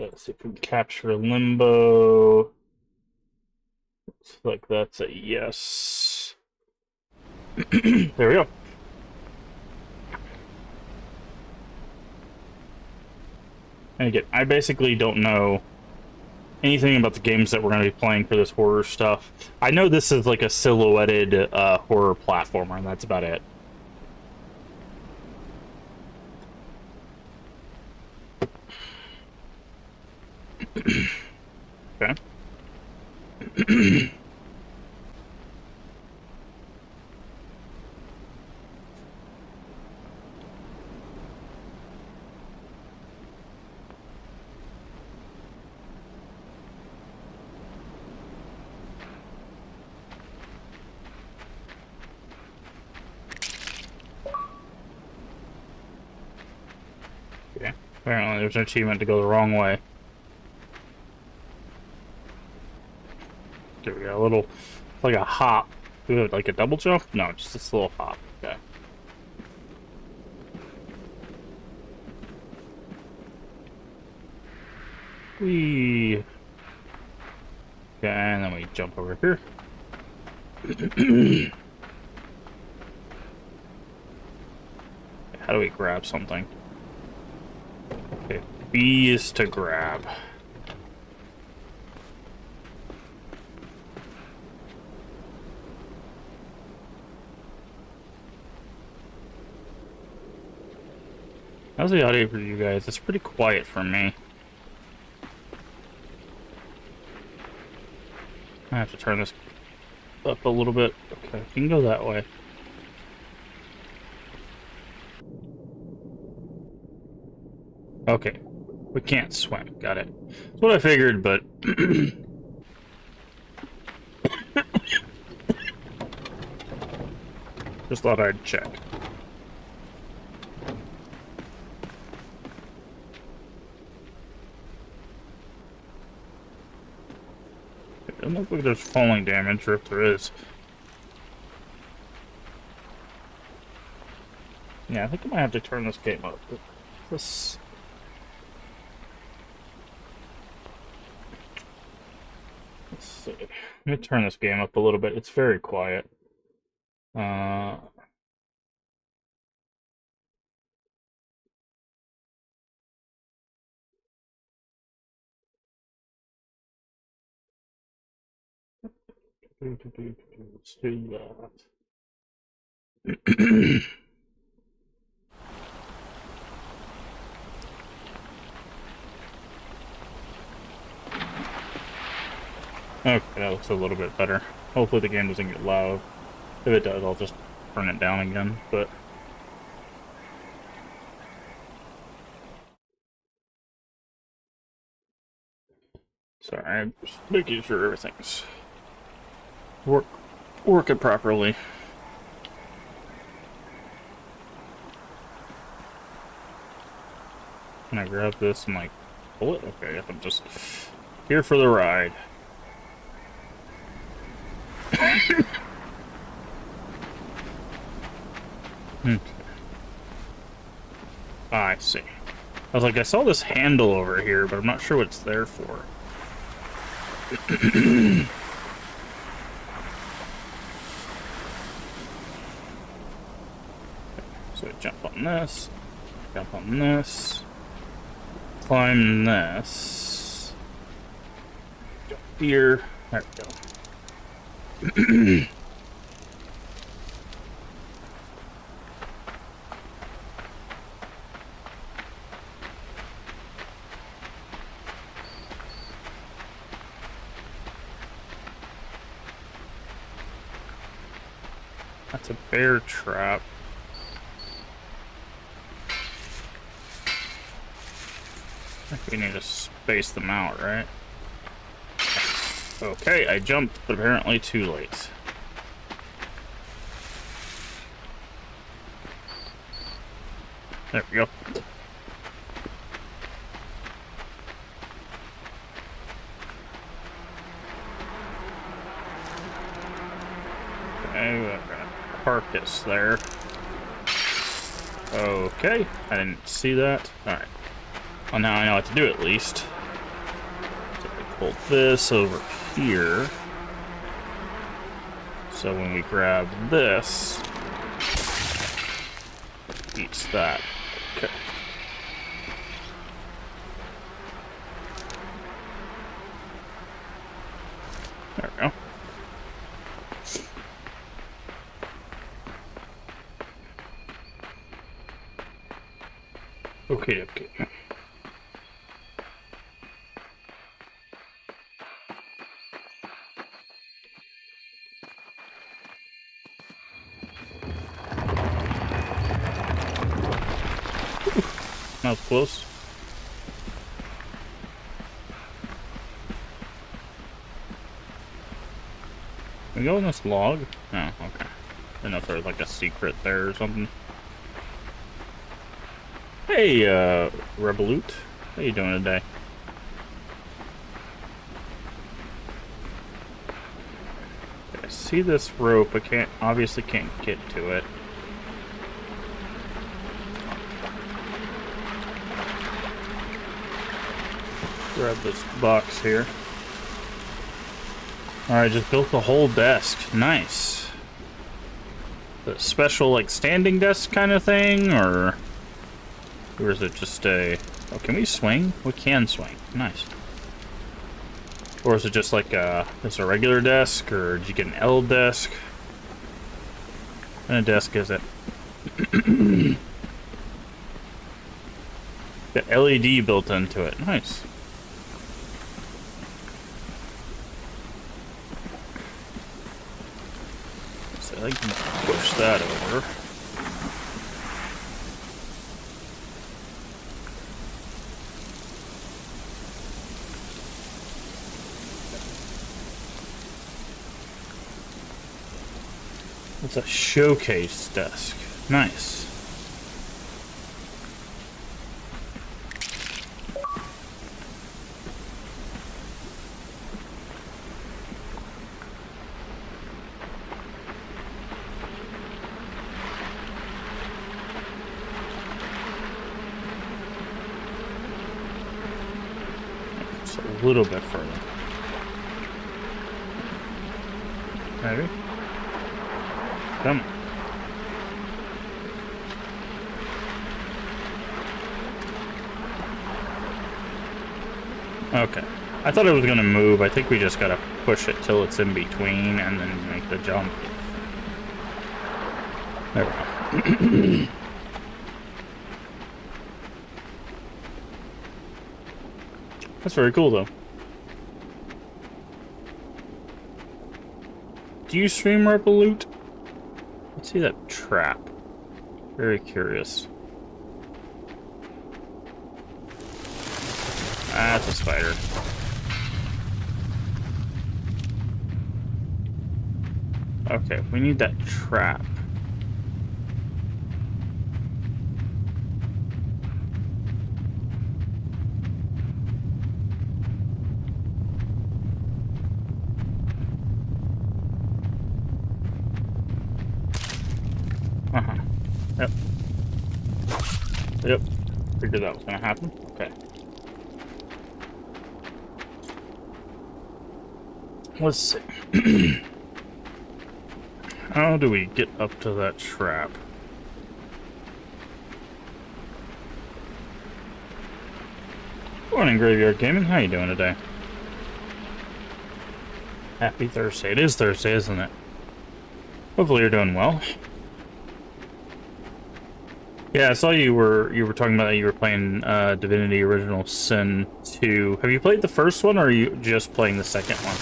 Okay, let's see if we can capture Limbo. Looks like that's a yes. There we go. And again, I basically don't know anything about the games that we're going to be playing for this horror stuff. I know this is like a silhouetted horror platformer, and that's about it. Okay. Okay. Apparently there's an achievement to go the wrong way. There we go, a little, like a hop. Ooh, like a double jump? No, just this little hop. Okay. Whee. Okay, and then we jump over here. How do we grab something? Okay, B is to grab. How's the audio for you guys? It's pretty quiet for me. I have to turn this up a little bit. Okay, you can go that way. Okay, we can't swim. Got it. That's what I figured, but just thought I'd check. It doesn't look like there's falling damage, or if there is. Yeah, I think I might have to turn this game up. This... Let's see. Let me turn this game up a little bit. It's very quiet. Let's do that. Okay, that looks a little bit better. Hopefully the game doesn't get loud. If it does, I'll just turn it down again, but... Sorry, I'm just making sure everything's working properly. Can I grab this and like pull it? Okay, I'm just here for the ride. Okay. I see. I was like, I saw this handle over here, but I'm not sure what it's there for. So jump on this, jump on this, climb this, jump here. There we go. That's a bear trap. I think we need to space them out, right? Okay, I jumped, but apparently too late. There we go. Okay, we've got a carcass there. Okay, I didn't see that. Alright. Well, now I know what to do at least. Hold this over here. So when we grab this, it eats that. Okay. There we go. Okay, okay. That was close. Can we go on this log? Oh, okay. I don't know if there's like a secret there or something. Hey, Revolut. How you doing today? I see this rope, I obviously can't get to it. Grab this box here. Alright, just built the whole desk. Nice. The special, like, standing desk kind of thing, or is it just a... Oh, can we swing? We can swing. Nice. Or is it just like it's a regular desk, or did you get an L desk? What kind of desk is it? Got LED built into it. Nice. So I can push that over. It's a showcase desk. Nice. It's a little bit further. Maybe. Come. Okay. I thought it was gonna move. I think we just gotta push it till it's in between and then make the jump. There we go. That's very cool, though. Do you stream Revolut? Let's see that trap. Very curious. Ah, it's a spider. Okay, we need that trap. Yep. Yep. Figured that was gonna happen. Okay. Let's see. How do we get up to that trap? Morning, Graveyard Gaming. How you doing today? Happy Thursday. It is Thursday, isn't it? Hopefully you're doing well. Yeah, I saw you were talking about that you were playing Divinity Original Sin 2. Have you played the first one, or are you just playing the second one?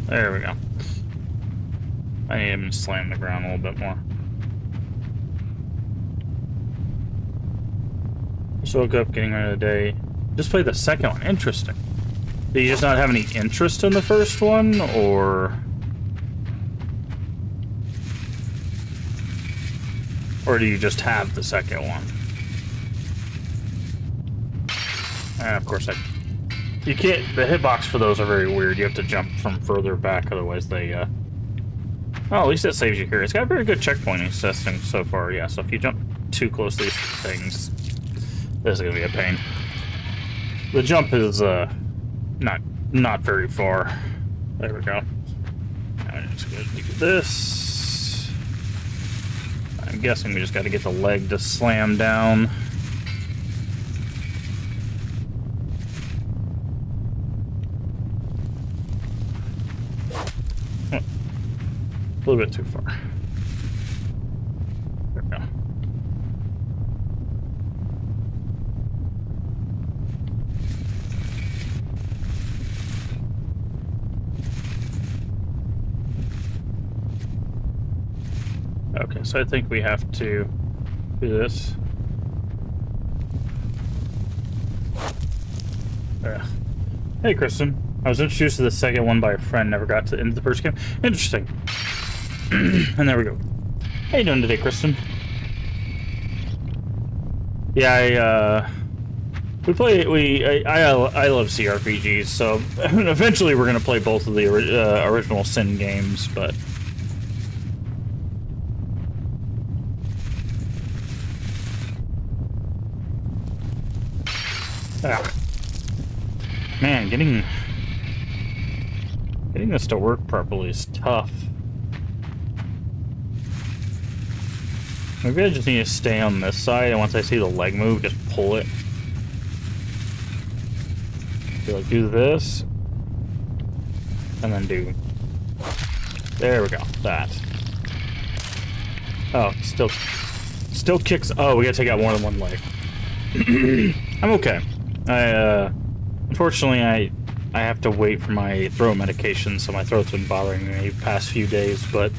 There we go. I need him to slam the ground a little bit more. Just woke up, getting ready of the day. Just played the second one. Interesting. Do you just not have any interest in the first one, or do you just have the second one? And of course, you can't. The hitbox for those are very weird. You have to jump from further back, otherwise they Oh, at least it saves you here. It's got very good checkpointing system so far, yeah. So if you jump too close to these things, this is gonna be a pain. The jump is not very far. There we go. I'm just gonna do this. I'm guessing we just got to get the leg to slam down. A little bit too far. There we go. Okay, so I think we have to do this. Hey, Kristen. I was introduced to the second one by a friend, never got to the end of the first game. Interesting. And there we go. How you doing today, Kristen? Yeah, I love CRPGs, so eventually we're gonna play both of the original Sin games, but man, getting this to work properly is tough. Maybe I just need to stay on this side, and once I see the leg move, just pull it. So like do this, and then do. There we go. That. Oh, still kicks. Oh, we gotta take out more than one leg. I'm okay. Unfortunately, I have to wait for my throat medication, so my throat's been bothering me the past few days. But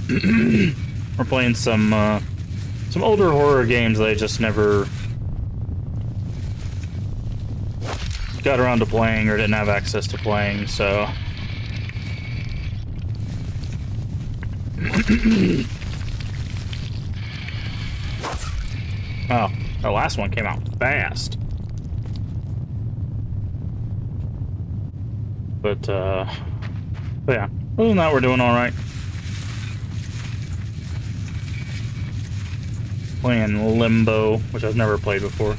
we're playing some older horror games that I just never got around to playing or didn't have access to playing. So oh, the last one came out fast. But yeah, other than that, we're doing all right. Playing Limbo, which I've never played before.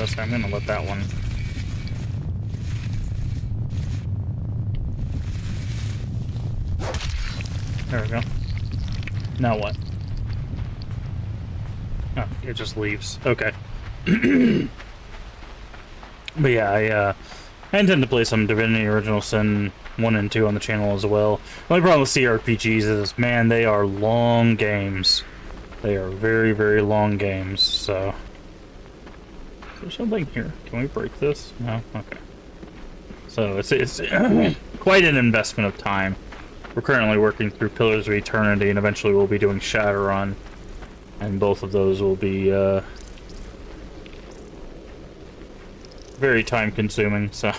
So I'm gonna let that one. There we go. Now what? Oh, it just leaves. Okay. But yeah, I intend to play some Divinity Original Sin 1 and 2 on the channel as well. The only problem with CRPGs is, man, they are long games. They are very, very long games, so... Is there something here? Can we break this? No? Okay. So, it's quite an investment of time. We're currently working through Pillars of Eternity, and eventually we'll be doing Shadowrun. And both of those will be, very time-consuming, so...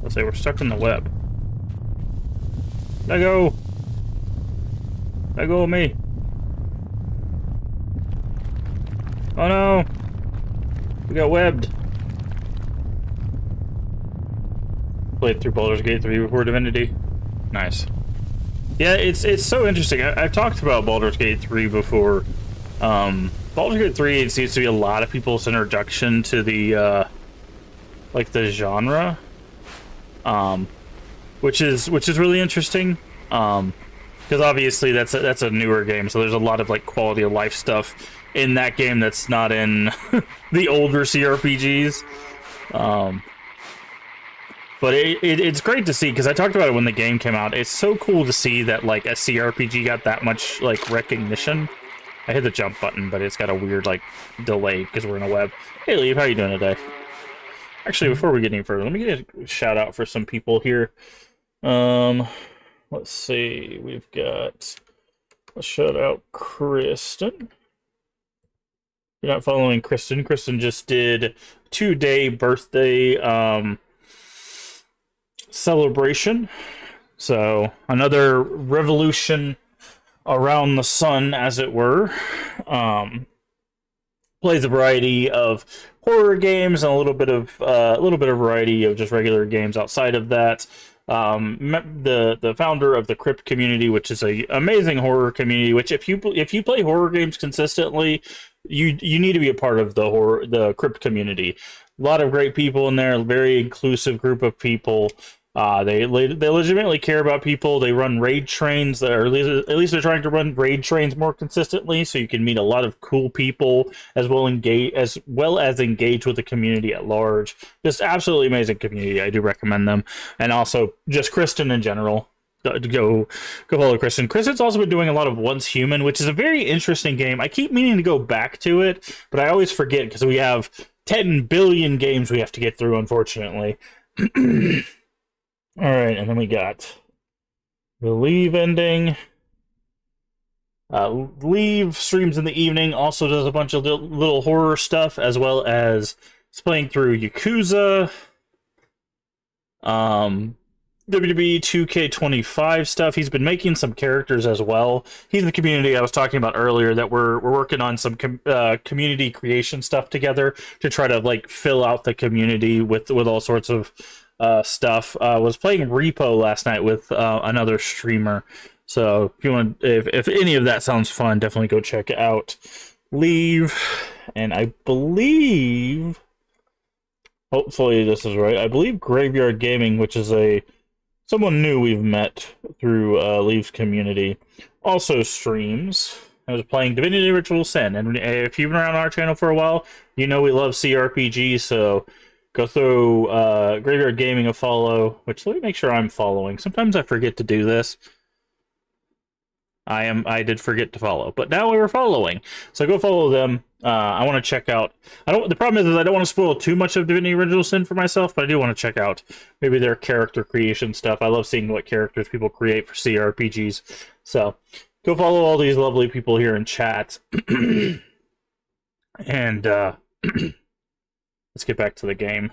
Let's say we're stuck in the web. Let go! Let go of me! Oh no! We got webbed. Played through Baldur's Gate 3 before Divinity. Nice. Yeah, it's so interesting. I've talked about Baldur's Gate 3 before. Baldur's Gate 3, it seems to be a lot of people's introduction to the like the genre. Which is really interesting. Because obviously that's a newer game, so there's a lot of like quality of life stuff in that game that's not in the older CRPGs. But it's great to see, because I talked about it when the game came out. It's so cool to see that like a CRPG got that much like recognition. I hit the jump button, but it's got a weird like delay because we're in a web. Hey, Leave, how you doing today? Actually, before we get any further, let me get a shout out for some people here. Let's see, we've got a shout out Kristen. You're not following Kristen. Kristen just did 2-day birthday celebration. So another revolution around the sun, as it were. Plays a variety of horror games and a little bit of variety of just regular games outside of that. The founder of the Crypt community, which is a amazing horror community. Which if you play horror games consistently, you need to be a part of the Crypt community. A lot of great people in there, a very inclusive group of people. They legitimately care about people. They run raid trains, or at least they're trying to run raid trains more consistently, so you can meet a lot of cool people as well as engage with the community at large. Just absolutely amazing community. I do recommend them, and also just Kristen in general. Go follow Kristen. Kristen's also been doing a lot of Once Human, which is a very interesting game. I keep meaning to go back to it, but I always forget because we have 10 billion games we have to get through, unfortunately. All right, and then we got the Leave ending. Leave streams in the evening, also does a bunch of little horror stuff, as well as it's playing through Yakuza, WWE 2K25 stuff. He's been making some characters as well. He's in the community I was talking about earlier that we're working on some community creation stuff together to try to like fill out the community with all sorts of stuff. Was playing Repo last night with another streamer. So if you want, if any of that sounds fun, definitely go check out Leave. And I believe, hopefully this is right, I believe Graveyard Gaming, which is someone new we've met through Leave's community, also streams. I was playing Divinity Ritual Sin, and if you've been around our channel for a while, you know we love CRPG, so go throw Graveyard Gaming a follow, which let me make sure I'm following. Sometimes I forget to do this. I did forget to follow, but now we were following. So go follow them. I want to check out. The problem is I don't want to spoil too much of Divinity Original Sin for myself, but I do want to check out maybe their character creation stuff. I love seeing what characters people create for CRPGs. So go follow all these lovely people here in chat. And let's get back to the game.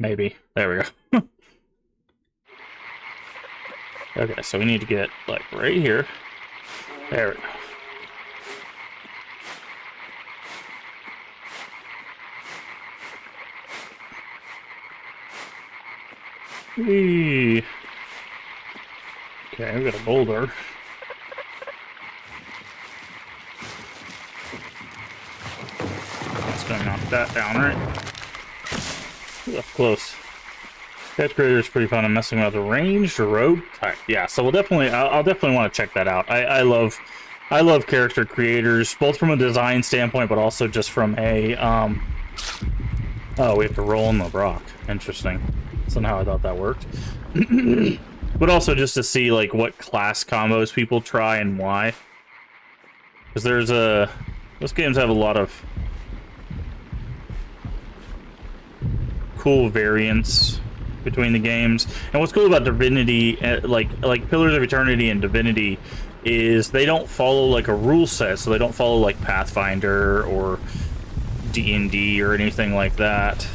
Maybe. There we go. Okay, so we need to get, like, right here. There we go. Whee. Okay, we got a boulder. That's gonna knock that down, right? Ooh, that's close. Catch Creator is pretty fun. I'm messing with the ranged or rogue type. Yeah, so I'll definitely want to check that out. I love character creators, both from a design standpoint, but also just from a oh, we have to roll in the rock. Interesting. That's not how I thought that worked. But also just to see like what class combos people try and why. Because those games have a lot of cool variants between the games. And what's cool about Divinity, like Pillars of Eternity and Divinity, is they don't follow like a rule set, so they don't follow like Pathfinder or D&D or anything like that.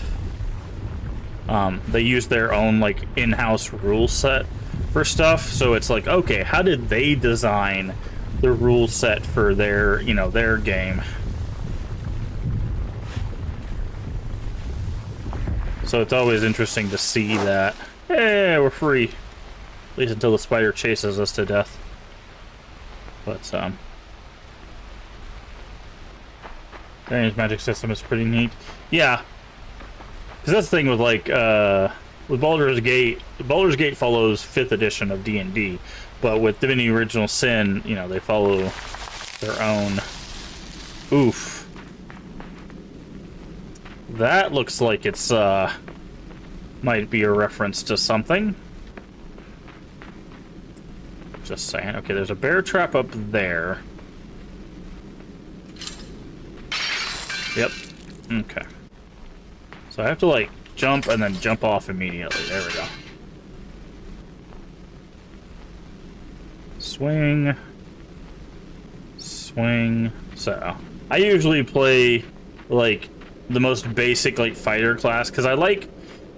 They use their own like in-house rule set for stuff, so it's like, okay, how did they design the rule set for their, their game? So it's always interesting to see that. Hey, we're free. At least until the spider chases us to death. But, Variant's magic system is pretty neat. Yeah. Because that's the thing with, like, with Baldur's Gate follows 5th edition of D&D. But with Divinity Original Sin, they follow their own. Oof. That looks like it's, might be a reference to something. Just saying. Okay, there's a bear trap up there. Yep. Okay. So I have to, like, jump and then jump off immediately. There we go. Swing. Swing. So. I usually play like the most basic like fighter class because I like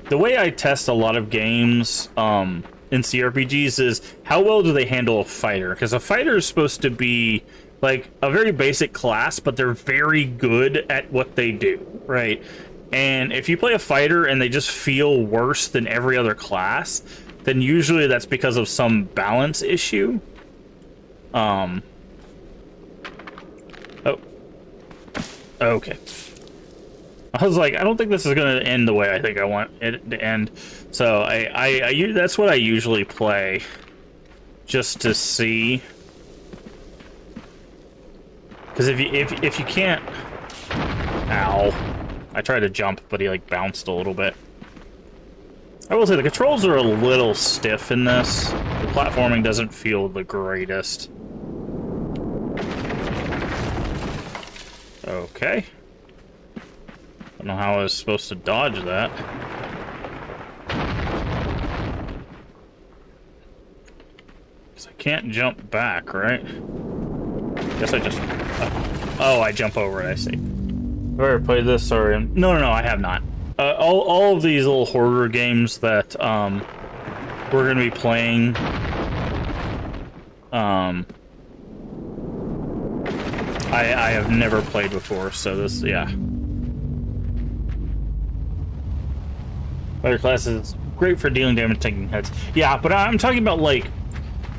the way I test a lot of games in CRPGs is how well do they handle a fighter, because a fighter is supposed to be like a very basic class, but they're very good at what they do, right? And if you play a fighter and they just feel worse than every other class, then usually that's because of some balance issue. Oh. Okay. I was like, I don't think this is going to end the way I think I want it to end. So that's what I usually play, just to see. Because if you can't, ow! I tried to jump, but he like bounced a little bit. I will say the controls are a little stiff in this. The platforming doesn't feel the greatest. Okay. Don't know how I was supposed to dodge that. Because I can't jump back, right? Guess I just... Oh, I jump over it, I see. I've already played this, sorry. No, I have not. All of these little horror games that we're going to be playing... I have never played before, so this, yeah. Fighter class is great for dealing damage, taking hits. Yeah, but I'm talking about, like,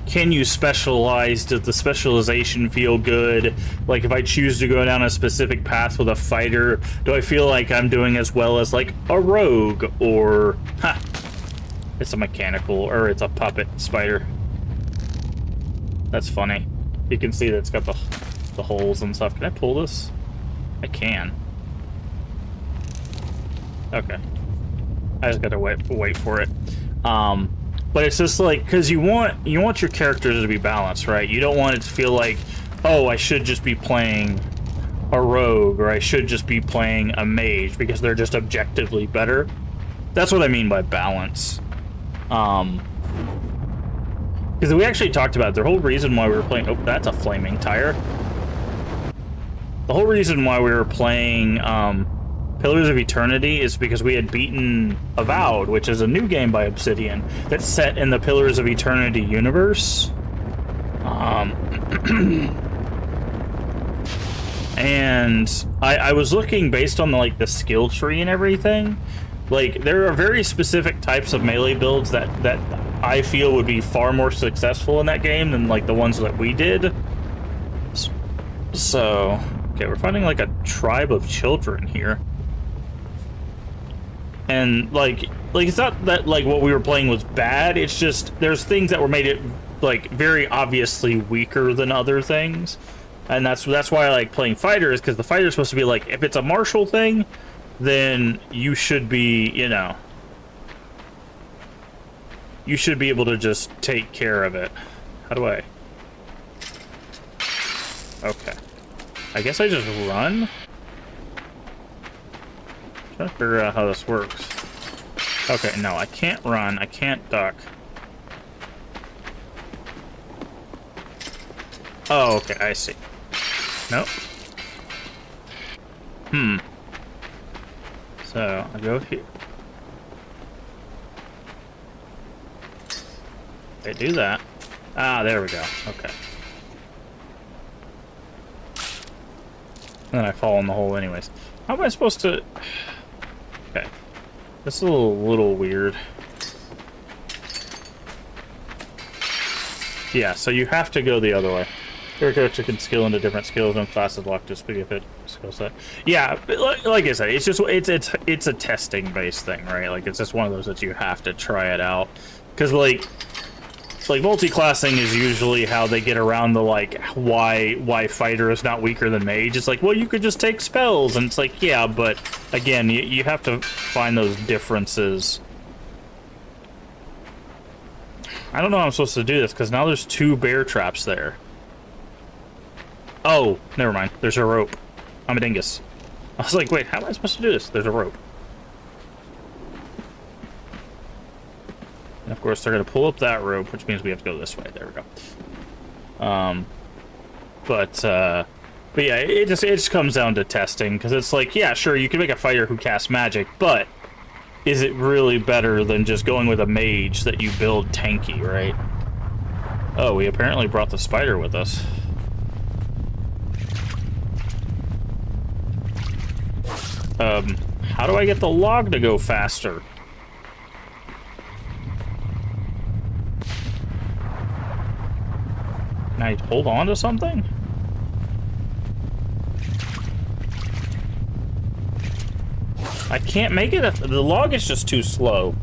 can you specialize? Does the specialization feel good? Like, if I choose to go down a specific path with a fighter, do I feel like I'm doing as well as, like, a rogue? Or, it's a mechanical, or it's a puppet spider. That's funny. You can see that it's got the holes and stuff. Can I pull this? I can. Okay. I just gotta wait for it. But it's just like, because you want your characters to be balanced, right? You don't want it to feel like, oh, I should just be playing a rogue, or I should just be playing a mage because they're just objectively better. That's what I mean by balance. Because we actually talked about it. The whole reason why we were playing... Oh, that's a flaming tire. The whole reason why we were playing Pillars of Eternity is because we had beaten Avowed, which is a new game by Obsidian that's set in the Pillars of Eternity universe. And I was looking based on the skill tree and everything. Like, there are very specific types of melee builds that I feel would be far more successful in that game than like the ones that we did. So, okay, we're finding like a tribe of children here. And like it's not that like what we were playing was bad, it's just there's things that were made it like very obviously weaker than other things. And that's why I like playing fighters, because the fighter's supposed to be like, if it's a martial thing, then you should be, you should be able to just take care of it. How do I? Okay. I guess I just run? I'm trying to figure out how this works. Okay, no, I can't run. I can't duck. Oh, okay, I see. Nope. So, I go here. Okay, do that. Ah, there we go. Okay. And then I fall in the hole anyways. How am I supposed to... Okay. This is a little weird. Yeah, so you have to go the other way. Your character can skill into different skills and classes locked to specific skill set. Yeah, like I said, it's just it's a testing based thing, right? Like it's just one of those that you have to try it out, because like multi-classing is usually how they get around the like why fighter is not weaker than mage. It's like, well, you could just take spells, and it's like, yeah, but again, you have to find those differences. I don't know how I'm supposed to do this because now there's 2 bear traps there. Oh, never mind. There's a rope. I'm a dingus. I was like, wait, how am I supposed to do this? There's a rope. And of course, they're going to pull up that rope, which means we have to go this way. There we go. But But yeah, it just comes down to testing, because it's like, yeah, sure, you can make a fighter who casts magic, but is it really better than just going with a mage that you build tanky, right? Oh, we apparently brought the spider with us. How do I get the log to go faster? Can I hold on to something? I can't make it. The log is just too slow.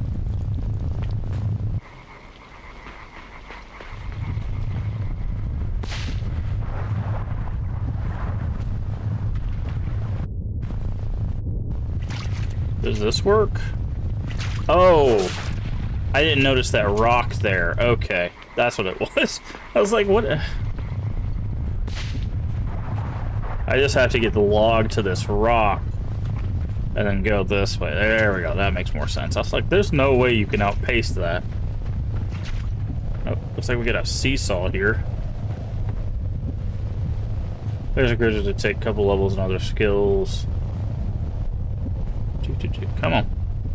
Does this work? Oh, I didn't notice that rock there. Okay, that's what it was. I was like, what? I just have to get the log to this rock and then go this way. There we go. That makes more sense. I was like, there's no way you can outpace that. Oh, looks like we get a seesaw here. There's a grid to take a couple levels and other skills. Come on.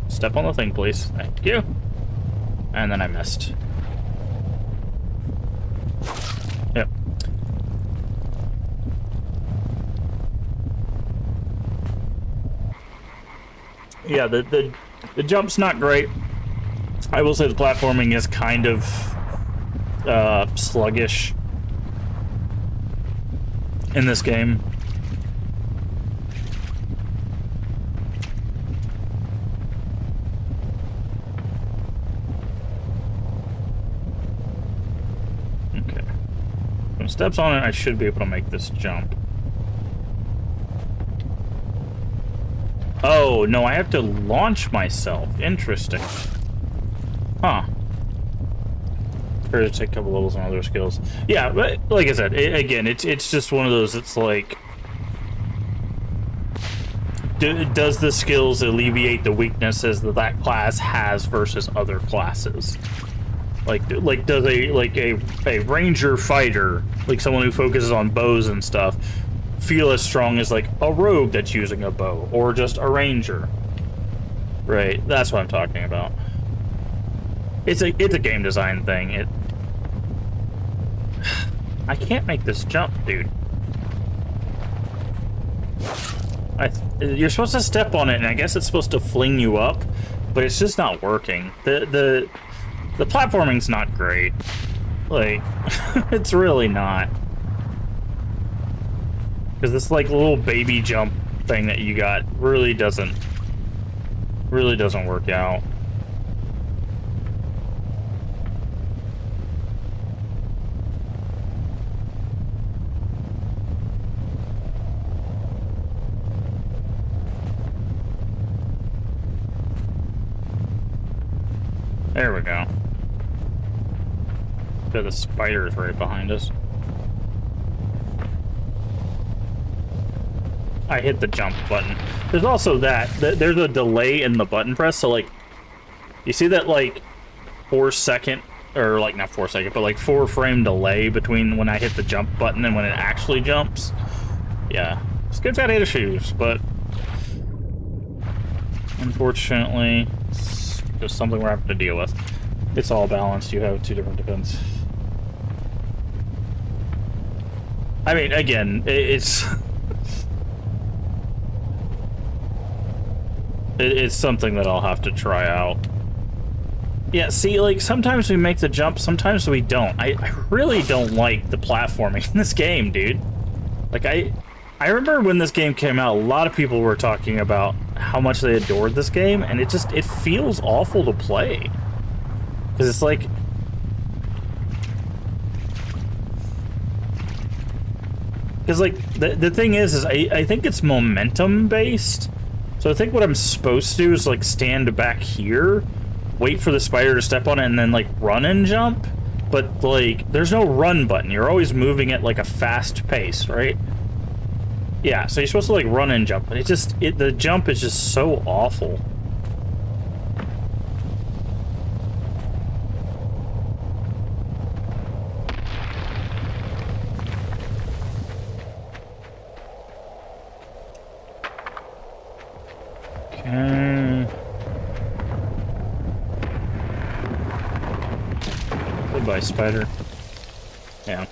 Step on the thing, please. Thank you. And then I missed. Yep. Yeah, the jump's not great. I will say the platforming is kind of sluggish in this game. Okay. When it steps on it, I should be able to make this jump. Oh, no, I have to launch myself. Interesting. Huh. Or to take a couple levels on other skills. Yeah, but like I said, again, it's just one of those, it's like... does the skills alleviate the weaknesses that that class has versus other classes? Like does a ranger fighter, like someone who focuses on bows and stuff, feel as strong as like a rogue that's using a bow, or just a ranger? Right, that's what I'm talking about. It's a game design thing. I can't make this jump, dude. You're supposed to step on it, and I guess it's supposed to fling you up, but it's just not working. The platforming's not great. Like, it's really not. Because this like little baby jump thing that you got really doesn't work out. There we go. The spider's right behind us. I hit the jump button. There's also there's a delay in the button press, so like, you see that like 4-second, or like not 4-second, but like 4-frame delay between when I hit the jump button and when it actually jumps? Yeah, it's good got issues, but unfortunately, it's just something we're having to deal with. It's all balanced. You have two different defense. I mean, again, it's it's something that I'll have to try out. Yeah, see, like, sometimes we make the jump, sometimes we don't. I really don't like the platforming in this game, dude. Like, I remember when this game came out, a lot of people were talking about how much they adored this game, and it feels awful to play. Because it's like... Because, like, the thing is I think it's momentum-based. So I think what I'm supposed to do is, like, stand back here, wait for the spider to step on it, and then, like, run and jump. But, like, there's no run button. You're always moving at, like, a fast pace, right? Yeah, so you're supposed to, like, run and jump. But the jump is just so awful. Okay. Goodbye, spider. Yeah.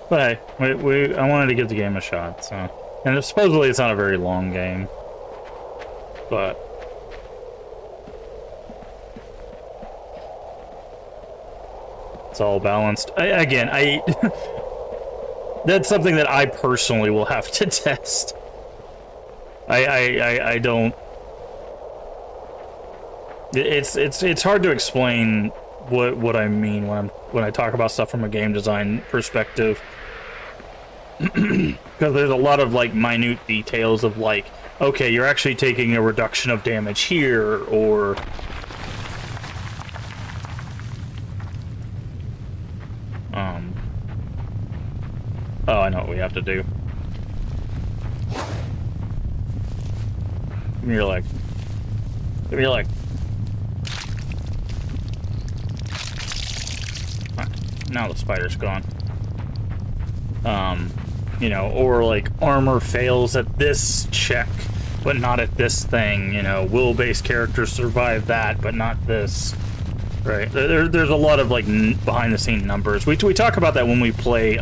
But hey, I wanted to give the game a shot, so... And supposedly it's not a very long game. But... it's all balanced. Again, that's something that I personally will have to test. I don't... It's hard to explain what I mean when I talk about stuff from a game design perspective. Because there's a lot of like minute details of like, okay, you're actually taking a reduction of damage here, or oh, I know what we have to do. Give me your leg. Give me your leg. Right, now the spider's gone. You know, or like armor fails at this check, but not at this thing. You know, will-based characters survive that, but not this. Right? There's a lot of like behind-the-scene numbers. We talk about that when we play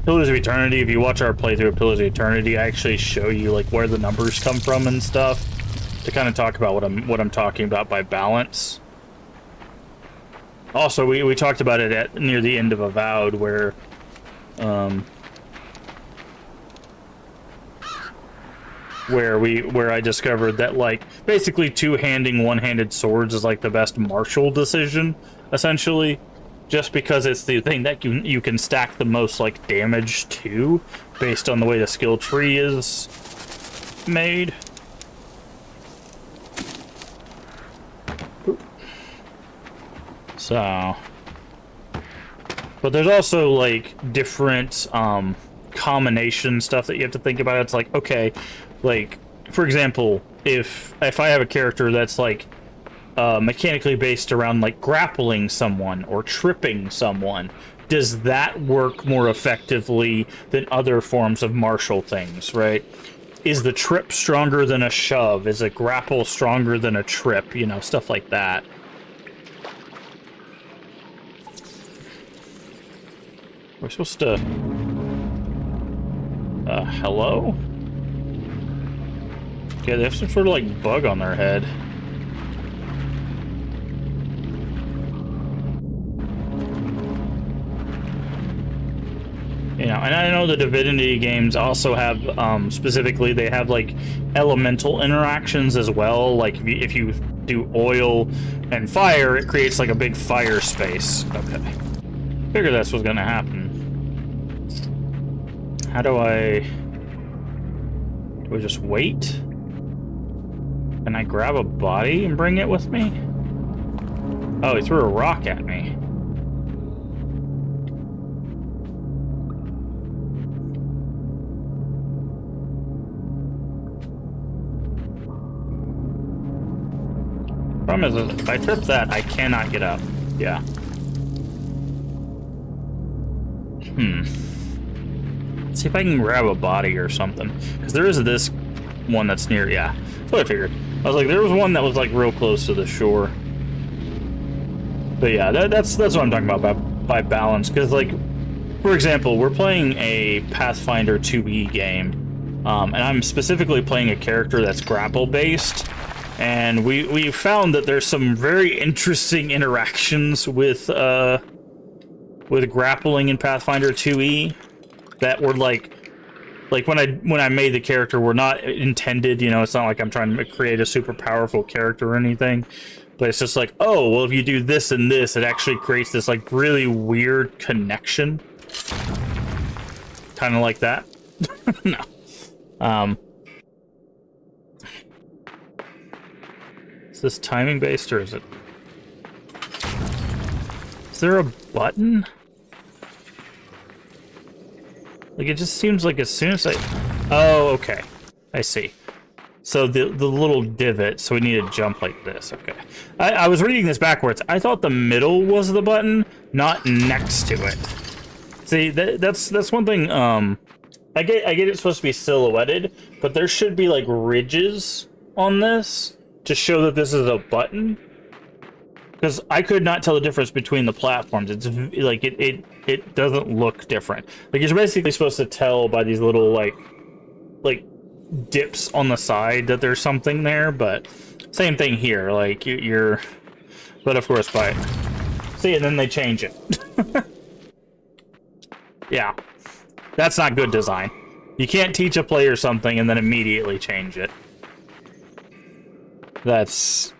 Pillars of Eternity. If you watch our playthrough of Pillars of Eternity, I actually show you like where the numbers come from and stuff to kind of talk about what I'm talking about by balance. Also, we talked about it near the end of Avowed, where where I discovered that like basically two-handing one-handed swords is like the best martial decision, essentially, just because it's the thing that you can stack the most like damage to based on the way the skill tree is made. So, but there's also like different combination stuff that you have to think about. It's like, okay, like for example, if I have a character that's like mechanically based around like grappling someone or tripping someone, does that work more effectively than other forms of martial things, right? Is the trip stronger than a shove? Is a grapple stronger than a trip? You know, stuff like that. We're supposed to... hello? Okay, they have some sort of, like, bug on their head. You know, and I know the Divinity games also have, specifically, they have, like, elemental interactions as well. Like, if you do oil and fire, it creates, like, a big fire space. Okay. Figured that's what's gonna happen. How do I just wait? Can I grab a body and bring it with me? Oh, he threw a rock at me. Problem is, if I trip that, I cannot get up. Yeah. Let's see if I can grab a body or something. Because there is this one that's near... Yeah, that's what I figured. I was like, there was one that was like real close to the shore. But yeah, that's what I'm talking about by balance. Because like, for example, we're playing a Pathfinder 2e game. And I'm specifically playing a character that's grapple-based. And we found that there's some very interesting interactions with grappling in Pathfinder 2e that were like when I made the character were not intended, you know, it's not like I'm trying to create a super powerful character or anything, but it's just like, oh, well, if you do this and this, it actually creates this like really weird connection. Kind of like that. No. Is this timing based or is it? Is there a button? Like, it just seems like as soon as I... Oh, okay. I see. So the little divot, so we need to jump like this. Okay. I was reading this backwards. I thought the middle was the button, not next to it. See, that's one thing I get it's supposed to be silhouetted, but there should be like ridges on this to show that this is a button. Because I could not tell the difference between the platforms. It's like it doesn't look different. Like you're basically supposed to tell by these little like dips on the side that there's something there, but same thing here. Like you're, but of course by see, and then they change it. Yeah, that's not good design. You can't teach a player something and then immediately change it. That's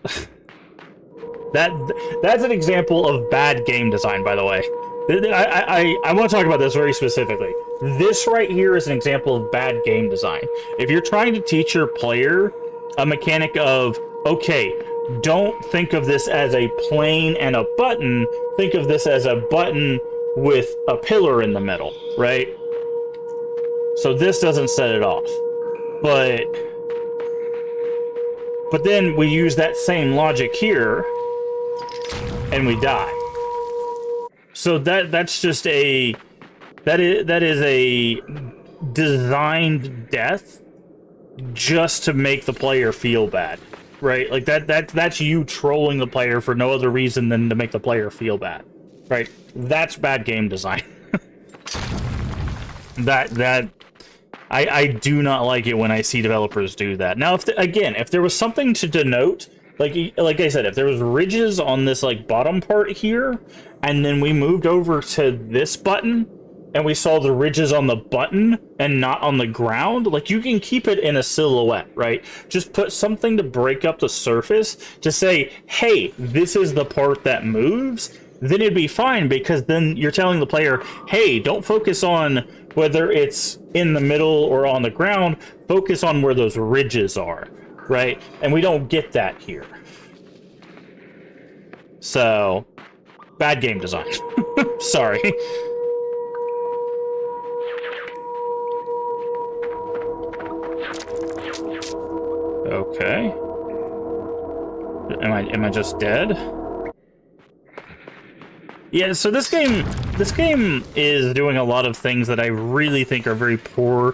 that's an example of bad game design, by the way. I want to talk about this very specifically. This right here is an example of bad game design. If you're trying to teach your player a mechanic of, okay, don't think of this as a plane and a button, think of this as a button with a pillar in the middle, right? So this doesn't set it off. But then we use that same logic here, and we die. So that's just that is a designed death just to make the player feel bad, right? Like that's you trolling the player for no other reason than to make the player feel bad, right? That's bad game design. I do not like it when I see developers do that. Now, if there was something to denote, like I said, if there was ridges on this like bottom part here, and then we moved over to this button, and we saw the ridges on the button and not on the ground, like you can keep it in a silhouette, right? Just put something to break up the surface to say, hey, this is the part that moves. Then it'd be fine, because then you're telling the player, hey, don't focus on whether it's in the middle or on the ground, focus on where those ridges are, right? And we don't get that here. So, bad game design. Sorry. Okay. Am I just dead? Yeah, so this game is doing a lot of things that I really think are very poor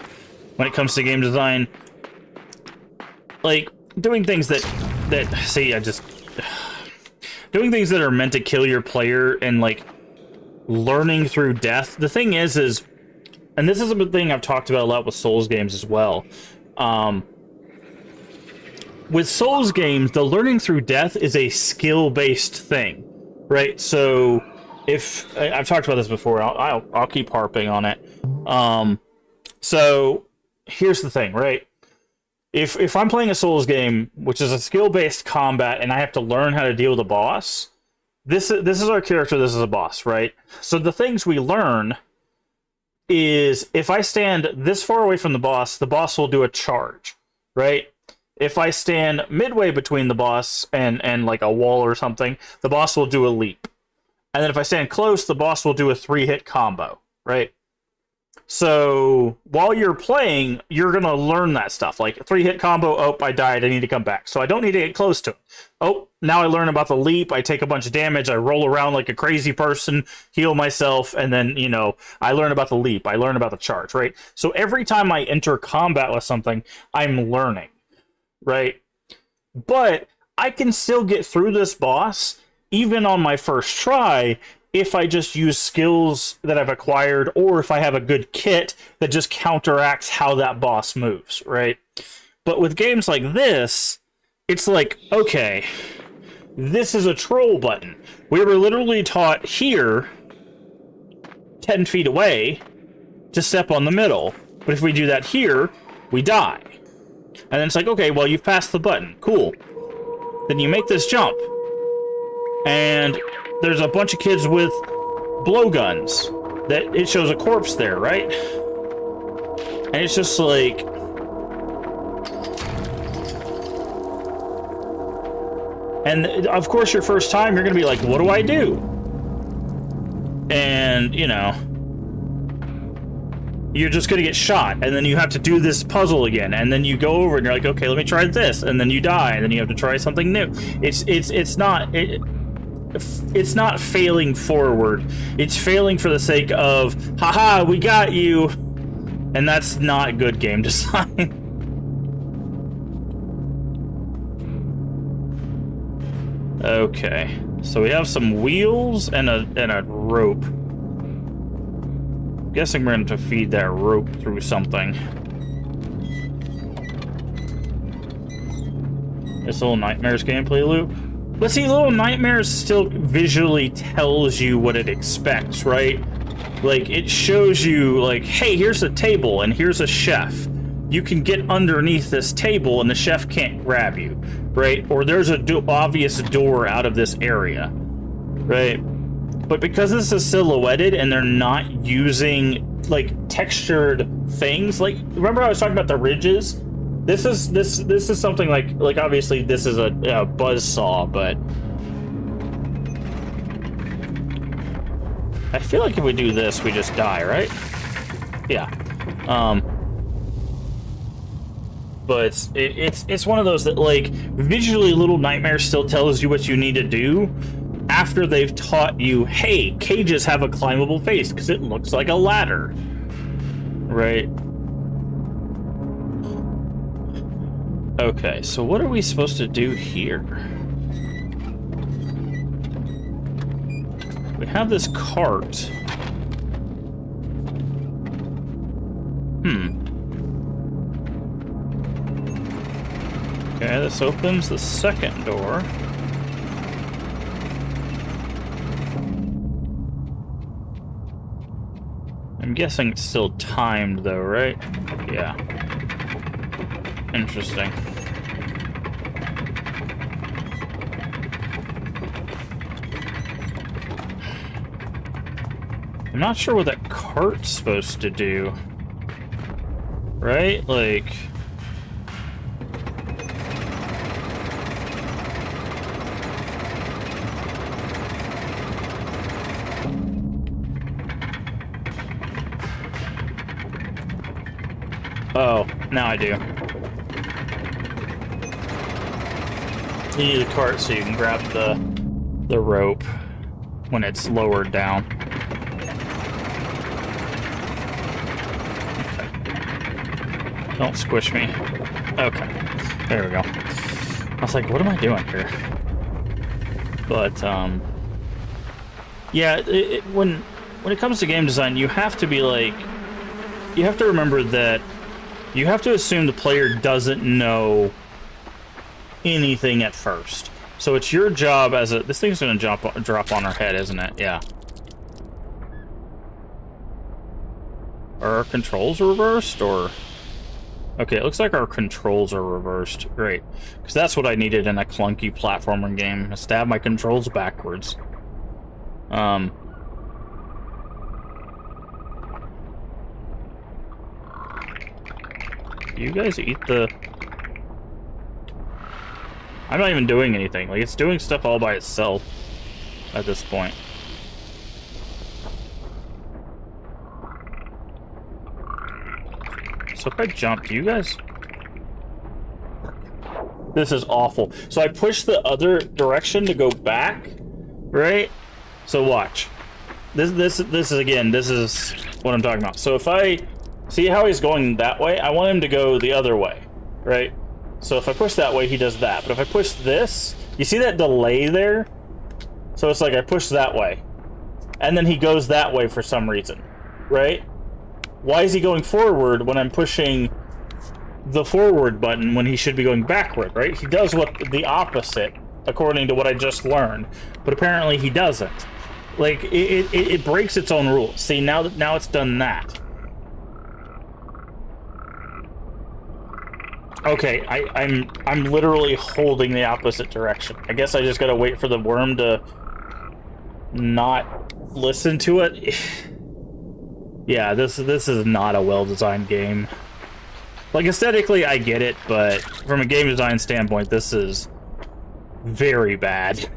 when it comes to game design. Like doing things that doing things that are meant to kill your player and like learning through death. The thing is, and this is a thing I've talked about a lot with Souls games as well. With Souls games, the learning through death is a skill-based thing, right? So if I've talked about this before, I'll keep harping on it. So here's the thing, right? If I'm playing a Souls game, which is a skill-based combat, and I have to learn how to deal with a boss, this is our character, this is a boss, right? So the things we learn is if I stand this far away from the boss will do a charge, right? If I stand midway between the boss and like a wall or something, the boss will do a leap. And then if I stand close, the boss will do a 3-hit combo, right? So while you're playing, you're going to learn that stuff. Like a 3-hit combo, oh, I died, I need to come back. So I don't need to get close to it. Oh, now I learn about the leap, I take a bunch of damage, I roll around like a crazy person, heal myself, and then, you know, I learn about the leap, I learn about the charge, right? So every time I enter combat with something, I'm learning, right? But I can still get through this boss even on my first try if I just use skills that I've acquired, or if I have a good kit that just counteracts how that boss moves, right? But with games like this, it's like, okay, this is a troll button. We were literally taught here, 10 feet away, to step on the middle. But if we do that here, we die. And then it's like, okay, well, you've passed the button. Cool. Then you make this jump. And there's a bunch of kids with blowguns that it shows a corpse there, right? And it's just like, and of course your first time you're gonna be like, what do I do? And you know, you're just gonna get shot, and then you have to do this puzzle again, and then you go over and you're like, okay, let me try this, and then you die, and then you have to try something new. It's not failing forward. It's failing for the sake of, haha, we got you. And that's not good game design. Okay, so we have some wheels and a rope. I'm guessing we're going to feed that rope through something. This Little Nightmares gameplay loop. But see, Little Nightmares still visually tells you what it expects, right? Like, it shows you, like, hey, here's a table and here's a chef. You can get underneath this table and the chef can't grab you, right? Or there's a obvious door out of this area, right? But because this is silhouetted and they're not using, like, textured things, like, remember I was talking about the ridges? This is something like obviously this is a buzzsaw, but I feel like if we do this, we just die, right? Yeah. But it's one of those that, like, visually Little Nightmares still tells you what you need to do after they've taught you, hey, cages have a climbable face because it looks like a ladder, right? Okay, so what are we supposed to do here? We have this cart. Okay, this opens the second door. I'm guessing it's still timed though, right? Yeah. Interesting. I'm not sure what that cart's supposed to do. Right? Like... Oh, now I do. You need a cart so you can grab the rope when it's lowered down. Okay. Don't squish me. Okay. There we go. I was like, what am I doing here? But, yeah, when it comes to game design, you have to be like... You have to remember that you have to assume the player doesn't know anything at first. So it's your job as a... This thing's gonna drop on our head, isn't it? Yeah. Are our controls reversed, or... Okay, it looks like our controls are reversed. Great. Because that's what I needed in a clunky platformer game. Is to have my controls backwards. You guys eat the... I'm not even doing anything. Like, it's doing stuff all by itself at this point. So if I jump, do you guys... This is awful. So I push the other direction to go back, right? So watch. This is, again, this is what I'm talking about. So if I... See how he's going that way? I want him to go the other way, right? So if I push that way, he does that. But if I push this, you see that delay there? So it's like I push that way, and then he goes that way for some reason, right? Why is he going forward when I'm pushing the forward button when he should be going backward, right? He does what the opposite, according to what I just learned, but apparently he doesn't. Like, it breaks its own rules. See, now it's done that. Okay, I'm literally holding the opposite direction. I guess I just gotta wait for the worm to not listen to it. Yeah, this is not a well-designed game. Like, aesthetically, I get it, but from a game design standpoint, this is very bad.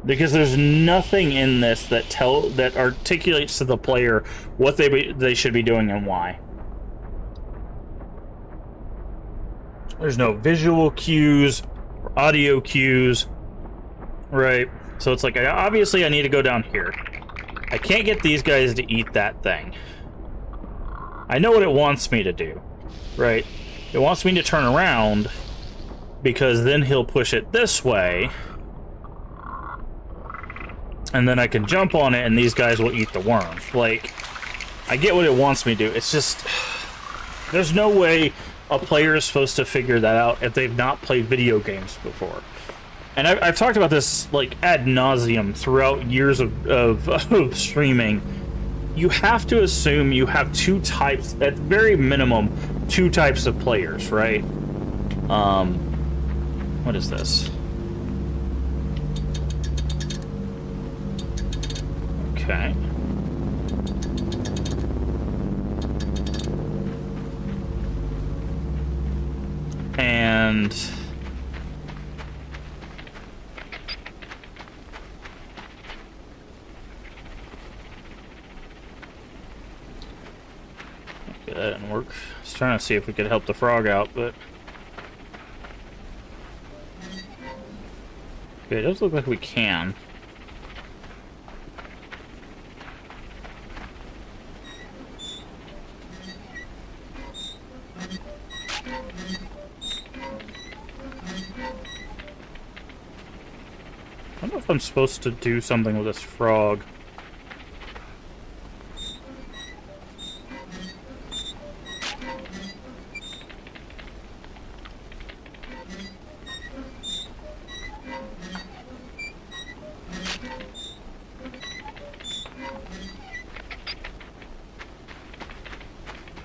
Because there's nothing in this that articulates to the player what they should be doing and why. There's no visual cues, or audio cues, right? So it's like, obviously I need to go down here. I can't get these guys to eat that thing. I know what it wants me to do, right? It wants me to turn around, because then he'll push it this way, and then I can jump on it, and these guys will eat the worm. Like, I get what it wants me to do. It's just, there's no way a player is supposed to figure that out if they've not played video games before. And I've talked about this, like, ad nauseum throughout years of streaming. You have to assume you have two types, at very minimum, two types of players, right? What is this? Okay. And okay, that didn't work. I was trying to see if we could help the frog out, but okay, it does look like we can. I don't know if I'm supposed to do something with this frog.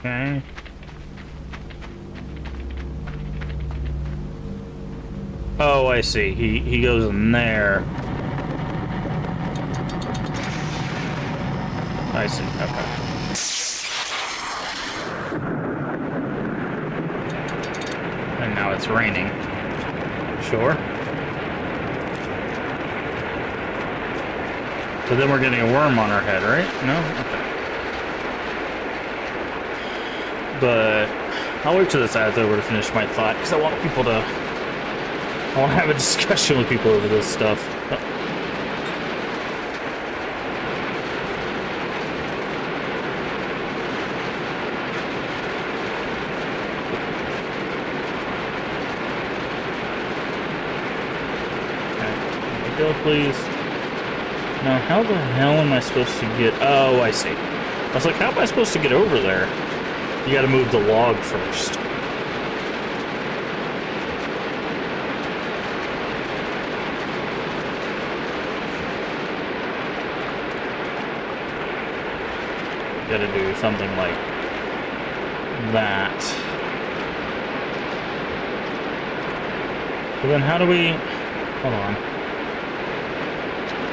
Okay. Oh, I see. He goes in there. I see. Okay. And now it's raining. Sure. So then we're getting a worm on our head, right? No? Okay. But I'll wait till this ad's over to finish my thought, because I want people to... I want to have a discussion with people over this stuff. Okay, go, please. Now, how the hell am I supposed to get... Oh, I see. I was like, how am I supposed to get over there? You gotta move the log first. Gotta do something like that. So then how do we... Hold on.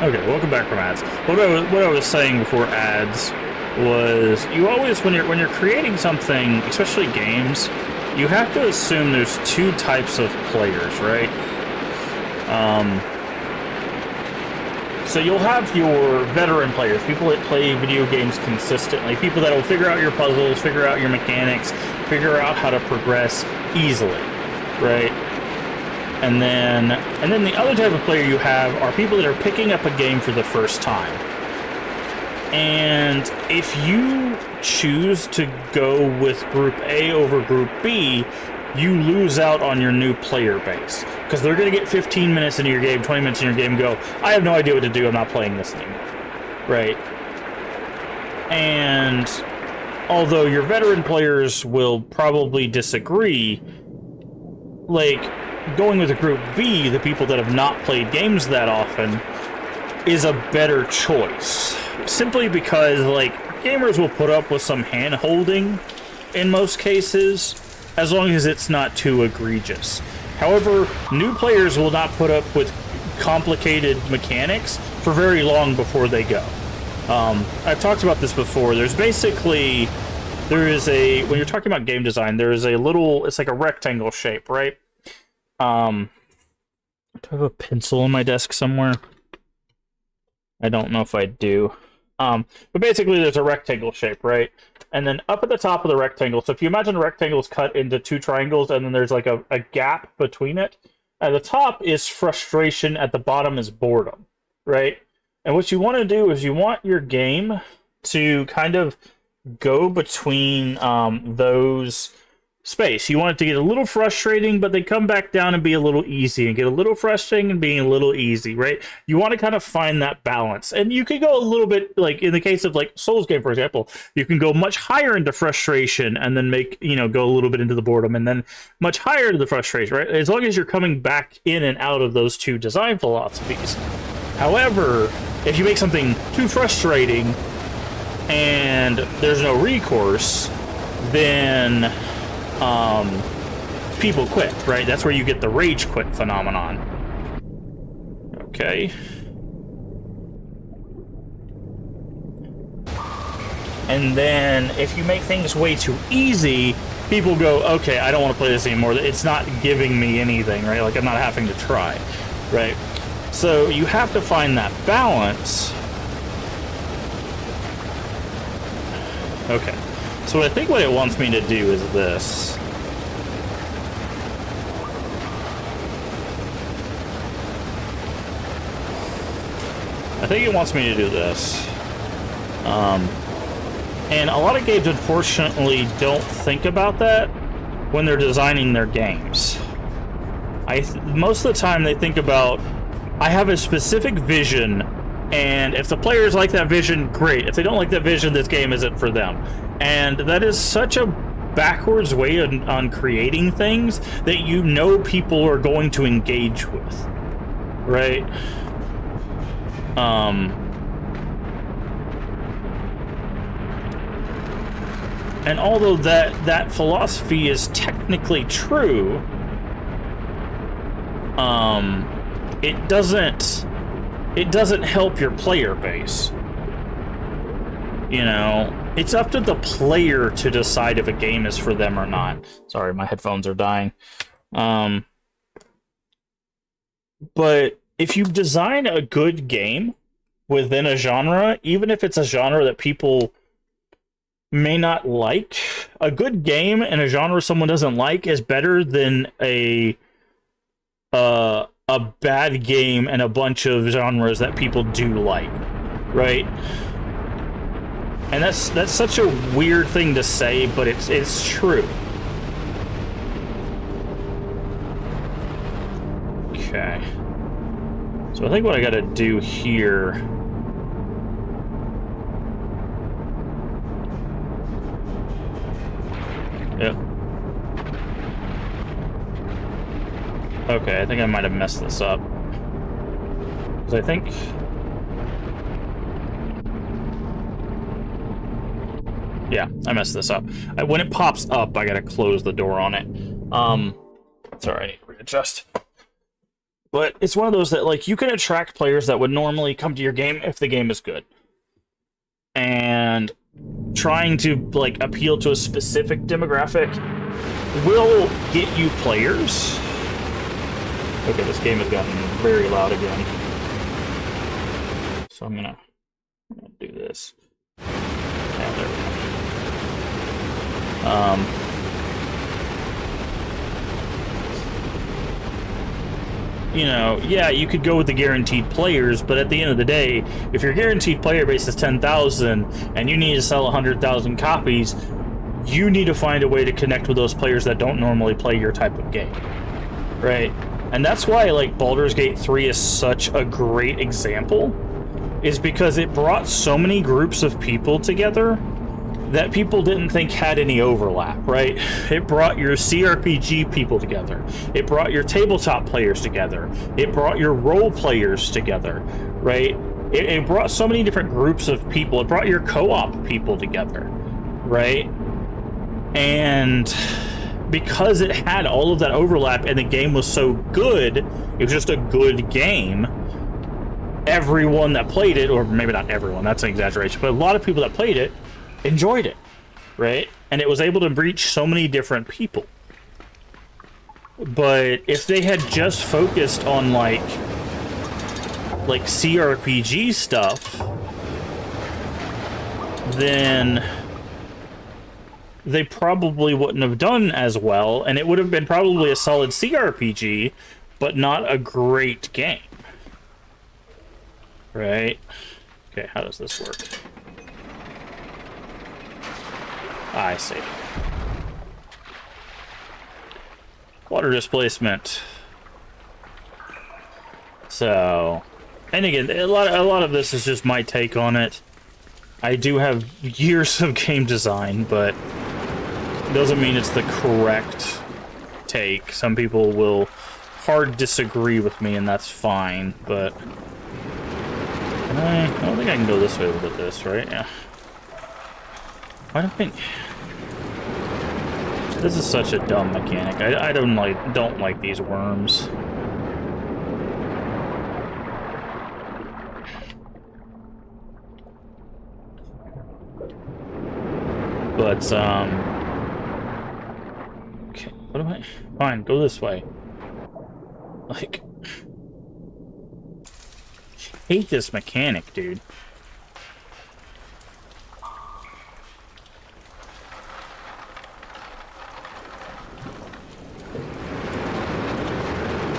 Okay, welcome back from ads. What I was saying before ads was you always, when you're creating something, especially games, you have to assume there's two types of players, right? So you'll have your veteran players, people that play video games consistently, people that will figure out your puzzles, figure out your mechanics, figure out how to progress easily, right? And then the other type of player you have are people that are picking up a game for the first time. And if you choose to go with Group A over Group B, you lose out on your new player base. Because they're going to get 15 minutes into your game, 20 minutes in your game, and go, I have no idea what to do, I'm not playing this anymore. Right? And although your veteran players will probably disagree, like, going with a Group B, the people that have not played games that often, is a better choice. Simply because, like, gamers will put up with some hand-holding in most cases, as long as it's not too egregious. However, new players will not put up with complicated mechanics for very long before they go. I've talked about this before. When you're talking about game design, there is a little, it's like a rectangle shape, right? Do I have a pencil on my desk somewhere? I don't know if I do. But basically there's a rectangle shape, right? And then up at the top of the rectangle, so if you imagine a rectangle is cut into two triangles and then there's like a gap between it, at the top is frustration, at the bottom is boredom, right? And what you want to do is you want your game to kind of go between those space. You want it to get a little frustrating, but they come back down and be a little easy, and get a little frustrating and being a little easy, right? You want to kind of find that balance. And you can go a little bit, like in the case of like Souls game, for example, you can go much higher into frustration and then make, go a little bit into the boredom and then much higher to the frustration, right? As long as you're coming back in and out of those two design philosophies. However, if you make something too frustrating and there's no recourse, then people quit, right? That's where you get the rage quit phenomenon. Okay. And then if you make things way too easy, people go, okay, I don't want to play this anymore. It's not giving me anything, right? Like, I'm not having to try, right? So you have to find that balance. Okay. So I think what it wants me to do is this. I think it wants me to do this. And a lot of games, unfortunately, don't think about that when they're designing their games. Most of the time, they think about, I have a specific vision, and if the players like that vision, great. If they don't like that vision, this game isn't for them. And that is such a backwards way on creating things that people are going to engage with, right? And although that philosophy is technically true, it doesn't help your player base. It's up to the player to decide if a game is for them or not. Sorry, my headphones are dying. But if you design a good game within a genre, even if it's a genre that people may not like, a good game in a genre someone doesn't like is better than a bad game in a bunch of genres that people do like, right? And that's such a weird thing to say, but it's true. Okay. So I think what I gotta do here... Yep. Okay, I think I might have messed this up. Because I think... Yeah, I messed this up. When it pops up, I gotta close the door on it. Sorry, I need to readjust. But it's one of those that, like, you can attract players that would normally come to your game if the game is good. And trying to, like, appeal to a specific demographic will get you players. Okay, this game has gotten very loud again. So I'm gonna do this. Yeah, there we go. Yeah, you could go with the guaranteed players, but at the end of the day, if your guaranteed player base is 10,000 and you need to sell 100,000 copies, you need to find a way to connect with those players that don't normally play your type of game, right? And that's why, like, Baldur's Gate 3 is such a great example, is because it brought so many groups of people together that people didn't think had any overlap, right? It brought your CRPG people together. It brought your tabletop players together. It brought your role players together, right? It brought so many different groups of people. It brought your co-op people together, right? And because it had all of that overlap and the game was so good, it was just a good game, everyone that played it, or maybe not everyone, that's an exaggeration, but a lot of people that played it enjoyed it, right? And it was able to reach so many different people. But if they had just focused on like CRPG stuff, then they probably wouldn't have done as well, and it would have been probably a solid CRPG, but not a great game. Right? Okay, how does this work? I see. Water displacement. So, and again, a lot of this is just my take on it. I do have years of game design, but it doesn't mean it's the correct take. Some people will hard disagree with me, and that's fine, but I don't think I can go this way with this, right? Yeah. Why don't I... This is such a dumb mechanic. I don't like these worms. But okay, what am I? Fine, go this way. Like, hate this mechanic, dude.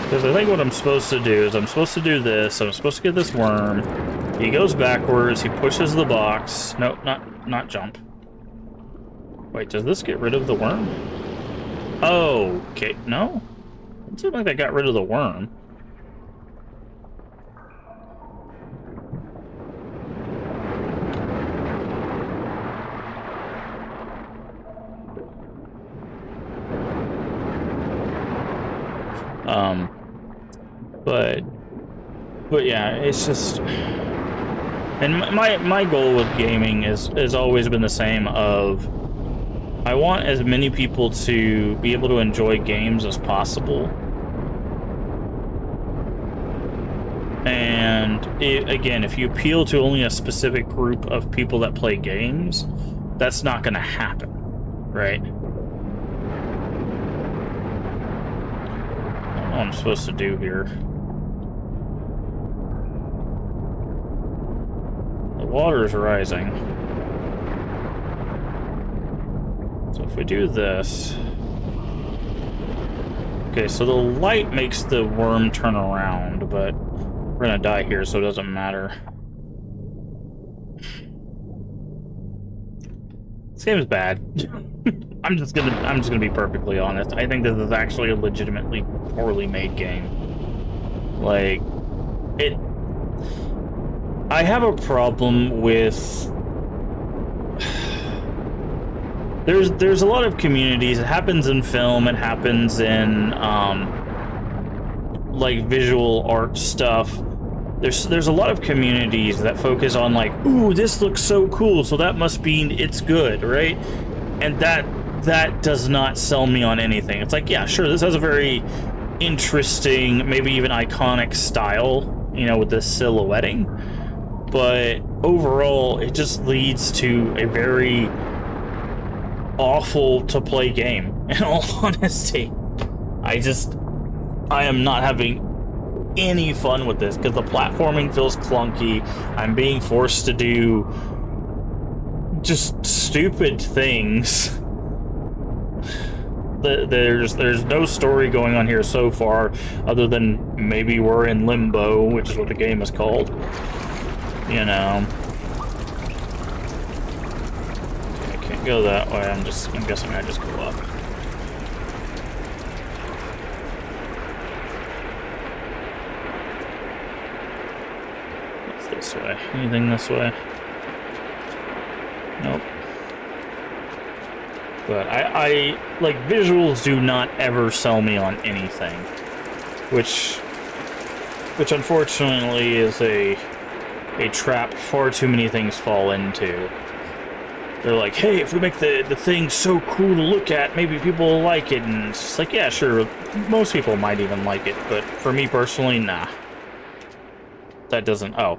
Because I think what I'm supposed to do is I'm supposed to do this. I'm supposed to get this worm. He goes backwards. He pushes the box. Nope, not jump. Wait, does this get rid of the worm? Oh, okay. No? It seemed like that got rid of the worm. But yeah, it's just, and my goal with gaming has always been the same of, I want as many people to be able to enjoy games as possible. And again, if you appeal to only a specific group of people that play games, that's not going to happen, right? I don't know what I'm supposed to do here. The water is rising. So if we do this... Okay, so the light makes the worm turn around, but we're gonna die here, so it doesn't matter. This game is bad. I'm just gonna be perfectly honest. I think this is actually a legitimately poorly made game. Like, I have a problem with... There's a lot of communities. It happens in film. It happens in like visual art stuff. There's a lot of communities that focus on like, ooh, this looks so cool, so that must mean it's good, right? And that does not sell me on anything. It's like, yeah, sure, this has a very interesting, maybe even iconic style, you know, with this silhouetting. But overall, it just leads to a very awful to play game, in all honesty. I am not having any fun with this because the platforming feels clunky. I'm being forced to do just stupid things. There's no story going on here so far, other than maybe we're in Limbo, which is what the game is called. You know. Go that way. I'm guessing I just go up. What's this way? Anything this way? Nope. But I like, visuals do not ever sell me on anything, which unfortunately is a trap far too many things fall into. They're like, hey, if we make the thing so cool to look at, maybe people will like it. And it's just like, yeah, sure, most people might even like it. But for me personally, nah. That doesn't... Oh.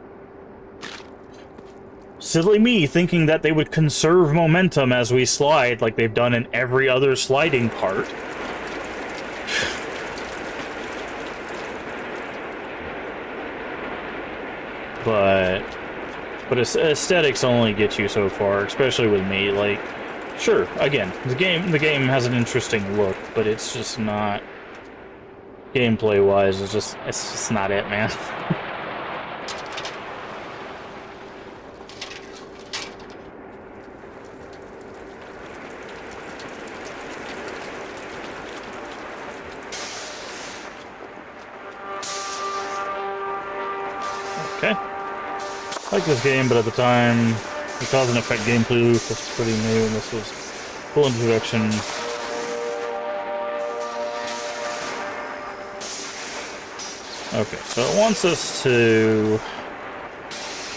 Silly me, thinking that they would conserve momentum as we slide, like they've done in every other sliding part. But aesthetics only get you so far, especially with me. Like, sure, again, the game has an interesting look, but it's just not, gameplay-wise, it's just not it, man. Okay. I like this game, but at the time, the cause and effect gameplay loop was pretty new, and this was full introduction. Okay, so it wants us to,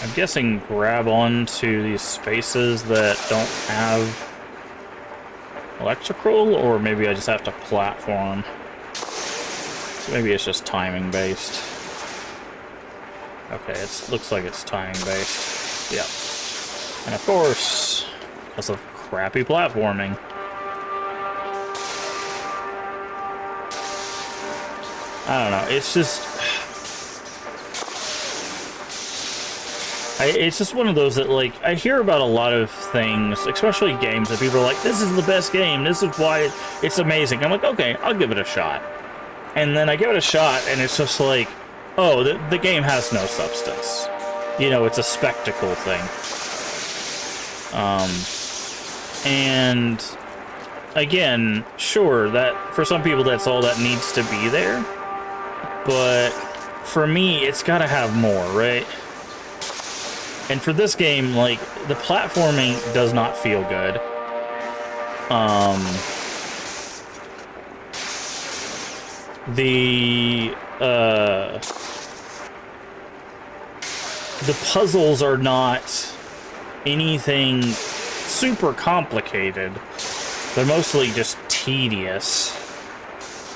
I'm guessing, grab onto these spaces that don't have electrical, or maybe I just have to platform. So maybe it's just timing based. Okay, it looks like it's timing based. Yep. And of course, because of crappy platforming. I don't know, it's just... it's just one of those that, like, I hear about a lot of things, especially games, that people are like, this is the best game, this is why it's amazing. I'm like, okay, I'll give it a shot. And then I give it a shot, and it's just like, oh, the game has no substance. You know, it's a spectacle thing. And, again, sure, that for some people that's all that needs to be there. But for me, it's gotta have more, right? And for this game, like, the platforming does not feel good. The puzzles are not anything super complicated. They're mostly just tedious.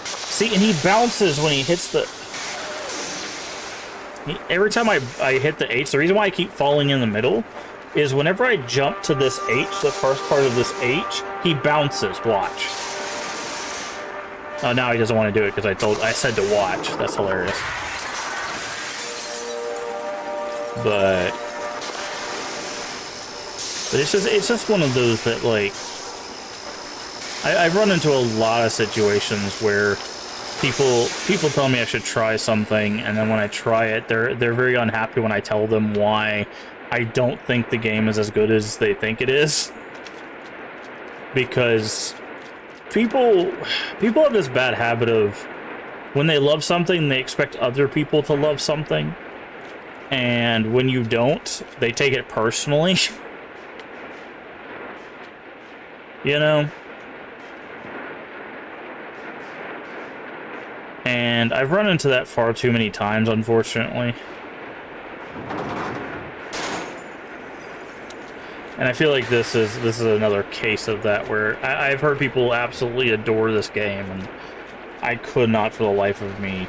See, and he bounces when he hits the... Every time I hit the H, the reason why I keep falling in the middle is whenever I jump to this H, the first part of this H, he bounces. Watch. Oh, now he doesn't want to do it because I said to watch. That's hilarious. But it's just one of those that, like, I've run into a lot of situations where people tell me I should try something, and then when I try it, they're very unhappy when I tell them why I don't think the game is as good as they think it is. Because people have this bad habit of, when they love something, they expect other people to love something. And when you don't, they take it personally. You know? And I've run into that far too many times, unfortunately. And I feel like this is another case of that, where I've heard people absolutely adore this game, and I could not for the life of me.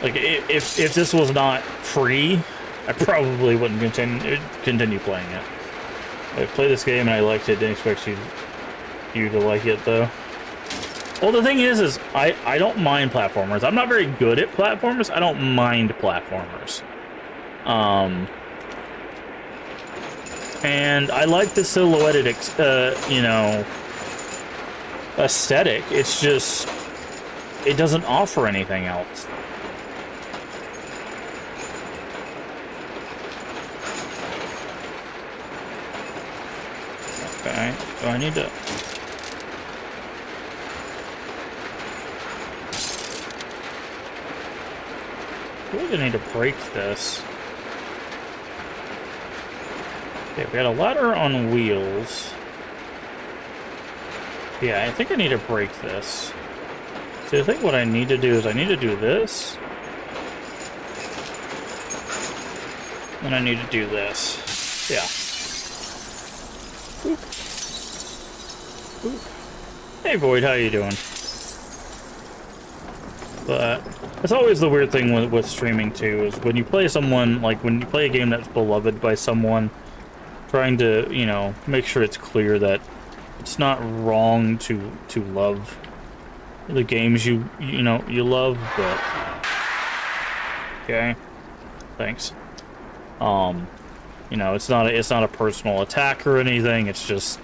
Like, if this was not free, I probably wouldn't continue playing it. I played this game and I liked it, didn't expect you to like it, though. Well, the thing is I don't mind platformers. I'm not very good at platformers. I don't mind platformers. And I like the silhouetted, you know, aesthetic. It's just, it doesn't offer anything else. Okay, so I need to... I really need to break this. Okay, we got a ladder on wheels. Yeah, I think I need to break this. So I think what I need to do is I need to do this. And I need to do this. Yeah. Oop. Oop. Hey Void, how you doing? But it's always the weird thing with streaming too, is when you play someone, like when you play a game that's beloved by someone, trying to, you know, make sure it's clear that it's not wrong to love the games you love, but okay, thanks. You know, it's not a personal attack or anything. It's just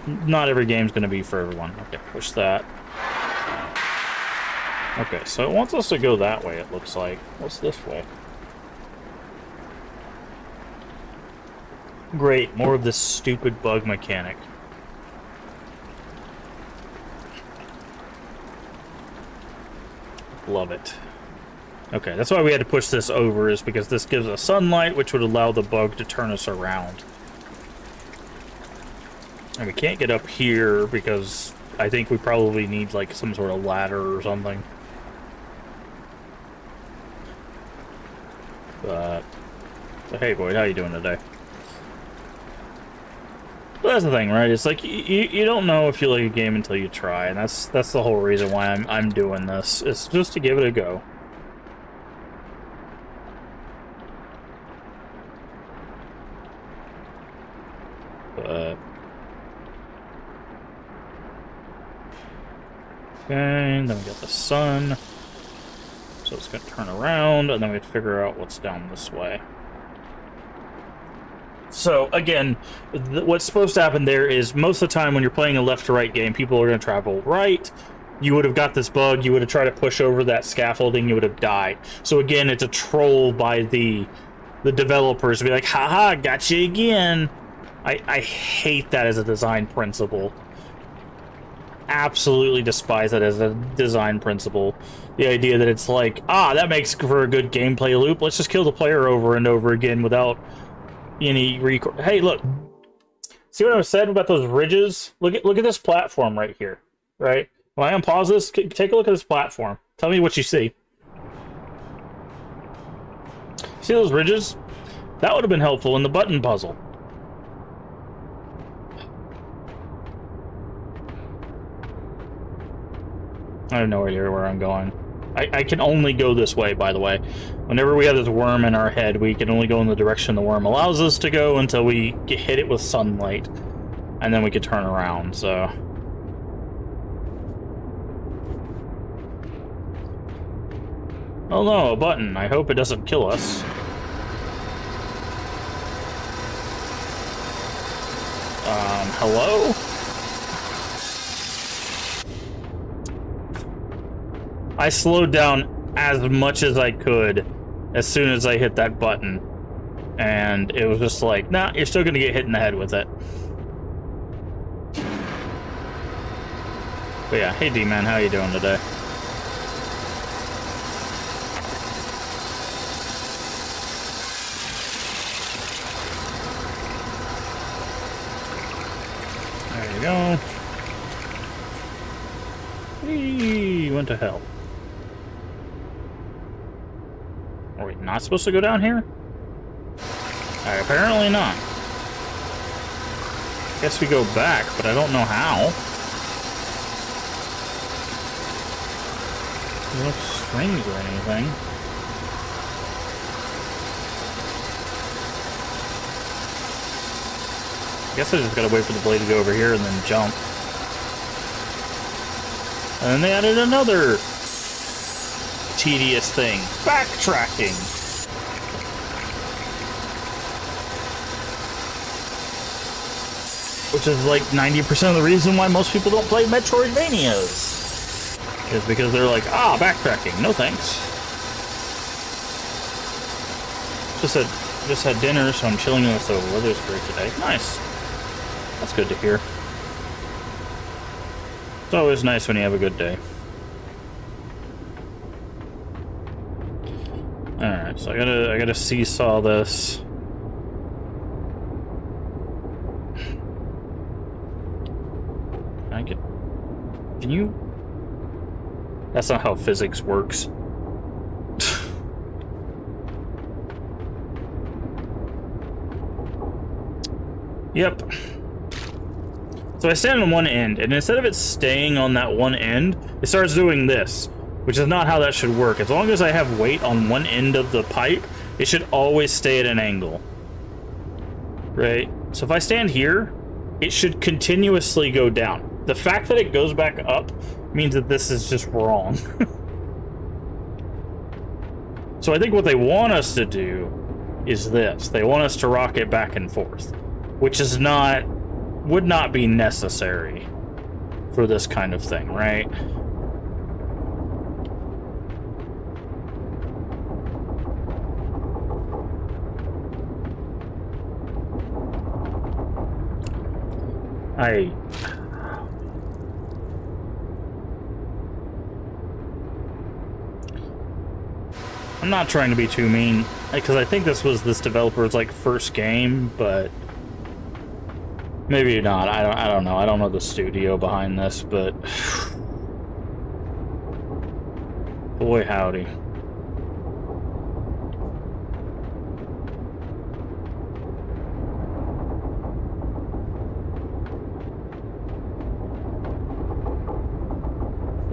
not every game's gonna be for everyone. Okay, push that. Okay, so it wants us to go that way, it looks like. What's this way? Great, more of this stupid bug mechanic. Love it. Okay, that's why we had to push this over, is because this gives us sunlight, which would allow the bug to turn us around. And we can't get up here because I think we probably need, like, some sort of ladder or something. But hey, Boyd, how you doing today? But that's the thing, right? It's like you don't know if you like a game until you try, and that's the whole reason why I'm doing this. It's just to give it a go. But okay, and then we got the sun. So it's going to turn around, and then we have to figure out what's down this way. So, again, what's supposed to happen there is most of the time when you're playing a left-to-right game, people are going to travel right. You would have got this bug, you would have tried to push over that scaffolding, you would have died. So, again, it's a troll by the developers to be like, haha, got you again. I hate that as a design principle. Absolutely despise that as a design principle. The idea that it's like, that makes for a good gameplay loop. Let's just kill the player over and over again without any record. Hey, look. See what I said about those ridges? Look at this platform right here. Right? When I unpause this, take a look at this platform. Tell me what you see. See those ridges? That would have been helpful in the button puzzle. I have no idea where I'm going. I can only go this way, by the way. Whenever we have this worm in our head, we can only go in the direction the worm allows us to go until we hit it with sunlight. And then we can turn around, so... Oh no, a button. I hope it doesn't kill us. Hello? I slowed down as much as I could as soon as I hit that button. And it was just like, nah, you're still gonna get hit in the head with it. But yeah, hey D-Man, how you doing today? There you go. He went to hell. Are we not supposed to go down here? Apparently not. Guess we go back, but I don't know how. There's no strings or anything. Guess I just gotta wait for the blade to go over here and then jump. And then they added another tedious thing. Backtracking. Which is like 90% of the reason why most people don't play Metroidvanias. Is because they're like, backtracking. No thanks. Just had dinner, so I'm chilling in the sofa. Weather's great today. Nice. That's good to hear. It's always nice when you have a good day. Alright, so I gotta seesaw this. Can you? That's not how physics works. Yep. So I stand on one end, and instead of it staying on that one end, it starts doing this, which is not how that should work. As long as I have weight on one end of the pipe, it should always stay at an angle. Right? So if I stand here, it should continuously go down. The fact that it goes back up means that this is just wrong. So I think what they want us to do is this. They want us to rock it back and forth, which is would not be necessary for this kind of thing, right? I'm not trying to be too mean, because I think this was this developer's, like, first game, but maybe not. I don't know. I don't know the studio behind this, but boy howdy.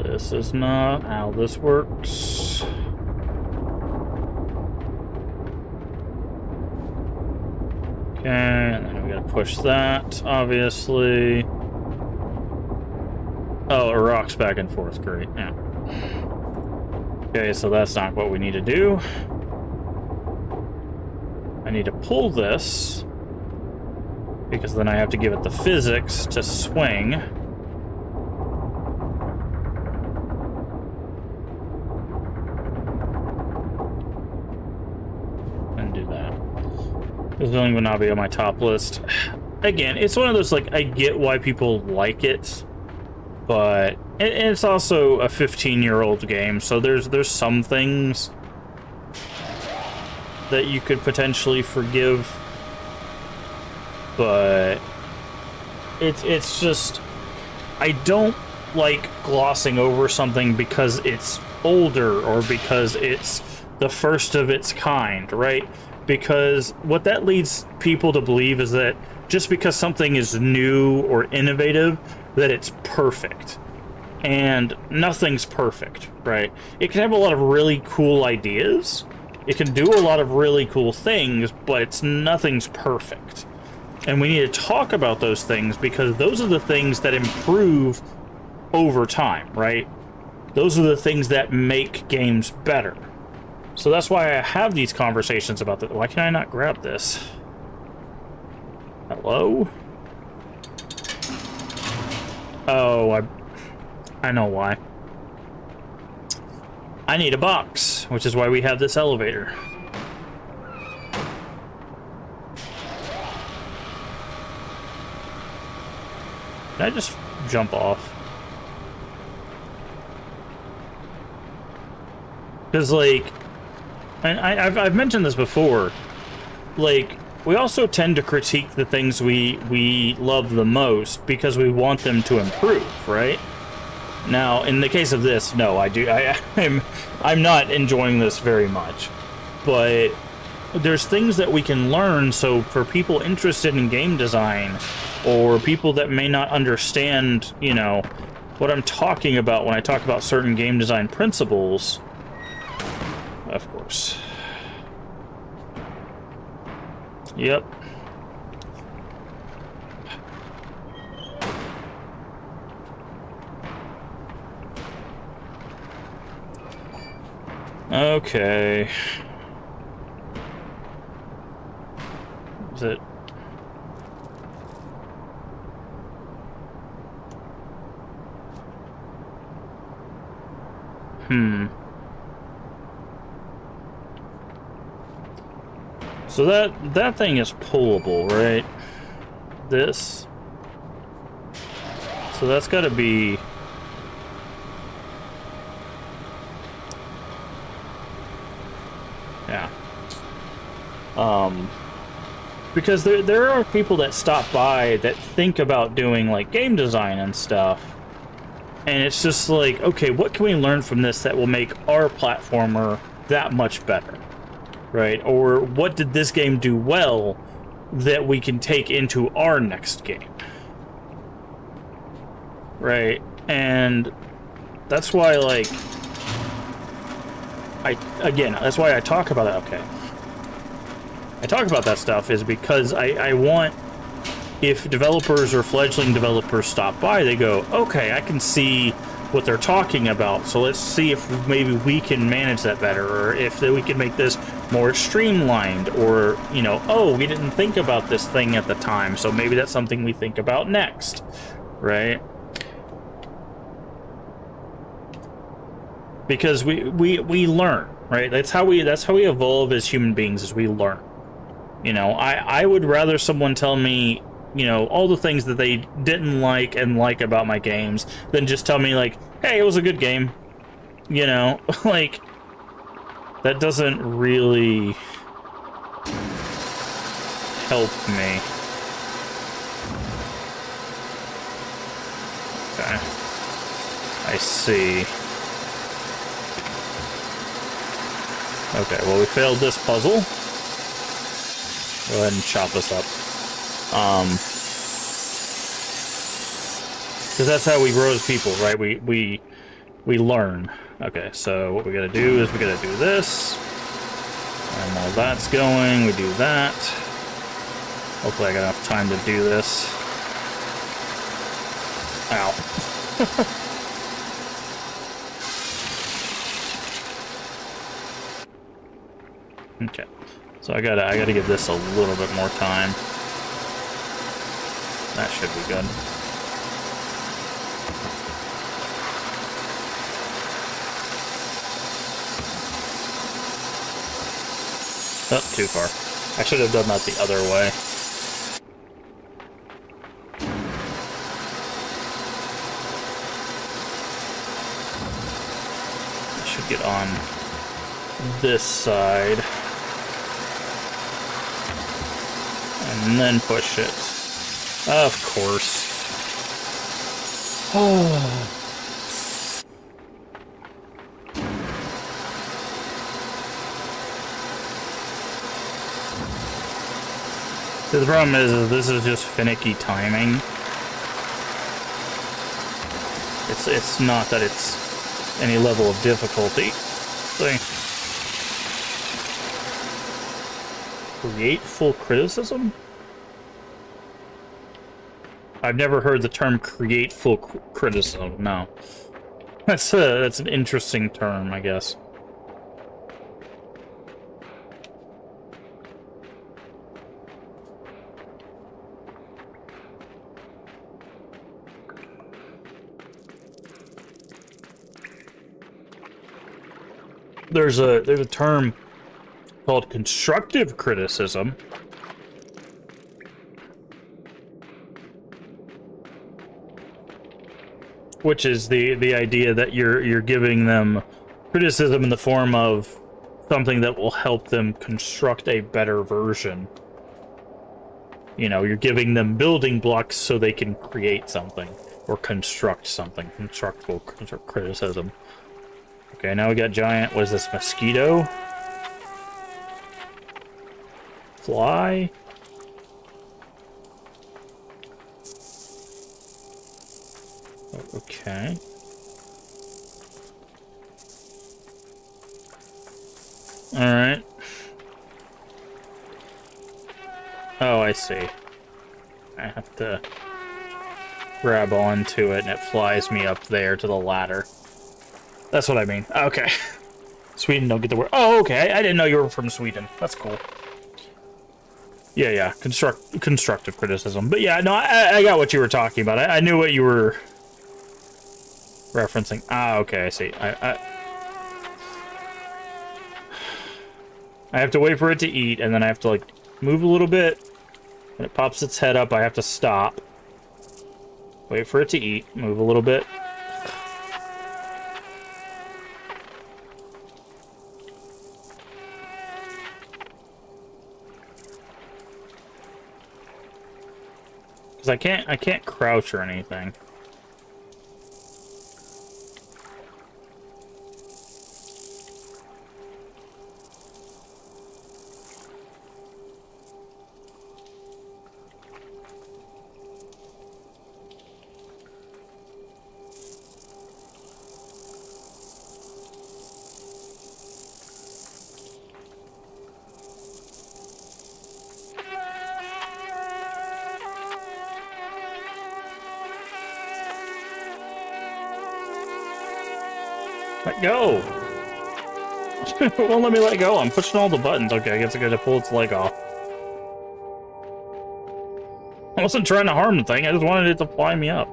This is not how this works. Okay, and then we gotta push that, obviously. Oh, it rocks back and forth. Great, yeah. Okay, so that's not what we need to do. I need to pull this, because then I have to give it the physics to swing. This villain would not be on my top list. Again, it's one of those, like, I get why people like it, but it's also a 15-year-old game, so there's some things that you could potentially forgive, but it's just, I don't like glossing over something because it's older or because it's the first of its kind, right? Because what that leads people to believe is that just because something is new or innovative, that it's perfect. And nothing's perfect, right? It can have a lot of really cool ideas. It can do a lot of really cool things, but nothing's perfect. And we need to talk about those things because those are the things that improve over time, right? Those are the things that make games better. So that's why I have these conversations about that. Why can I not grab this? Hello? Oh, I know why. I need a box, which is why we have this elevator. Can I just jump off? Because, like, and I've mentioned this before, like, we also tend to critique the things we love the most because we want them to improve, right? Now, in the case of this, no, I'm not enjoying this very much, but there's things that we can learn. So for people interested in game design or people that may not understand, you know, what I'm talking about when I talk about certain game design principles. Of course. Yep. Okay. Is it? So that thing is pullable, right? This. So that's got to be. Yeah. Because there are people that stop by that think about doing like game design and stuff, and it's just like, okay, what can we learn from this that will make our platformer that much better? Right? Or what did this game do well that we can take into our next game? Right? And that's why, like, that's why I talk about it. Okay. I talk about that stuff is because I want, if developers or fledgling developers stop by, they go, okay, I can see what they're talking about, so let's see if maybe we can manage that better, or if we can make this more streamlined, or, you know, oh, we didn't think about this thing at the time, so maybe that's something we think about next, right? Because we learn, right? That's how we evolve as human beings, is we learn. You know, I would rather someone tell me, you know, all the things that they didn't like and like about my games than just tell me, like, hey, it was a good game. You know, like, That doesn't really help me. Okay. I see. Okay, well, we failed this puzzle. Go ahead and chop this up. Because that's how we grow as people, right? We learn. Okay, so what we gotta do is we gotta do this. And while that's going, we do that. Hopefully I got enough time to do this. Ow. Okay. So I gotta give this a little bit more time. That should be good. Oh, too far. I should have done that the other way. I should get on this side. And then push it. Of course. Oh. So the problem is this is just finicky timing. It's not that it's any level of difficulty. See? Create full criticism? I've never heard the term create full criticism, no. That's an interesting term, I guess. There's a term called constructive criticism. Which is the idea that you're giving them criticism in the form of something that will help them construct a better version. You know, you're giving them building blocks so they can create something or construct something. Constructible criticism. Okay, now we got giant. What is this? Mosquito? Fly? Okay. Alright. Oh, I see. I have to grab onto it and it flies me up there to the ladder. That's what I mean. Okay. Sweden don't get the word. Oh, okay. I didn't know you were from Sweden. That's cool. Yeah. Constructive criticism. But yeah, no, I got what you were talking about. I knew what you were referencing. Ah, okay, I see. I have to wait for it to eat, and then I have to, like, move a little bit. When it pops its head up, I have to stop. Wait for it to eat. Move a little bit. Because I can't crouch or anything. Let go! It won't let me let go. I'm pushing all the buttons. Okay, I guess I gotta pull its leg off. I wasn't trying to harm the thing. I just wanted it to fly me up.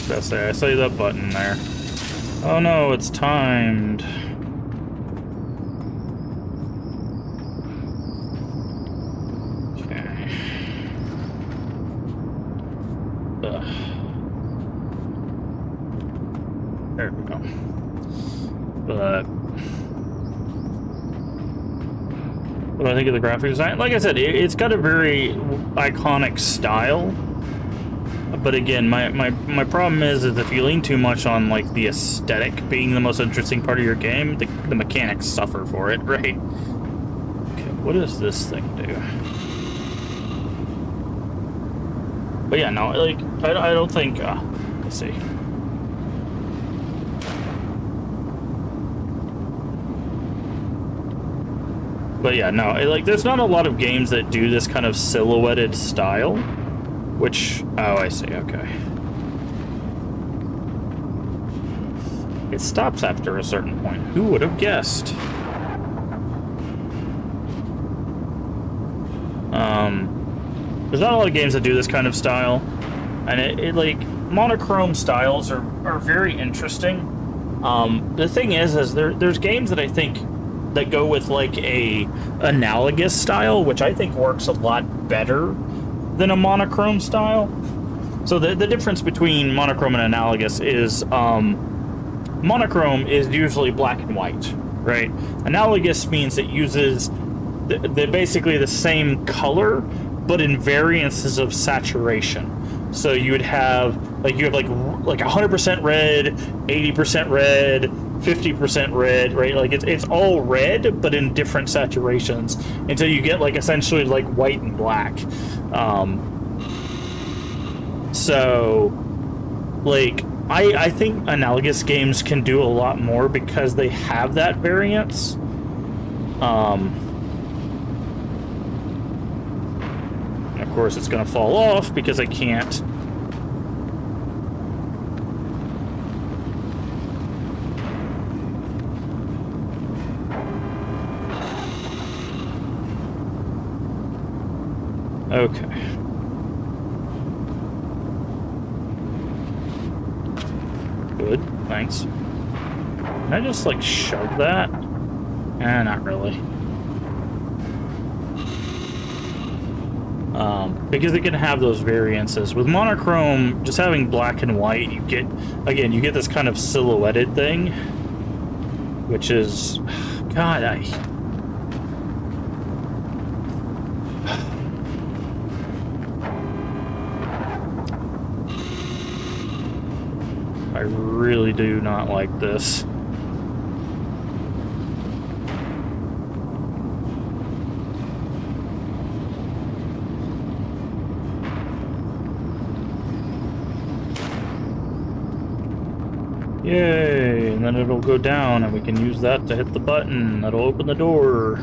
That's it. I see that button there. Oh no, it's timed. What do I think of the graphic design? Like I said, it's got a very iconic style. But again, my problem is if you lean too much on like the aesthetic being the most interesting part of your game, the mechanics suffer for it, right? Okay, what does this thing do? But yeah, no, like I don't think. Let's see. But yeah, no, like there's not a lot of games that do this kind of silhouetted style. Which, oh, I see, okay. It stops after a certain point. Who would have guessed? There's not a lot of games that do this kind of style. And it like, monochrome styles are very interesting. The thing is there's games that I think that go with like a analogous style, which I think works a lot better than a monochrome style. So the difference between monochrome and analogous is monochrome is usually black and white, right? Analogous means it uses basically the same color, but in variances of saturation. So you would have like 100% red, 80% red, 50% red, right? Like it's all red, but in different saturations until you get like essentially like white and black. So like I think analogous games can do a lot more because they have that variance. And of course it's gonna fall off because I can't. Okay. Good, thanks. Can I just, like, shove that? Not really. Because it can have those variances. With monochrome, just having black and white, you get this kind of silhouetted thing. Which is... God, I really do not like this. Yay, and then it'll go down and we can use that to hit the button. That'll open the door.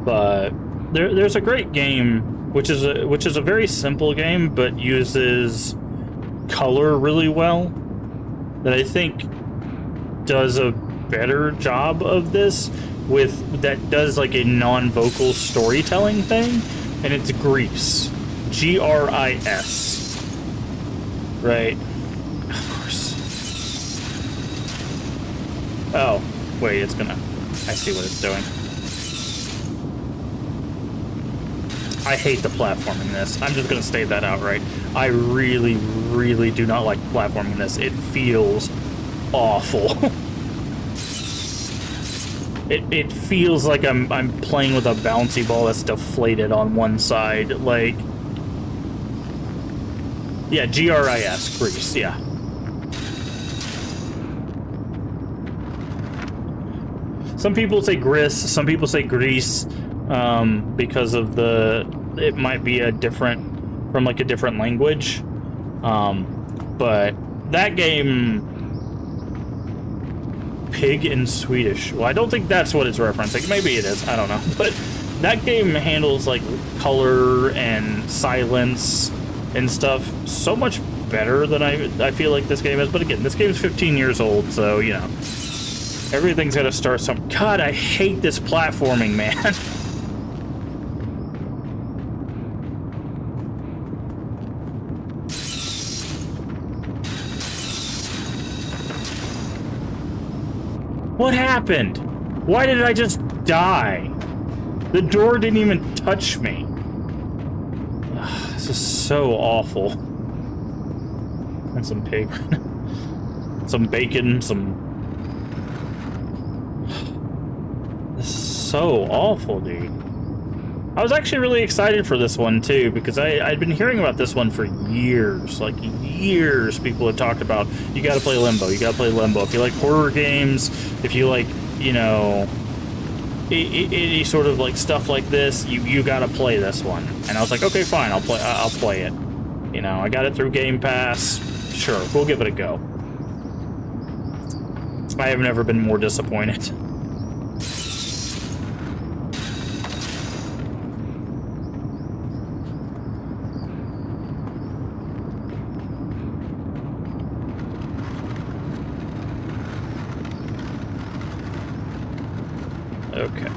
But there's a great game, which is a very simple game, but uses color really well, that I think does a better job of this that does like a non-vocal storytelling thing, and it's Gris. Gris. Right. Of course. Oh, wait, it's gonna... I see what it's doing. I hate the platforming in this. I'm just gonna state that outright. I really, really do not like platforming in this. It feels awful. It feels like I'm playing with a bouncy ball that's deflated on one side. Like, yeah, Gris, yeah. Some people say Gris, some people say Grease, because of it might be from like a different language. But that game, Pig in Swedish. Well, I don't think that's what it's referencing. Maybe it is, I don't know. But that game handles like color and silence and stuff so much better than I feel like this game is. But again, this game is 15 years old, so, you know, everything's got to start some... God, I hate this platforming, man. What happened? Why did I just die? The door didn't even touch me. Ugh, this is so awful. And some pig. Some bacon, some... This so awful, dude. I was actually really excited for this one, too, because I'd been hearing about this one for years. Like, years people had talked about, you gotta play Limbo, you gotta play Limbo. If you like horror games, if you like, you know, any sort of, like, stuff like this, you gotta play this one. And I was like, okay, fine, I'll play it. You know, I got it through Game Pass. Sure, we'll give it a go. I have never been more disappointed. Okay.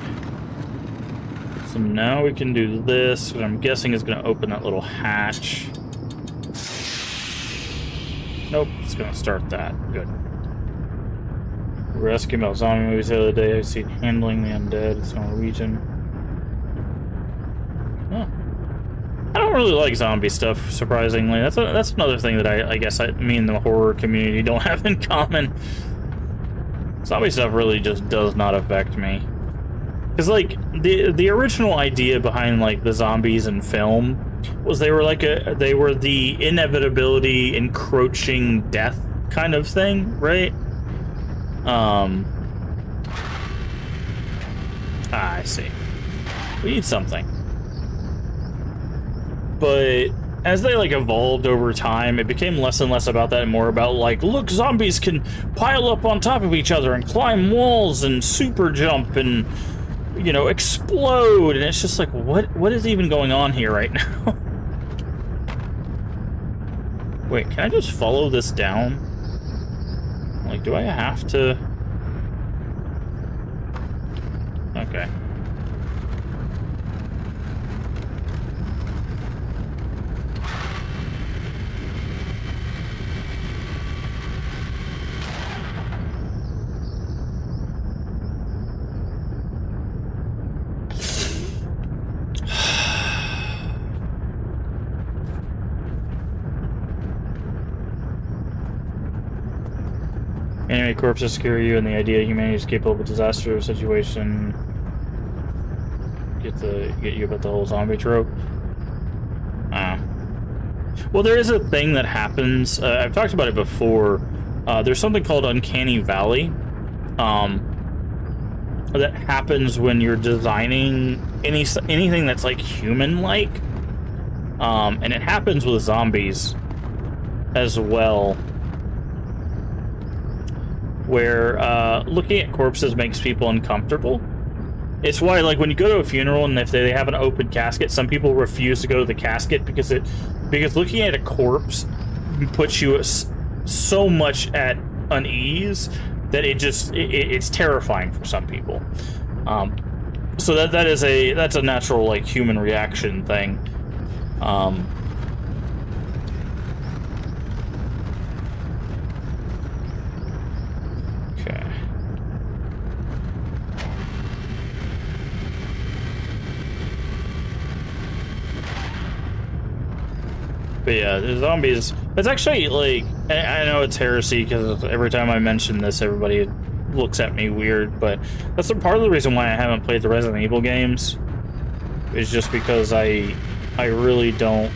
So now we can do this, which I'm guessing is going to open that little hatch. Nope, it's going to start that. Good. We were asking about zombie movies the other day. I've seen Handling the Undead. It's Norwegian. Huh. I don't really like zombie stuff, surprisingly. That's another thing that I guess me and the horror community don't have in common. Zombie stuff really just does not affect me. Because, like, the original idea behind, like, the zombies in film was they were the inevitability encroaching death kind of thing, right? I see. We need something. But as they, like, evolved over time, it became less and less about that and more about, like, look, zombies can pile up on top of each other and climb walls and super jump and, you know, explode. And it's just like, what is even going on here right now? Wait, can I just follow this down? Like, do I have to? Okay. Anyway, corpses scare you, and the idea humanity is capable of a disaster situation get you about the whole zombie trope. Well, there is a thing that happens. I've talked about it before. There's something called Uncanny Valley that happens when you're designing anything that's like human-like, and it happens with zombies as well. Where looking at corpses makes people uncomfortable. It's why, like, when you go to a funeral and if they have an open casket, some people refuse to go to the casket because looking at a corpse puts you so much at unease that it's terrifying for some people. So that's a natural, like, human reaction thing. But yeah, the zombies, it's actually, like, I know it's heresy because every time I mention this, everybody looks at me weird, but that's part of the reason why I haven't played the Resident Evil games, is just because I really don't,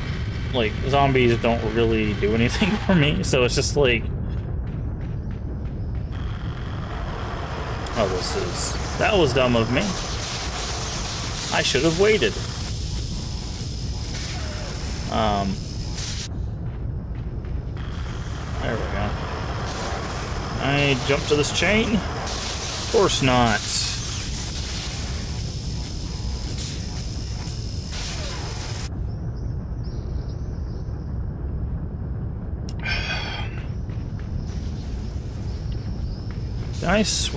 like, zombies don't really do anything for me, so it's just like, oh, that was dumb of me. I should have waited. There we go. I jump to this chain? Of course not.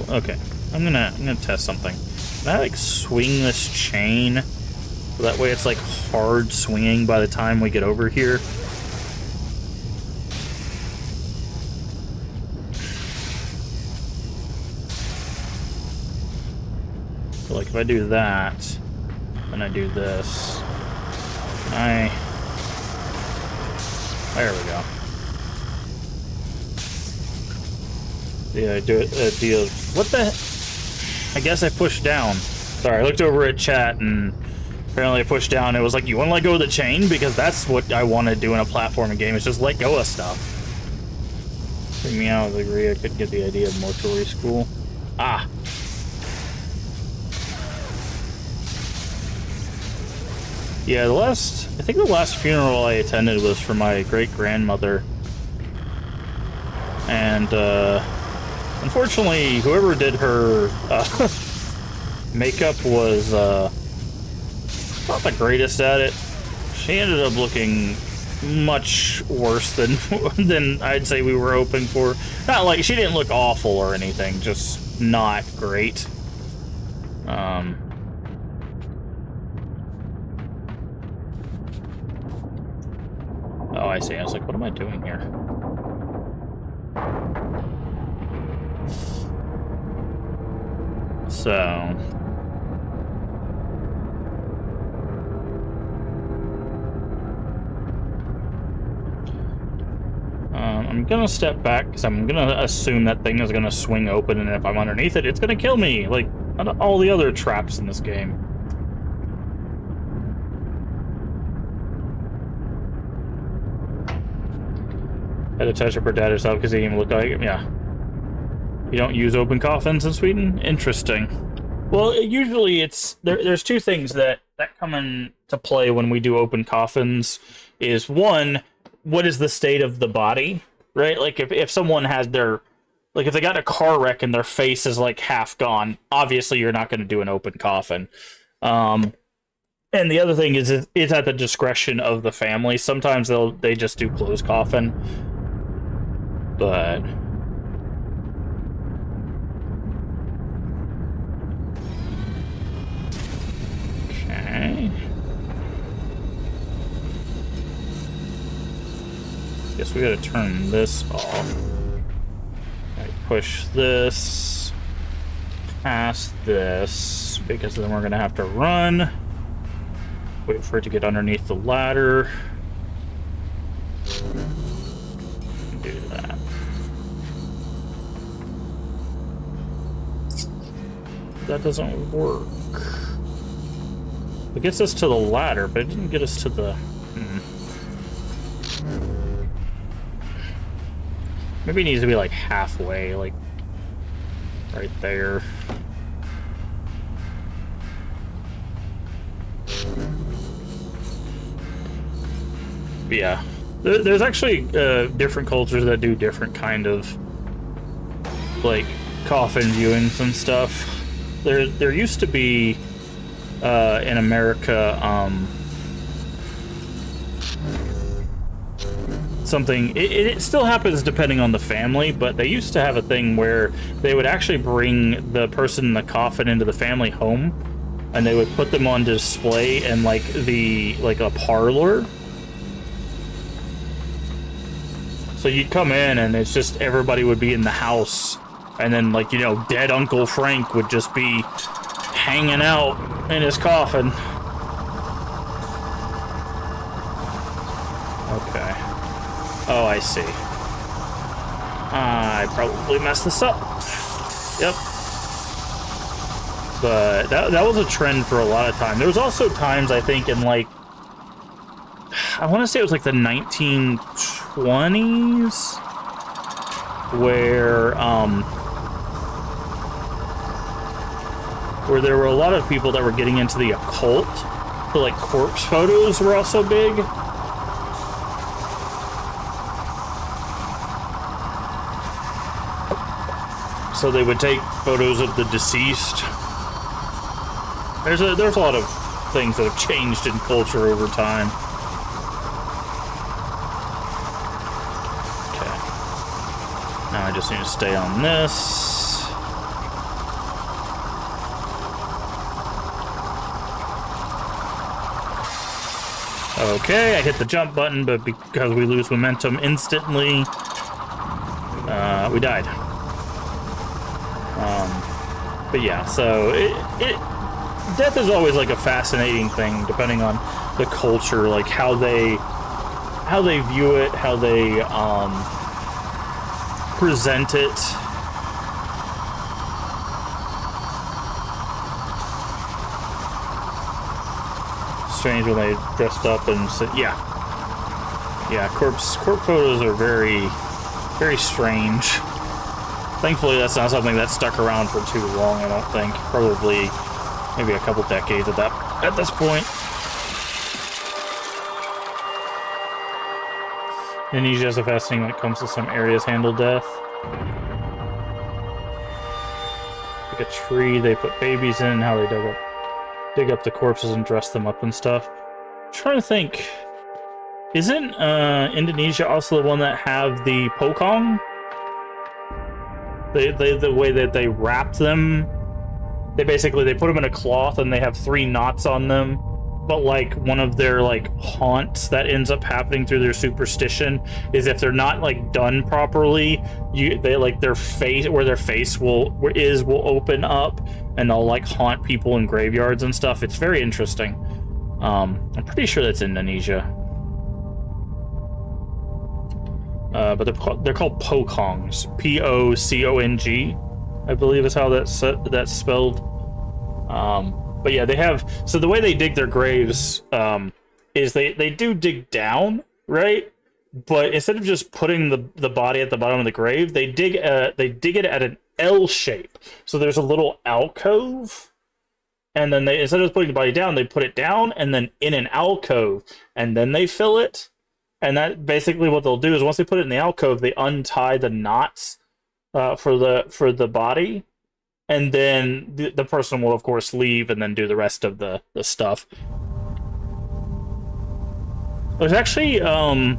Okay. I'm gonna test something. Can I, like, swing this chain so that way it's, like, hard swinging by the time we get over here? So, like, if I do that, then I do this, there we go. Yeah, I do it, what the heck? I guess I pushed down. Sorry, I looked over at chat and apparently I pushed down. It was like, you want to let go of the chain? Because that's what I want to do in a platforming game, is just let go of stuff. Bring me out of the agree. I couldn't get the idea of mortuary school. Ah. Yeah, I think the last funeral I attended was for my great-grandmother. And, unfortunately, whoever did her, makeup was, not the greatest at it. She ended up looking much worse than than I'd say we were hoping for. Not like she didn't look awful or anything, just not great. Oh, I see. I was like, what am I doing here? So... I'm gonna step back, because I'm gonna assume that thing is gonna swing open, and if I'm underneath it, it's gonna kill me, like all the other traps in this game. Had to touch up her dad herself because he didn't even look like it. Yeah. You don't use open coffins in Sweden? Interesting. Well, usually it's... There's two things that come into play when we do open coffins. Is one, what is the state of the body? Right? Like, if someone has their... Like, if they got in a car wreck and their face is, like, half gone, obviously you're not going to do an open coffin. And the other thing is, it's at the discretion of the family. Sometimes they just do closed coffin. But... Okay. Guess we gotta turn this off. Right, push this past this, because then we're gonna have to run. Wait for it to get underneath the ladder. Do that. That doesn't work. It gets us to the ladder, but it didn't get us to the... Maybe it needs to be like halfway, like right there. But yeah, there's actually different cultures that do different kind of like coffin viewings and stuff. There used to be in America something, it still happens depending on the family, but they used to have a thing where they would actually bring the person in the coffin into the family home, and they would put them on display in like a parlor. So you'd come in and it's just everybody would be in the house, and then, like, you know, dead Uncle Frank would just be hanging out in his coffin. Okay. Oh, I see. I probably messed this up. Yep. But that was a trend for a lot of time. There was also times, I think, in like... I want to say it was like the 1920s, where there were a lot of people that were getting into the occult. So, like, corpse photos were also big. So they would take photos of the deceased. There's a lot of things that have changed in culture over time. Okay. Now I just need to stay on this. Okay, I hit the jump button, but because we lose momentum instantly, we died. But yeah, so death is always like a fascinating thing, depending on the culture, like how they view it, how they present it. strange when they dressed up and said, yeah. Yeah, corpse photos are very, very strange. Thankfully, that's not something that stuck around for too long, I don't think. Probably maybe a couple decades at this point. Indonesia is fascinating when it comes to some areas handle death. Like a tree they put babies in, how they dig up the corpses and dress them up and stuff. I'm trying to think. Isn't Indonesia also the one that have the pokong? The way that they wrap them, they put them in a cloth and they have 3 knots on them. But like one of their like haunts that ends up happening through their superstition is if they're not like done properly, they like their face will open up and they'll like haunt people in graveyards and stuff. It's very interesting. I'm pretty sure that's Indonesia. But they're called pokongs. P-O-C-O-N-G, I believe is how that's spelled. But yeah, they have... So the way they dig their graves is they do dig down, right? But instead of just putting the body at the bottom of the grave, they dig it at an L shape. So there's a little alcove, and then instead of putting the body down, they put it down and then in an alcove, and then they fill it. And that basically what they'll do is once they put it in the alcove, they untie the knots for the body, and then the person will of course leave and then do the rest of the stuff. There's actually a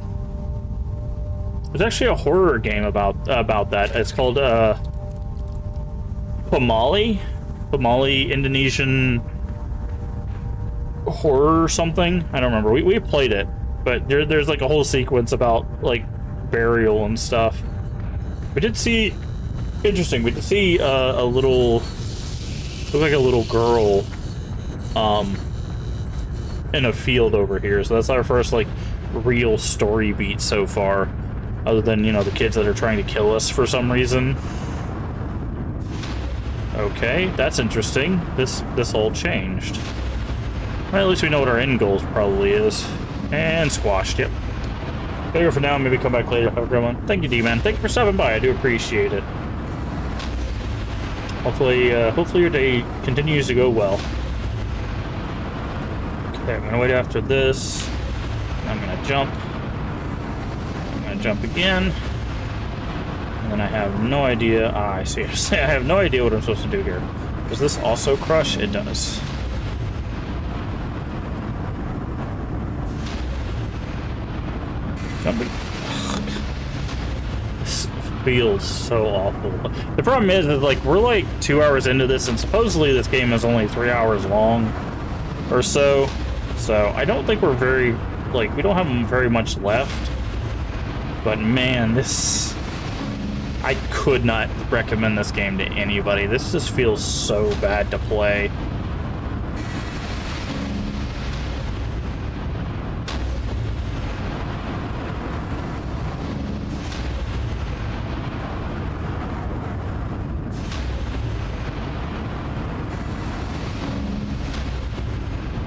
horror game about that. It's called Pamali Indonesian horror or something. I don't remember. We played it. But there's like a whole sequence about like burial and stuff. We did see, interesting. We did see a little, looked like a little girl, in a field over here. So that's our first like real story beat so far, other than the kids that are trying to kill us for some reason. Okay, that's interesting. This all changed. Well, at least we know what our end goal probably is. And squashed, yep. Gotta go for now, maybe come back later. Have a good one. Thank you, D-Man. Thank you for stopping by. I do appreciate it. Hopefully your day continues to go well. Okay, I'm gonna wait after this. I'm gonna jump. I'm gonna jump again. And then I have no idea. I see. I have no idea what I'm supposed to do here. Does this also crush? It does. This feels so awful. The problem is like we're like 2 hours into this, and supposedly this game is only 3 hours long or so. So I don't think we're we don't have very much left. But man, I could not recommend this game to anybody. This just feels so bad to play.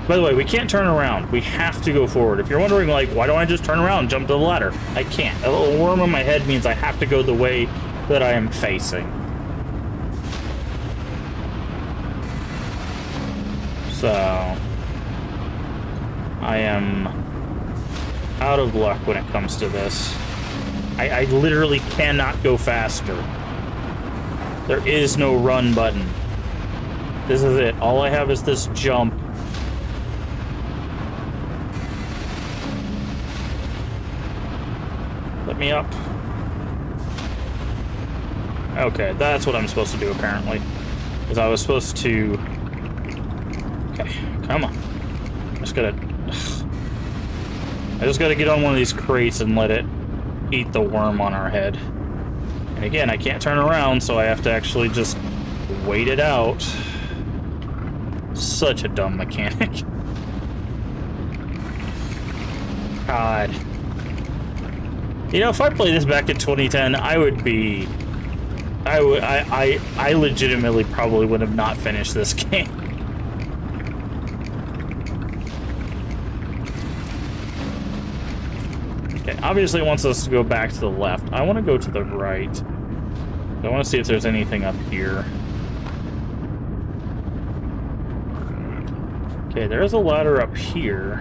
By the way, we can't turn around. We have to go forward. If you're wondering, like, why don't I just turn around and jump to the ladder? I can't. A little worm on my head means I have to go the way that I am facing. So I am out of luck when it comes to this. I literally cannot go faster. There is no run button. This is it. All I have is this jump. Let me up. Okay, that's what I'm supposed to do, apparently. Because I was supposed to... Okay, come on. I just gotta get on one of these crates and let it eat the worm on our head. And again, I can't turn around, so I have to actually just wait it out. Such a dumb mechanic. God. If I played this back in 2010, I legitimately probably would have not finished this game. obviously it wants us to go back to the left. I want to go to the right. I want to see if there's anything up here. Okay, there's a ladder up here.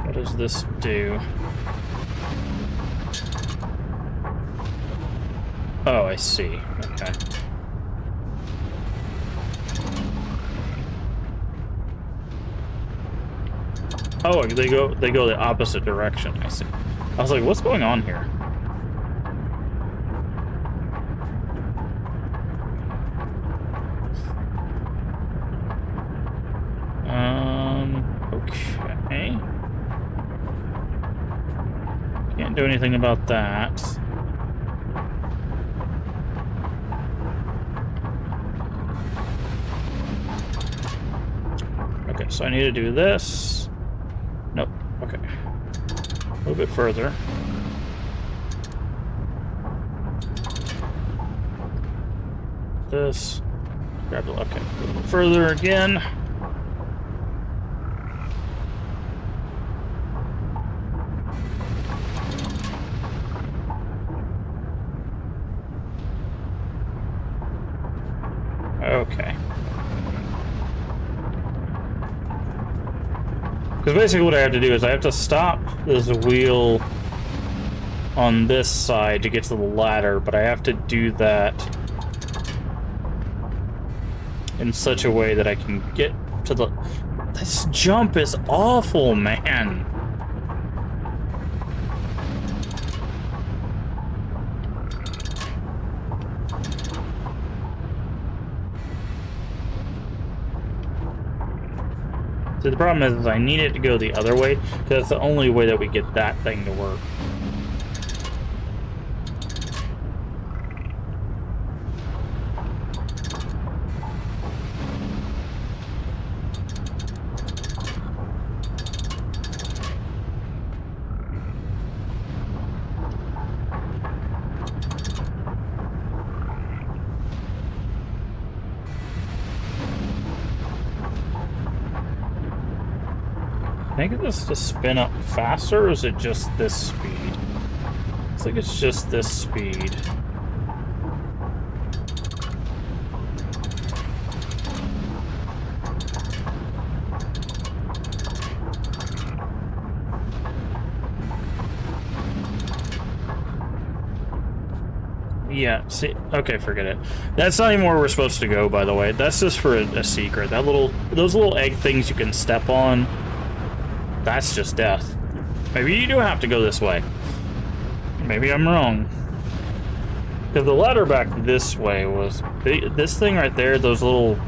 What does this do? Oh, I see. Okay. Oh, they go the opposite direction. I see. I was like, what's going on here? Okay. Can't do anything about that. Okay, so I need to do this. Nope. Okay. A little bit further. This. Grab it. Okay. A little bit further again. Okay. Because basically what I have to do is I have to stop this wheel on this side to get to the ladder, but I have to do that in such a way that I can get to the... This jump is awful, man. So the problem is I need it to go the other way, because that's the only way that we get that thing to work. Can I get this to spin up faster, or is it just this speed? Looks like it's just this speed. Yeah, see, okay, forget it. That's not even where we're supposed to go, by the way. That's just for a secret. Those little egg things you can step on, that's just death. Maybe you do have to go this way. Maybe I'm wrong. Because the ladder back this way was... This thing right there, those little...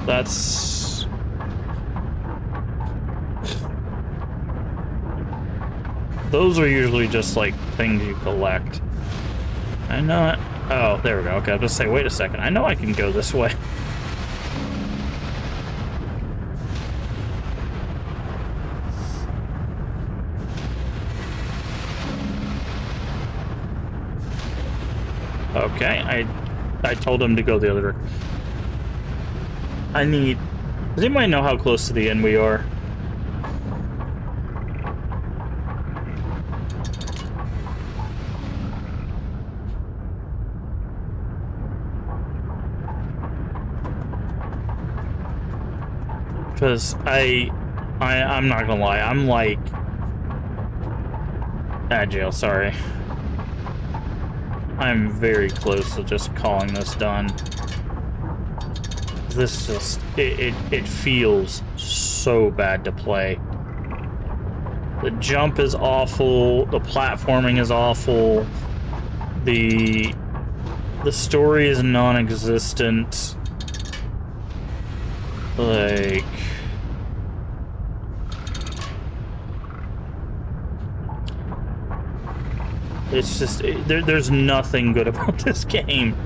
That's... Those are usually just, like, things you collect. I know it. Oh, there we go. Okay, I was going to say, wait a second. I know I can go this way. Okay, I told him to go the other way. I need... Does anybody know how close to the end we are? Because I'm not gonna lie, I'm like... Agile, sorry. I'm very close to just calling this done. This just, it feels so bad to play. The jump is awful, the platforming is awful, the story is non-existent. Like... It's just, there's nothing good about this game.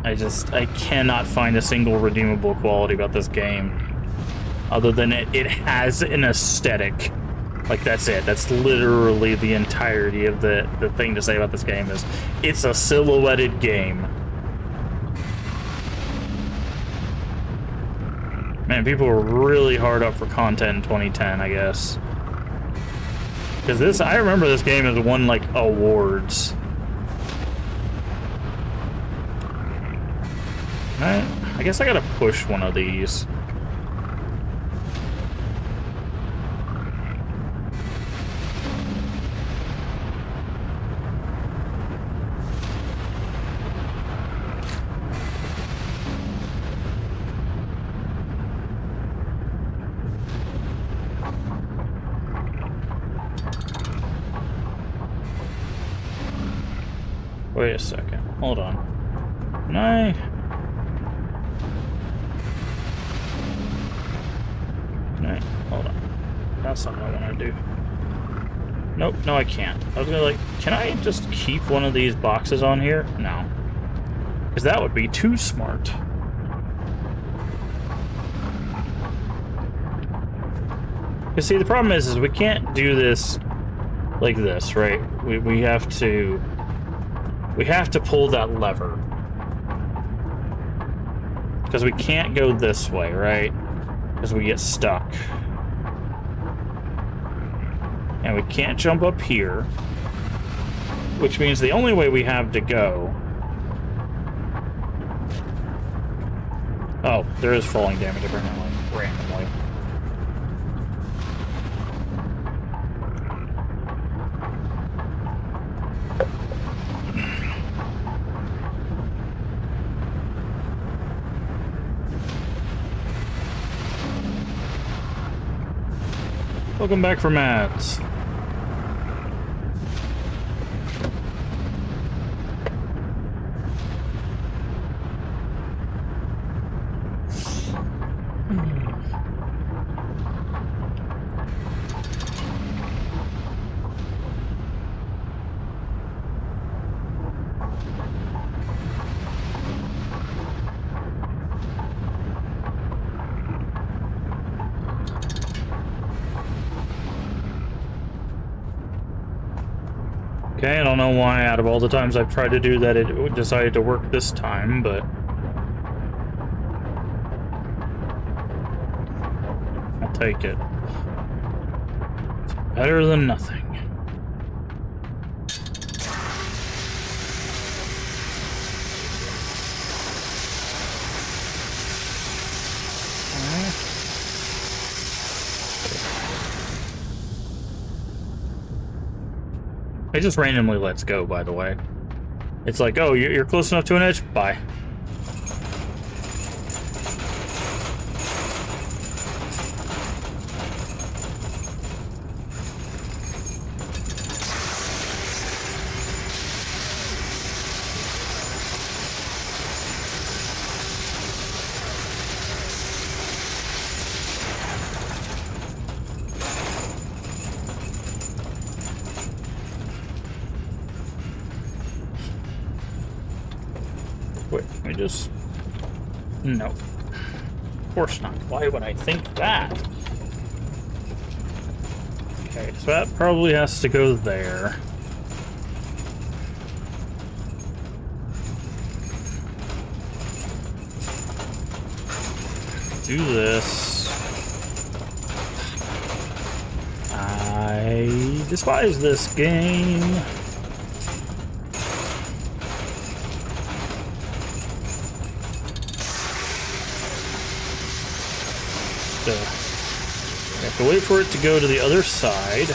I cannot find a single redeemable quality about this game. Other than it has an aesthetic. Like, that's it. That's literally the entirety of the thing to say about this game is, it's a silhouetted game. Man, people were really hard up for content in 2010, I guess. Because this, I remember this game has won, like, awards. Alright, I guess I gotta push one of these. Wait a second. Hold on. Can I... Hold on. That's not what I want to do. Nope, no I can't. I was gonna like, can I just keep one of these boxes on here? No. Because that would be too smart. Because see, the problem is we can't do this like this, right? We have to pull that lever. Because we can't go this way, right? Because we get stuck. And we can't jump up here. Which means the only way we have to go... Oh, there is falling damage apparently, randomly. Welcome back from ads. Okay, I don't know why out of all the times I've tried to do that it decided to work this time, but... I'll take it. It's better than nothing. It just randomly lets go, by the way. It's like, oh, you're close enough to an edge? Bye. Wait, let me just... No. Of course not. Why would I think that? Okay, so that probably has to go there. Do this. I despise this game. I have to wait for it to go to the other side.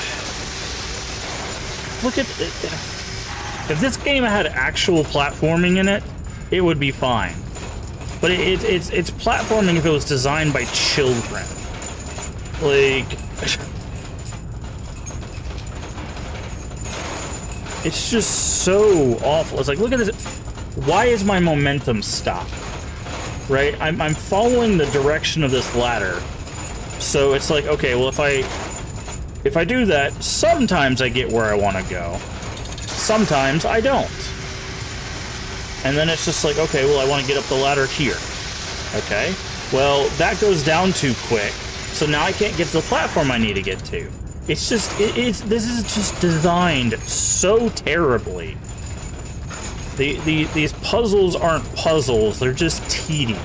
Look at it. If this game had actual platforming in it, it would be fine. But it's platforming if it was designed by children. Like... It's just so awful. It's like, look at this. Why is my momentum stopped? Right? I'm following the direction of this ladder. So it's like, okay, well, if I do that, sometimes I get where I want to go. Sometimes I don't. And then it's just like, okay, well, I want to get up the ladder here. Okay, well, that goes down too quick. So now I can't get to the platform I need to get to. It's just, this is just designed so terribly. These puzzles aren't puzzles, they're just tedium.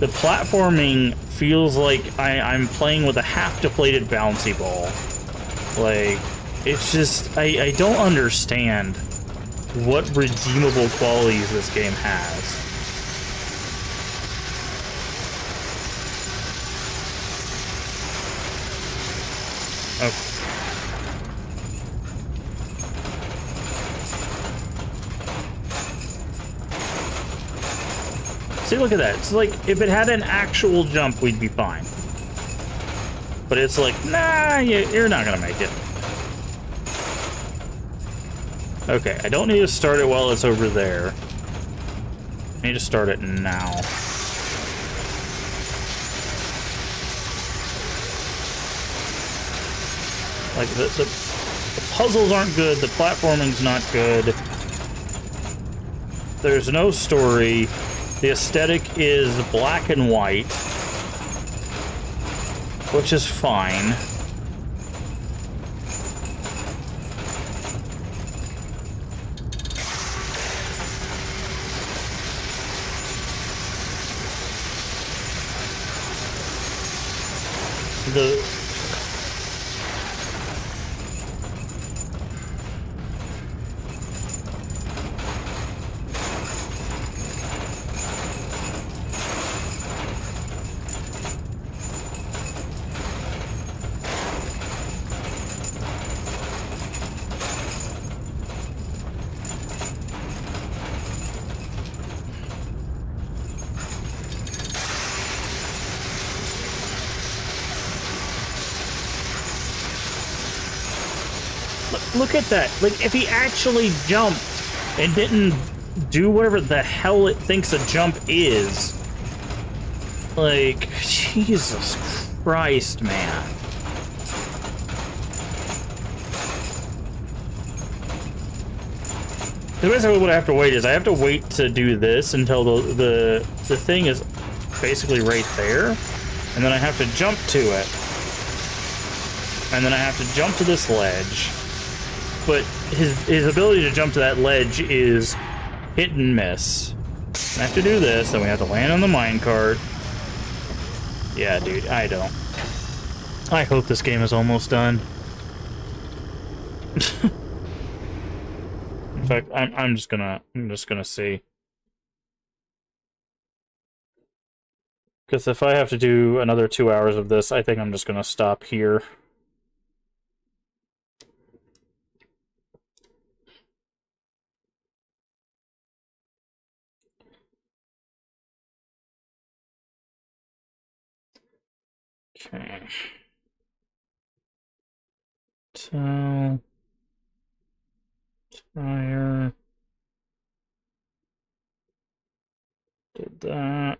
The platforming feels like I'm playing with a half-deflated bouncy ball. Like, it's just... I don't understand what redeemable qualities this game has. Okay. See, look at that. It's like, if it had an actual jump, we'd be fine. But it's like, nah, you're not gonna make it. Okay, I don't need to start it while it's over there. I need to start it now. Like, the puzzles aren't good, the platforming's not good. There's no story. The aesthetic is black and white, which is fine. Look at that. Like, if he actually jumped and didn't do whatever the hell it thinks a jump is. Like, Jesus Christ, man. So basically what I have to wait is I have to wait to do this until the thing is basically right there. And then I have to jump to it. And then I have to jump to this ledge. But his ability to jump to that ledge is hit and miss. I have to do this, then we have to land on the minecart. Yeah, dude, I don't. I hope this game is almost done. In fact, I'm just gonna see. Because if I have to do another 2 hours of this, I think I'm just gonna stop here. Okay. So, tire. Did that.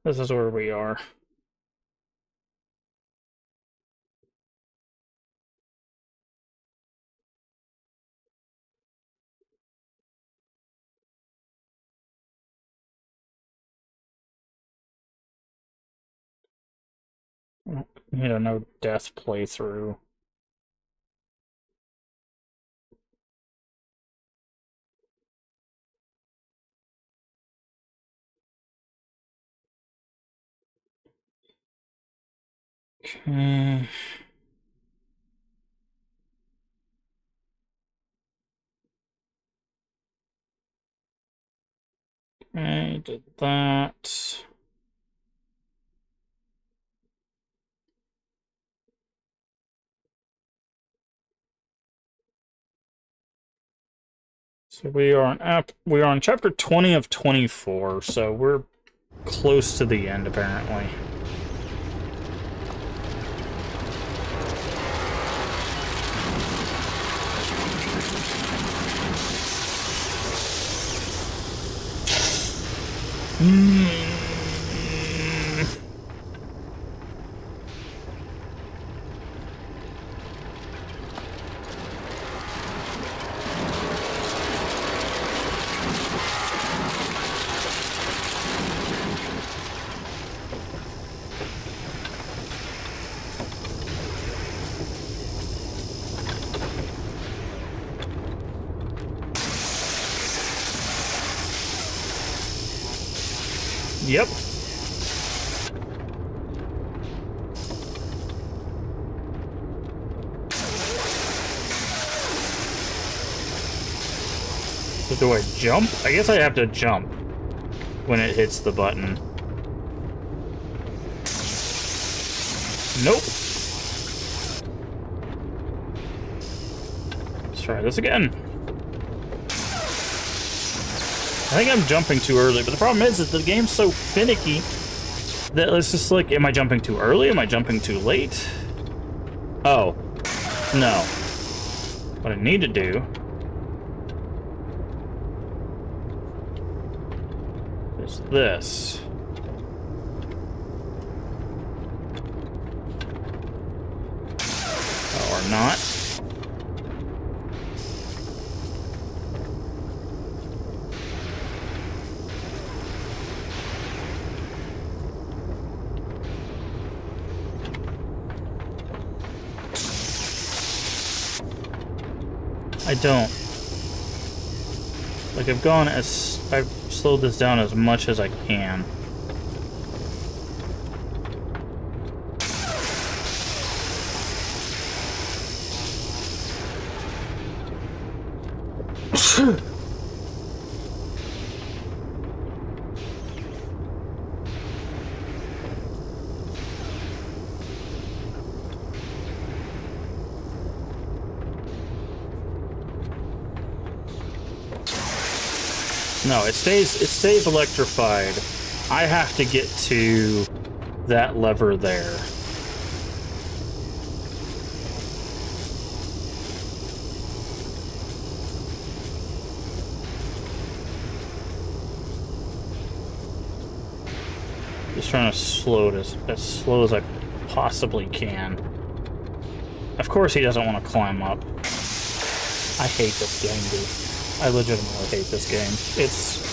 This is where we are. You know, no death playthrough. Okay. Okay, did that. So we are on chapter 20 of 24, so we're close to the end apparently. Yep. So do I jump? I guess I have to jump when it hits the button. Nope. Let's try this again. I think I'm jumping too early, but the problem is that the game's so finicky that it's just like, am I jumping too early? Am I jumping too late? Oh. No. What I need to do is this. Oh, or not. I don't. Like, I've slowed this down as much as I can. No, it stays electrified. I have to get to that lever there. Just trying to slow it as slow as I possibly can. Of course he doesn't want to climb up. I hate this game, dude. I legitimately hate this game. It's...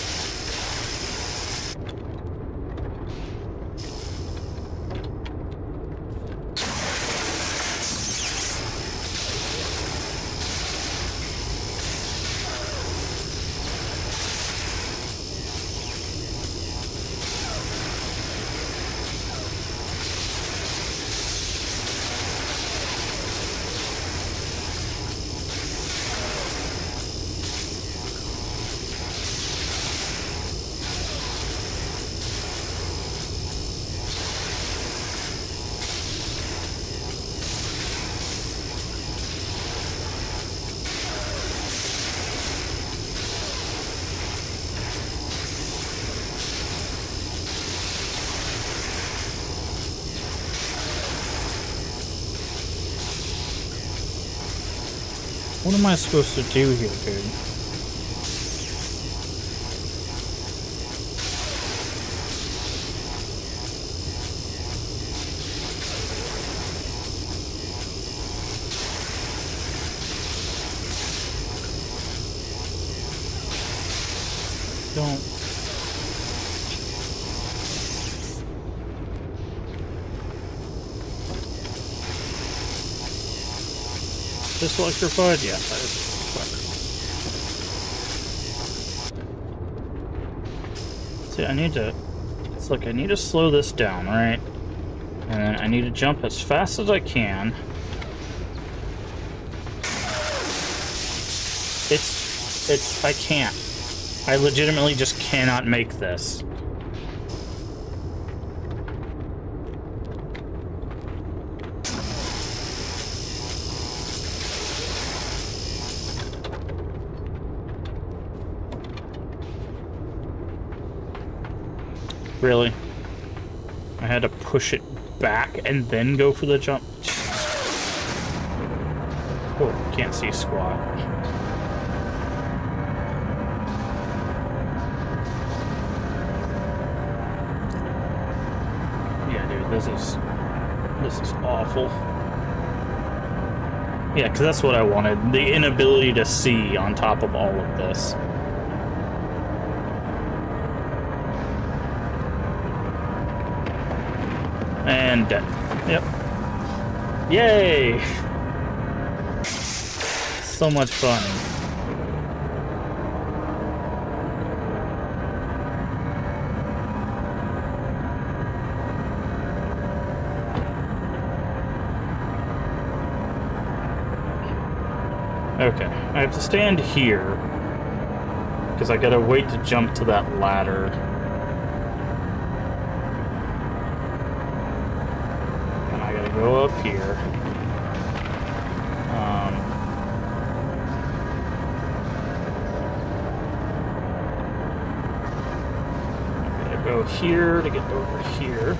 What am I supposed to do here, dude? Don't... This electrified? Yeah, that is electrified. See, I need to... It's like I need to slow this down, right? And then I need to jump as fast as I can. I can't. I legitimately just cannot make this. Really? I had to push it back and then go for the jump? Oh, can't see squat. Yeah, dude, this is awful. Yeah, because that's what I wanted. The inability to see on top of all of this. And dead. Yep. Yay! So much fun. Okay, I have to stand here. because I gotta wait to jump to that ladder. And I gotta go up here. I gotta go here to get over here.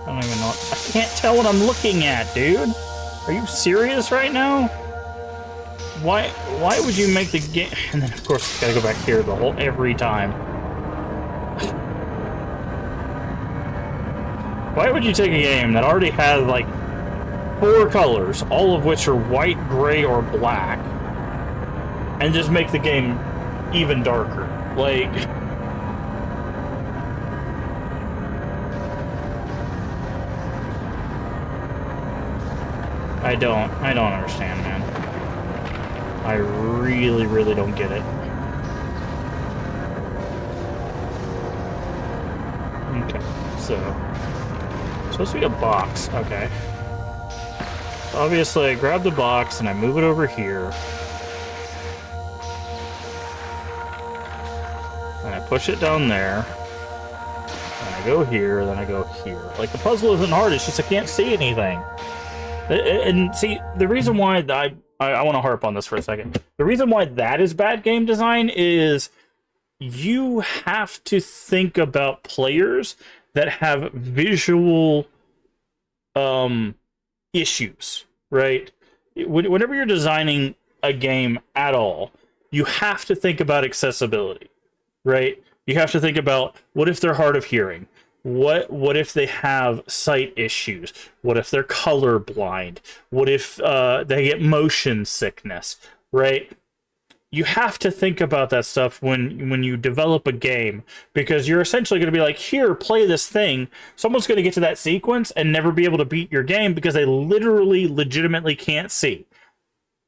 I don't even know. I can't tell what I'm looking at, dude. Are you serious right now? Why would you make the game? And then of course gotta go back here every time. Why would you take a game that already has like 4 colors, all of which are white, gray, or black, and just make the game even darker? Like, I don't understand, man. I really, really don't get it. Okay, so supposed to be a box. Okay. Obviously, I grab the box and I move it over here. And I push it down there. And I go here, then I go here. Like, the puzzle isn't hard, it's just I can't see anything. And see, the reason why I want to harp on this for a second. The reason why that is bad game design is you have to think about players that have visual issues, right? Whenever you're designing a game at all, you have to think about accessibility, right? You have to think about, what if they're hard of hearing? What if they have sight issues? What if they're colorblind? What if they get motion sickness, right? You have to think about that stuff when you develop a game, because you're essentially going to be like, here, play this thing. Someone's going to get to that sequence and never be able to beat your game because they literally, legitimately can't see.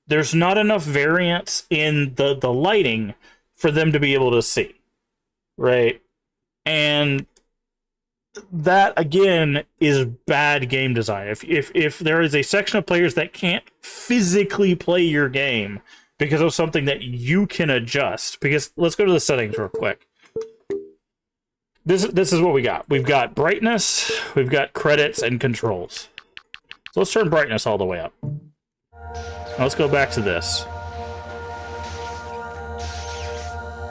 There's not enough variance in the lighting for them to be able to see, right? And that, again, is bad game design. If there is a section of players that can't physically play your game because of something that you can adjust, because let's go to the settings real quick. This is what we got. We've got brightness, we've got credits, and controls. So let's turn brightness all the way up. Now let's go back to this.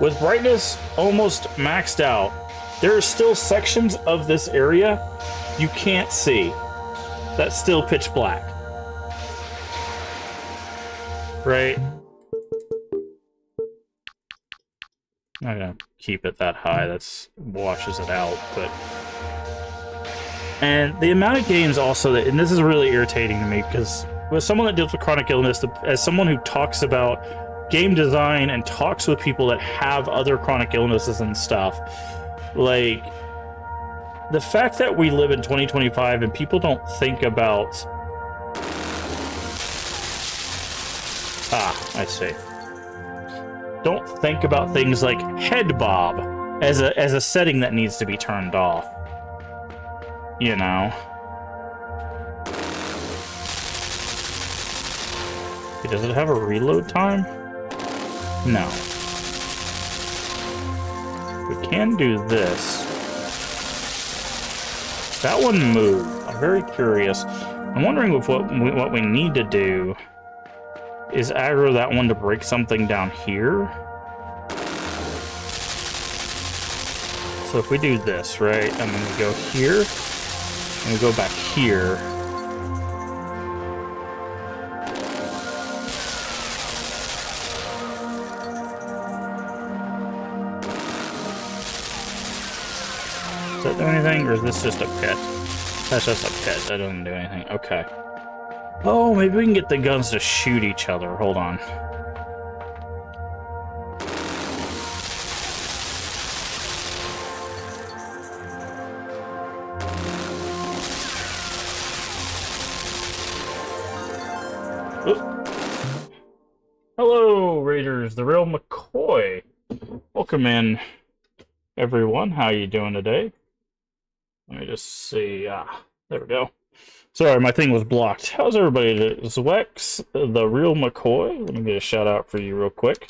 With brightness almost maxed out, there are still sections of this area you can't see. That's still pitch black. Right? I'm not gonna keep it that high, that washes it out, but... And the amount of games also that, and this is really irritating to me, because with someone that deals with chronic illness, as someone who talks about game design and talks with people that have other chronic illnesses and stuff, like, the fact that we live in 2025 and people don't think about... I see. Don't think about things like head bob as a setting that needs to be turned off. You know? Does it have a reload time? No. We can do this. That one moved. I'm very curious. I'm wondering if what we need to do is aggro that one to break something down here. So if we do this, right, and then we go here, and we go back here. Does that do anything, or is this just a pit? That's just a pit. That doesn't do anything. Okay. Oh, maybe we can get the guns to shoot each other. Hold on. Oh. Hello, Raiders. The real McCoy. Welcome in, everyone. How you doing today? Let me just see. There we go. Sorry, my thing was blocked. How's everybody? Zwex, the real McCoy. Let me get a shout out for you real quick.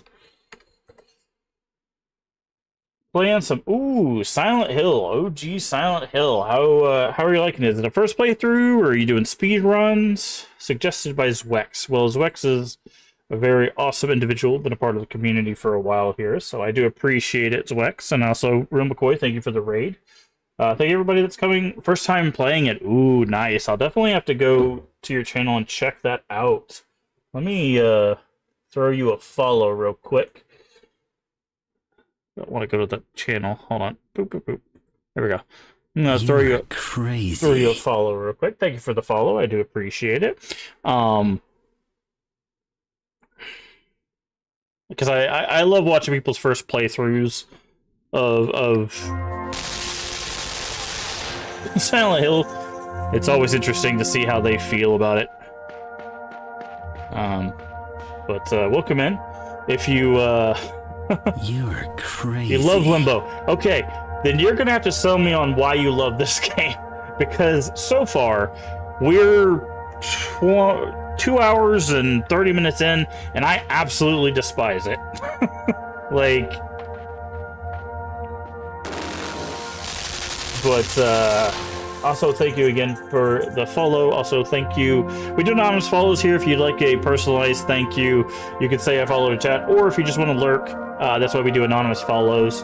Playing some Silent Hill, OG Silent Hill. How are you liking it? Is it a first playthrough, or are you doing speed runs? Suggested by Zwex. Well, Zwex is a very awesome individual, been a part of the community for a while here, so I do appreciate it, Zwex. And also, Real McCoy, thank you for the raid. Thank you everybody that's coming, first time playing it. Ooh, nice. I'll definitely have to go to your channel and check that out. Let me throw you a follow real quick. Don't want to go to the channel. Hold on. Boop, boop, boop. There we go. I'm gonna throw you a follow real quick. Thank you for the follow. I do appreciate it. Because I love watching people's first playthroughs of Silent Hill. It's always interesting to see how they feel about it. But welcome in. If you You're crazy. you love Limbo, okay, then you're gonna have to sell me on why you love this game, because so far we're 2 hours and 30 minutes in, and I absolutely despise it. Like, but also thank you again for the follow. Also thank you. We do anonymous follows here. If you'd like a personalized thank you, you could say I follow in chat, or if you just want to lurk, that's why we do anonymous follows.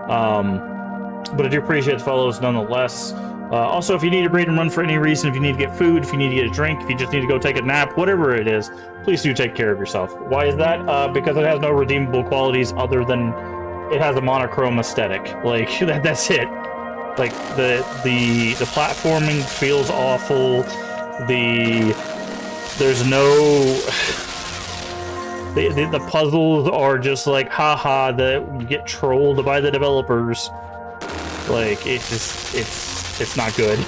But I do appreciate the follows nonetheless. Also, if you need to read and run for any reason, if you need to get food, if you need to get a drink, if you just need to go take a nap, whatever it is, please do take care of yourself. Why is that? Because it has no redeemable qualities other than it has a monochrome aesthetic. Like, that's it. Like, the platforming feels awful. There's no... The puzzles are just like, haha, that you get trolled by the developers. Like, it's not good.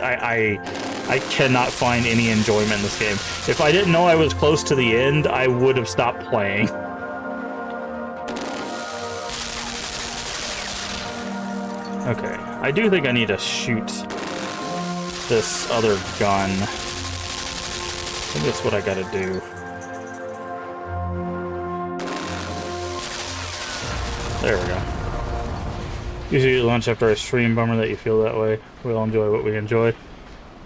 I cannot find any enjoyment in this game. If I didn't know I was close to the end, I would have stopped playing. Okay, I do think I need to shoot this other gun. I think that's what I gotta do. There we go. Usually lunch after I stream. Bummer that you feel that way. We all enjoy what we enjoy.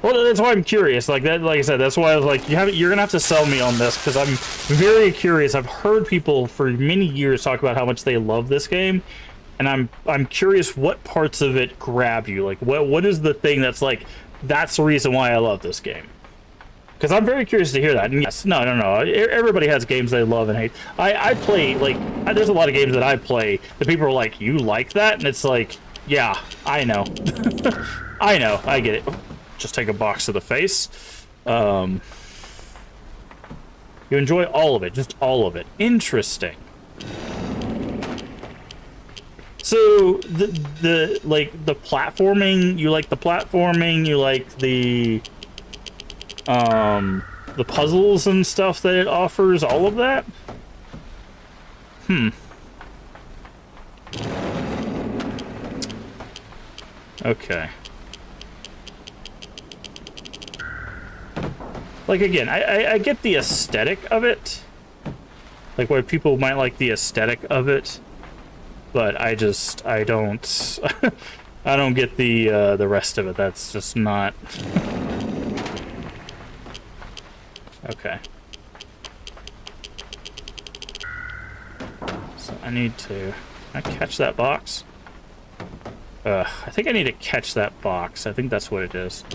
Well, that's why I'm curious. Like that, like I said, that's why I was like, you're gonna have to sell me on this, because I'm very curious. I've heard people for many years talk about how much they love this game, and I'm curious what parts of it grab you. Like, what is the thing that's like, that's the reason why I love this game? Because I'm very curious to hear that. And yes, no. Everybody has games they love and hate. I play, like, there's a lot of games that I play that people are like, you like that? And it's like, yeah, I know. I know, I get it. Just take a box to the face. You enjoy all of it, just all of it. Interesting. So, the platforming, you like the platforming, you like the puzzles and stuff that it offers, all of that? Okay. Like, again, I get the aesthetic of it. Like, why people might like the aesthetic of it. But I don't... I don't get the rest of it. That's just not... Okay. So I need to... Can I catch that box? I think I need to catch that box. I think that's what it is.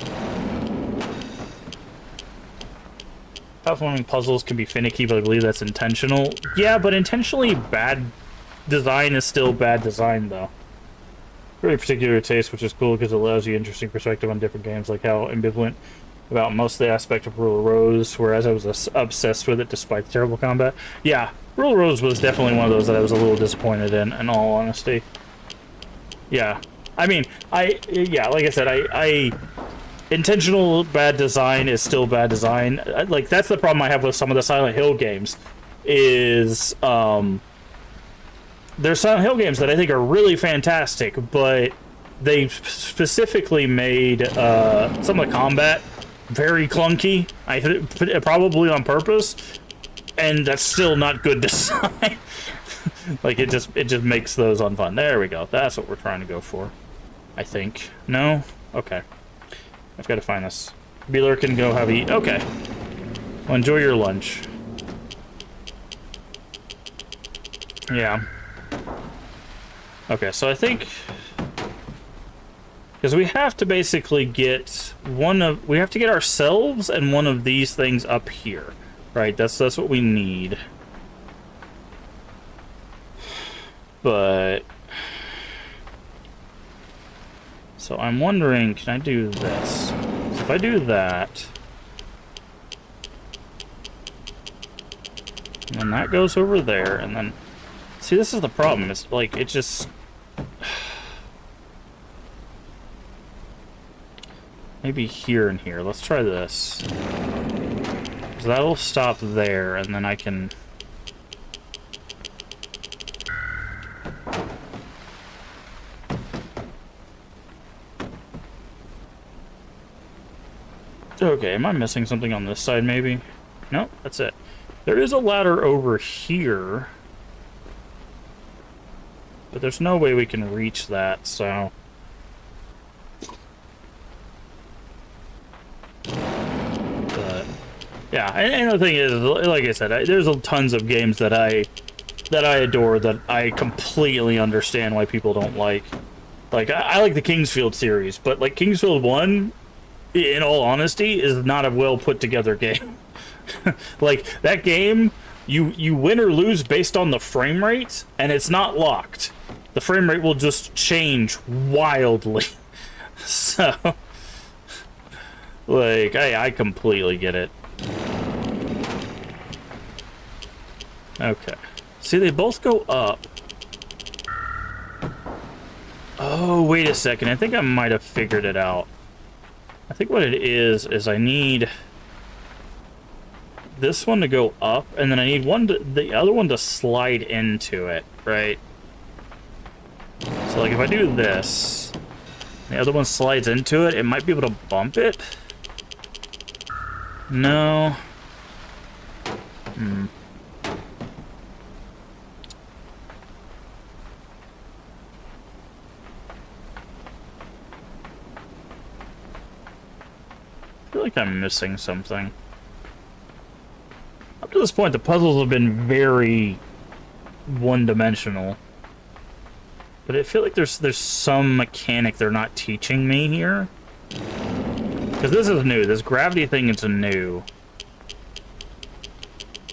Platforming puzzles can be finicky, but I believe that's intentional. Yeah, but intentionally bad design is still bad design, though. Very particular taste, which is cool because it allows you interesting perspective on different games, like how ambivalent about most of the aspect of Rule of Rose, whereas I was obsessed with it despite the terrible combat. Yeah, Rule of Rose was definitely one of those that I was a little disappointed in all honesty. Yeah. I mean, yeah, like I said, intentional bad design is still bad design. Like, that's the problem I have with some of the Silent Hill games, is, there's Silent Hill games that I think are really fantastic, but they specifically made some of the combat very clunky. Probably on purpose, and that's still not good design. Like it just makes those unfun. There we go. That's what we're trying to go for. I think. No? Okay. I've got to find this. Beeler can go have eat. Okay. Well, enjoy your lunch. Yeah. Okay, so I think... because we have to basically get we have to get ourselves and one of these things up here. Right, that's what we need. But... so I'm wondering, can I do this? So if I do that... and then that goes over there, and then... see, this is the problem. It's like, it just... maybe here and here. Let's try this. So that'll stop there, and then I can... okay, am I missing something on this side, maybe? No, that's it. There is a ladder over here. But there's no way we can reach that, so... but... yeah, and the thing is, like I said, there's tons of games that I adore that I completely understand why people don't like. Like, I like the Kingsfield series, but, like, Kingsfield 1, in all honesty, is not a well put together game. Like, that game, you win or lose based on the frame rate, and it's not locked. The frame rate will just change wildly. So, like, I completely get it. Okay. See, they both go up. Oh, wait a second. I think I might have figured it out. I think what it is I need this one to go up, and then I need the other one to slide into it, right? So, like, if I do this, the other one slides into it, it might be able to bump it? No. I feel like I'm missing something. Up to this point, the puzzles have been very one-dimensional. But I feel like there's some mechanic they're not teaching me here. Because this is new. This gravity thing is new.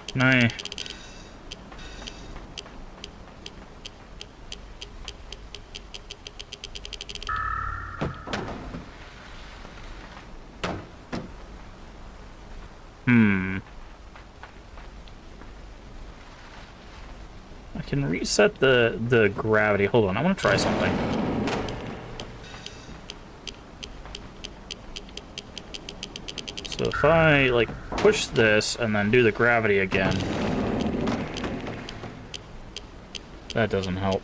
Can I... I can reset the gravity. Hold on, I want to try something. So if I, like, push this and then do the gravity again... that doesn't help.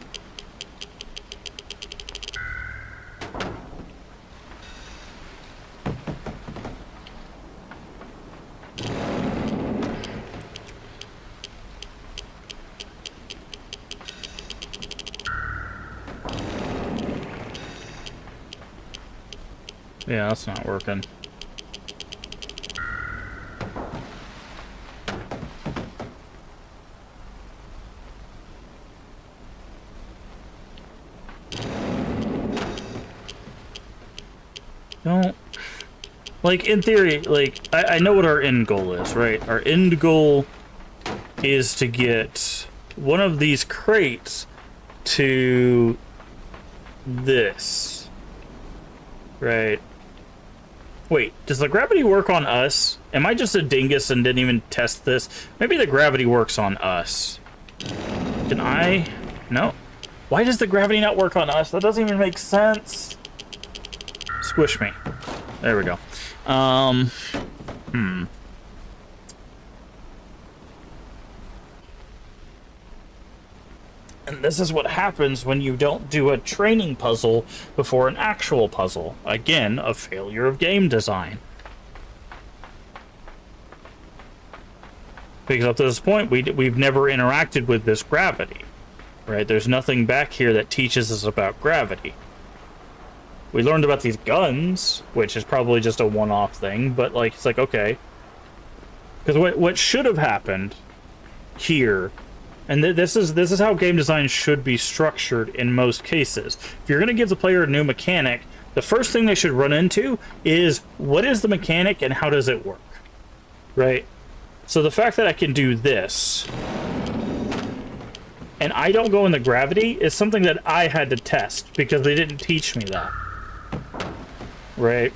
Yeah, that's not working. Don't... like, in theory, like, I know what our end goal is, right? Our end goal is to get one of these crates to this. Right. Wait, does the gravity work on us? Am I just a dingus and didn't even test this? Maybe the gravity works on us. Can I? No. Why does the gravity not work on us? That doesn't even make sense. Squish me. There we go. And this is what happens when you don't do a training puzzle before an actual puzzle. Again, a failure of game design. Because up to this point, we've never interacted with this gravity. Right? There's nothing back here that teaches us about gravity. We learned about these guns, which is probably just a one-off thing, but like it's like, okay. Because what should have happened here, and this is how game design should be structured in most cases. If you're going to give the player a new mechanic, the first thing they should run into is, what is the mechanic and how does it work? Right? So the fact that I can do this, and I don't go in the gravity, is something that I had to test, because they didn't teach me that. Right?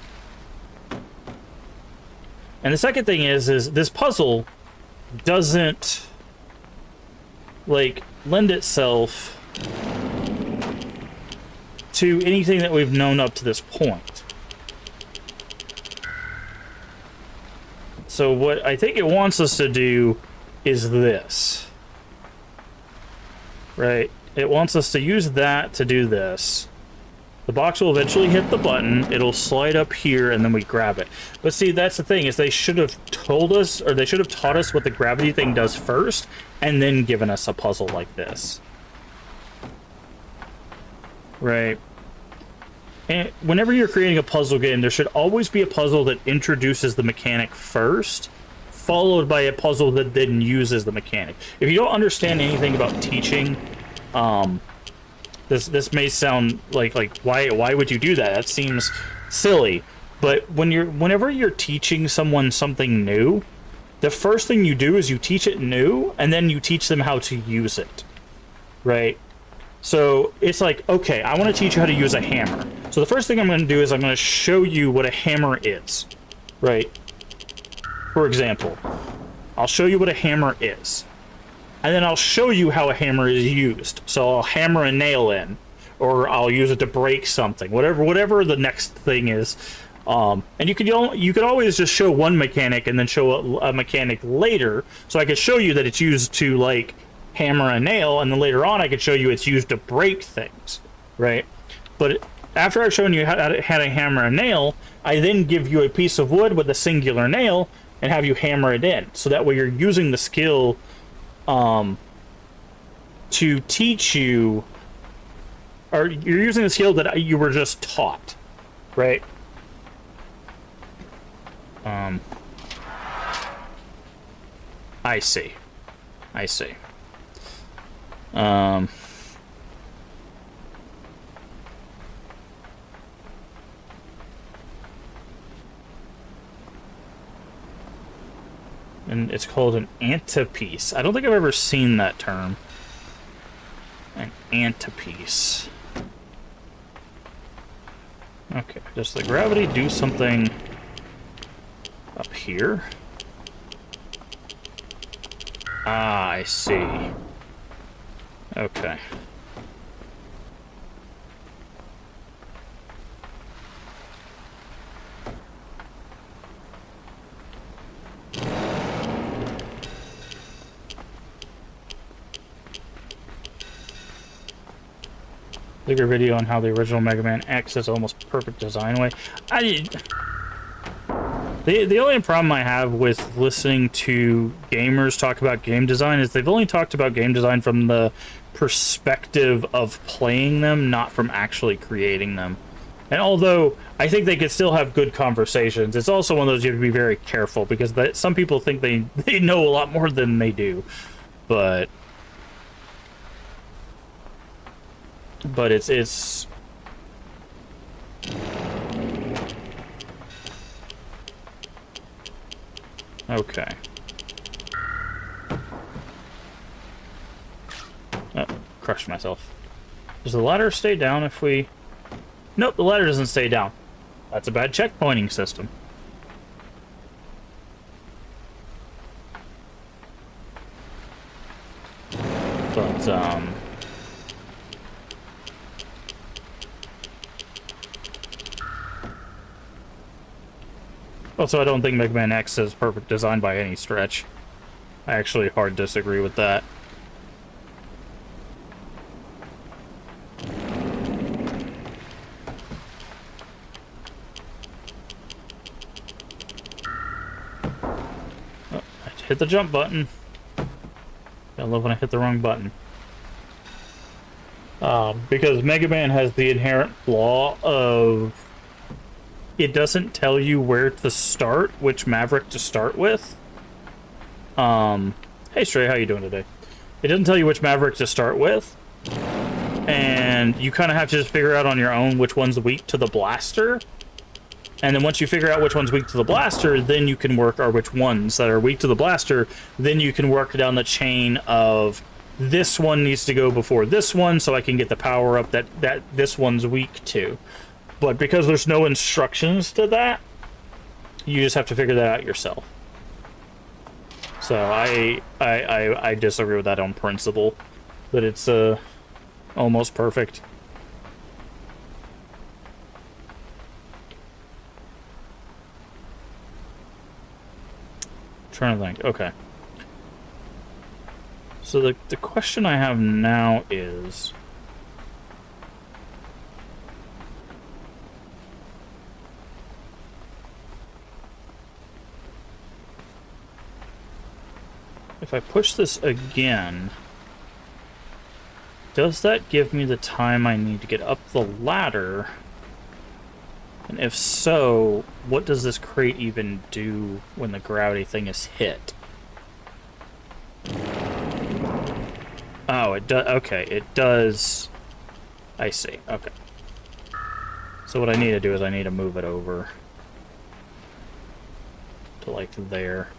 And the second thing is this puzzle doesn't, like, lend itself to anything that we've known up to this point. So what I think it wants us to do is this. Right? It wants us to use that to do this. The box will eventually hit the button, it'll slide up here, and then we grab it. But see, that's the thing, is they should have told us, or they should have taught us what the gravity thing does first, and then given us a puzzle like this. Right? And whenever you're creating a puzzle game, there should always be a puzzle that introduces the mechanic first, followed by a puzzle that then uses the mechanic. If you don't understand anything about teaching, this may sound like why would you do that? That seems silly. But whenever you're teaching someone something new, the first thing you do is you teach it new, and then you teach them how to use it. Right? So it's like, okay, I want to teach you how to use a hammer. So the first thing I'm going to do is I'm going to show you what a hammer is. Right? For example, I'll show you what a hammer is. And then I'll show you how a hammer is used. So I'll hammer a nail in, or I'll use it to break something, whatever the next thing is. And you could always just show one mechanic and then show a mechanic later. So I could show you that it's used to, like, hammer a nail, and then later on I could show you it's used to break things, right? But after I've shown you how to hammer a nail, I then give you a piece of wood with a singular nail and have you hammer it in. So that way you're using the skill to teach you, or you're using the skill that you were just taught, right? I see. And it's called an antipiece. I don't think I've ever seen that term. An antipiece. Okay, does the gravity do something up here? Ah, I see. Okay. Bigger video on how the original Mega Man X is almost perfect design way. The only problem I have with listening to gamers talk about game design is they've only talked about game design from the perspective of playing them, not from actually creating them. And although I think they could still have good conversations, it's also one of those you have to be very careful, because some people think they know a lot more than they do. But it's okay. Oh, crushed myself. Does the ladder stay down if we... Nope, the ladder doesn't stay down. That's a bad checkpointing system. But, also, I don't think Mega Man X is perfect design by any stretch. I actually hard disagree with that. hit the jump button. I love when I hit the wrong button. Because Mega Man has the inherent flaw of it doesn't tell you where to start, which Maverick to start with. Hey Stray, how you doing today? It doesn't tell you which Maverick to start with, and you kind of have to just figure out on your own which one's weak to the blaster. And then once you figure out which one's weak to the blaster, then you can work, or which ones that are weak to the blaster, then you can work down the chain of this one needs to go before this one so I can get the power up that this one's weak to. But because there's no instructions to that, you just have to figure that out yourself. So I disagree with that on principle, but it's almost perfect. Trying to think. Okay. So the question I have now is, if I push this again, does that give me the time I need to get up the ladder? And if so, what does this crate even do when the gravity thing is hit? Oh, it does. Okay, it does. I see. Okay. So what I need to do is I need to move it over to like there.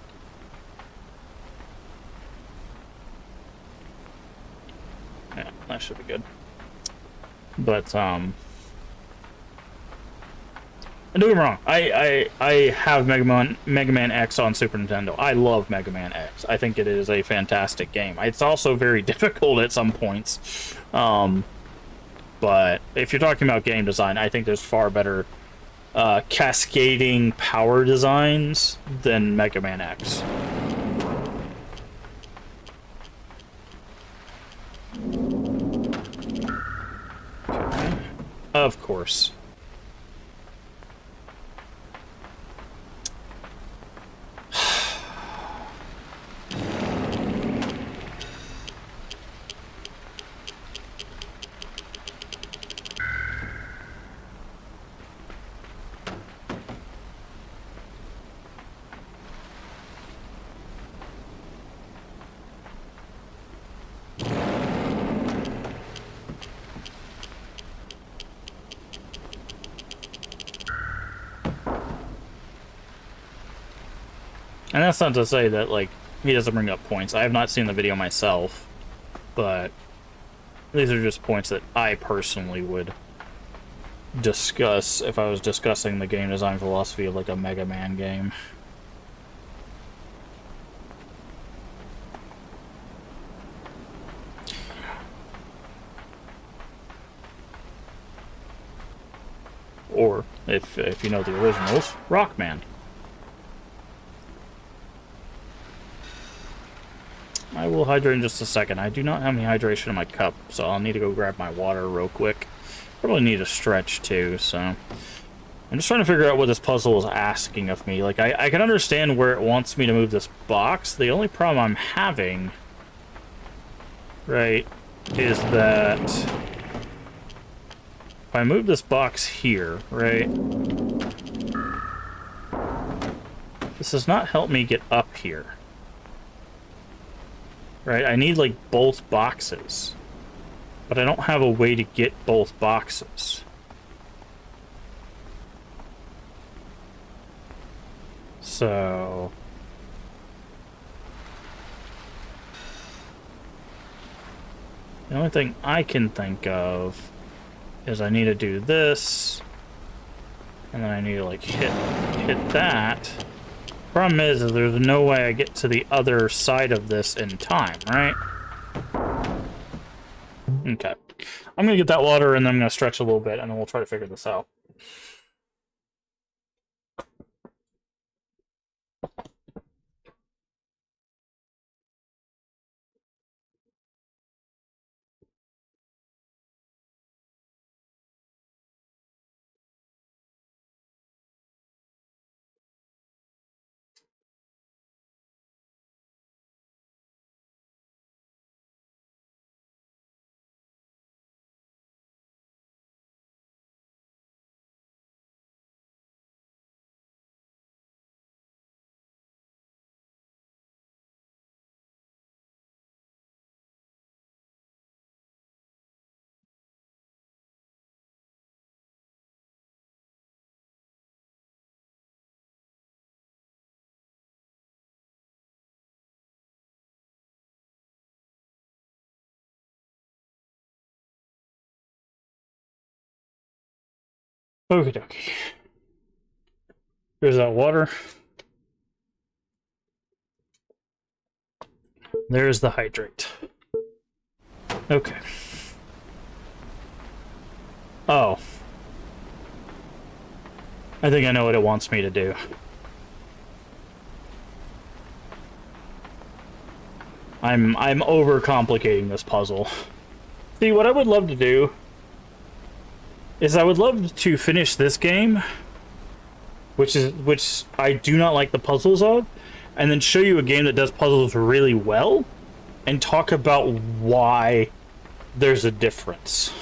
Yeah, that should be good. But and don't get me wrong, I have Mega Man X on Super Nintendo. I love Mega Man X. I think it is a fantastic game. It's also very difficult at some points. But if you're talking about game design, I think there's far better cascading power designs than Mega Man X. Okay. Of course. And that's not to say that, like, he doesn't bring up points. I have not seen the video myself, but these are just points that I personally would discuss if I was discussing the game design philosophy of, like, a Mega Man game. Or, if you know the originals, Rockman. I will hydrate in just a second. I do not have any hydration in my cup, so I'll need to go grab my water real quick. Probably need a stretch too, so I'm just trying to figure out what this puzzle is asking of me. Like, I can understand where it wants me to move this box. The only problem I'm having, right, is that if I move this box here, right, this does not help me get up here. Right, I need, like, both boxes. But I don't have a way to get both boxes. So... the only thing I can think of is I need to do this, and then I need to, like, hit that. Problem is there's no way I get to the other side of this in time, right? Okay. I'm gonna get that water, and then I'm gonna stretch a little bit, and then we'll try to figure this out. Okie dokie. There's that water. There's the hydrate. Okay. Oh. I think I know what it wants me to do. I'm overcomplicating this puzzle. See, what I would love to do is I would love to finish this game, which I do not like the puzzles of, and then show you a game that does puzzles really well, and talk about why there's a difference.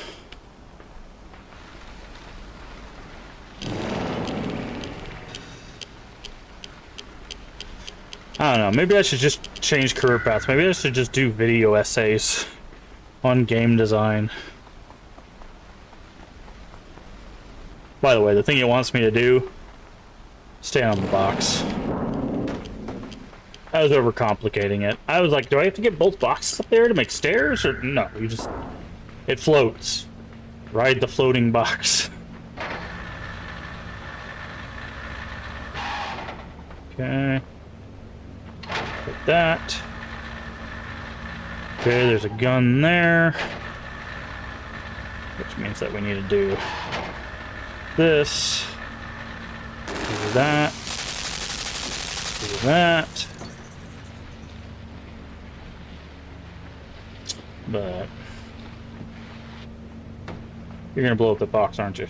I don't know, maybe I should just change career paths. Maybe I should just do video essays on game design. By the way, the thing it wants me to do, stay on the box. I was overcomplicating it. I was like, do I have to get both boxes up there to make stairs? Or no, you just... It floats. Ride the floating box. Okay. Put that. Okay, there's a gun there. Which means that we need to do this. Do that. Do that. But you're gonna blow up the box, aren't you?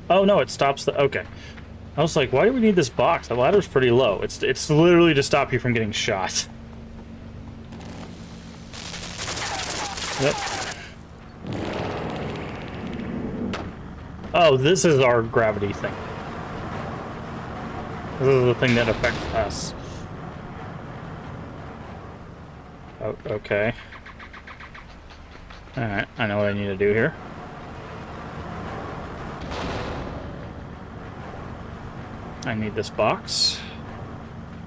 Oh no, it stops the... Okay. I was like, why do we need this box? The ladder's pretty low. It's literally to stop you from getting shot. Yep. Oh, this is our gravity thing. This is the thing that affects us. Oh, okay. Alright, I know what I need to do here. I need this box.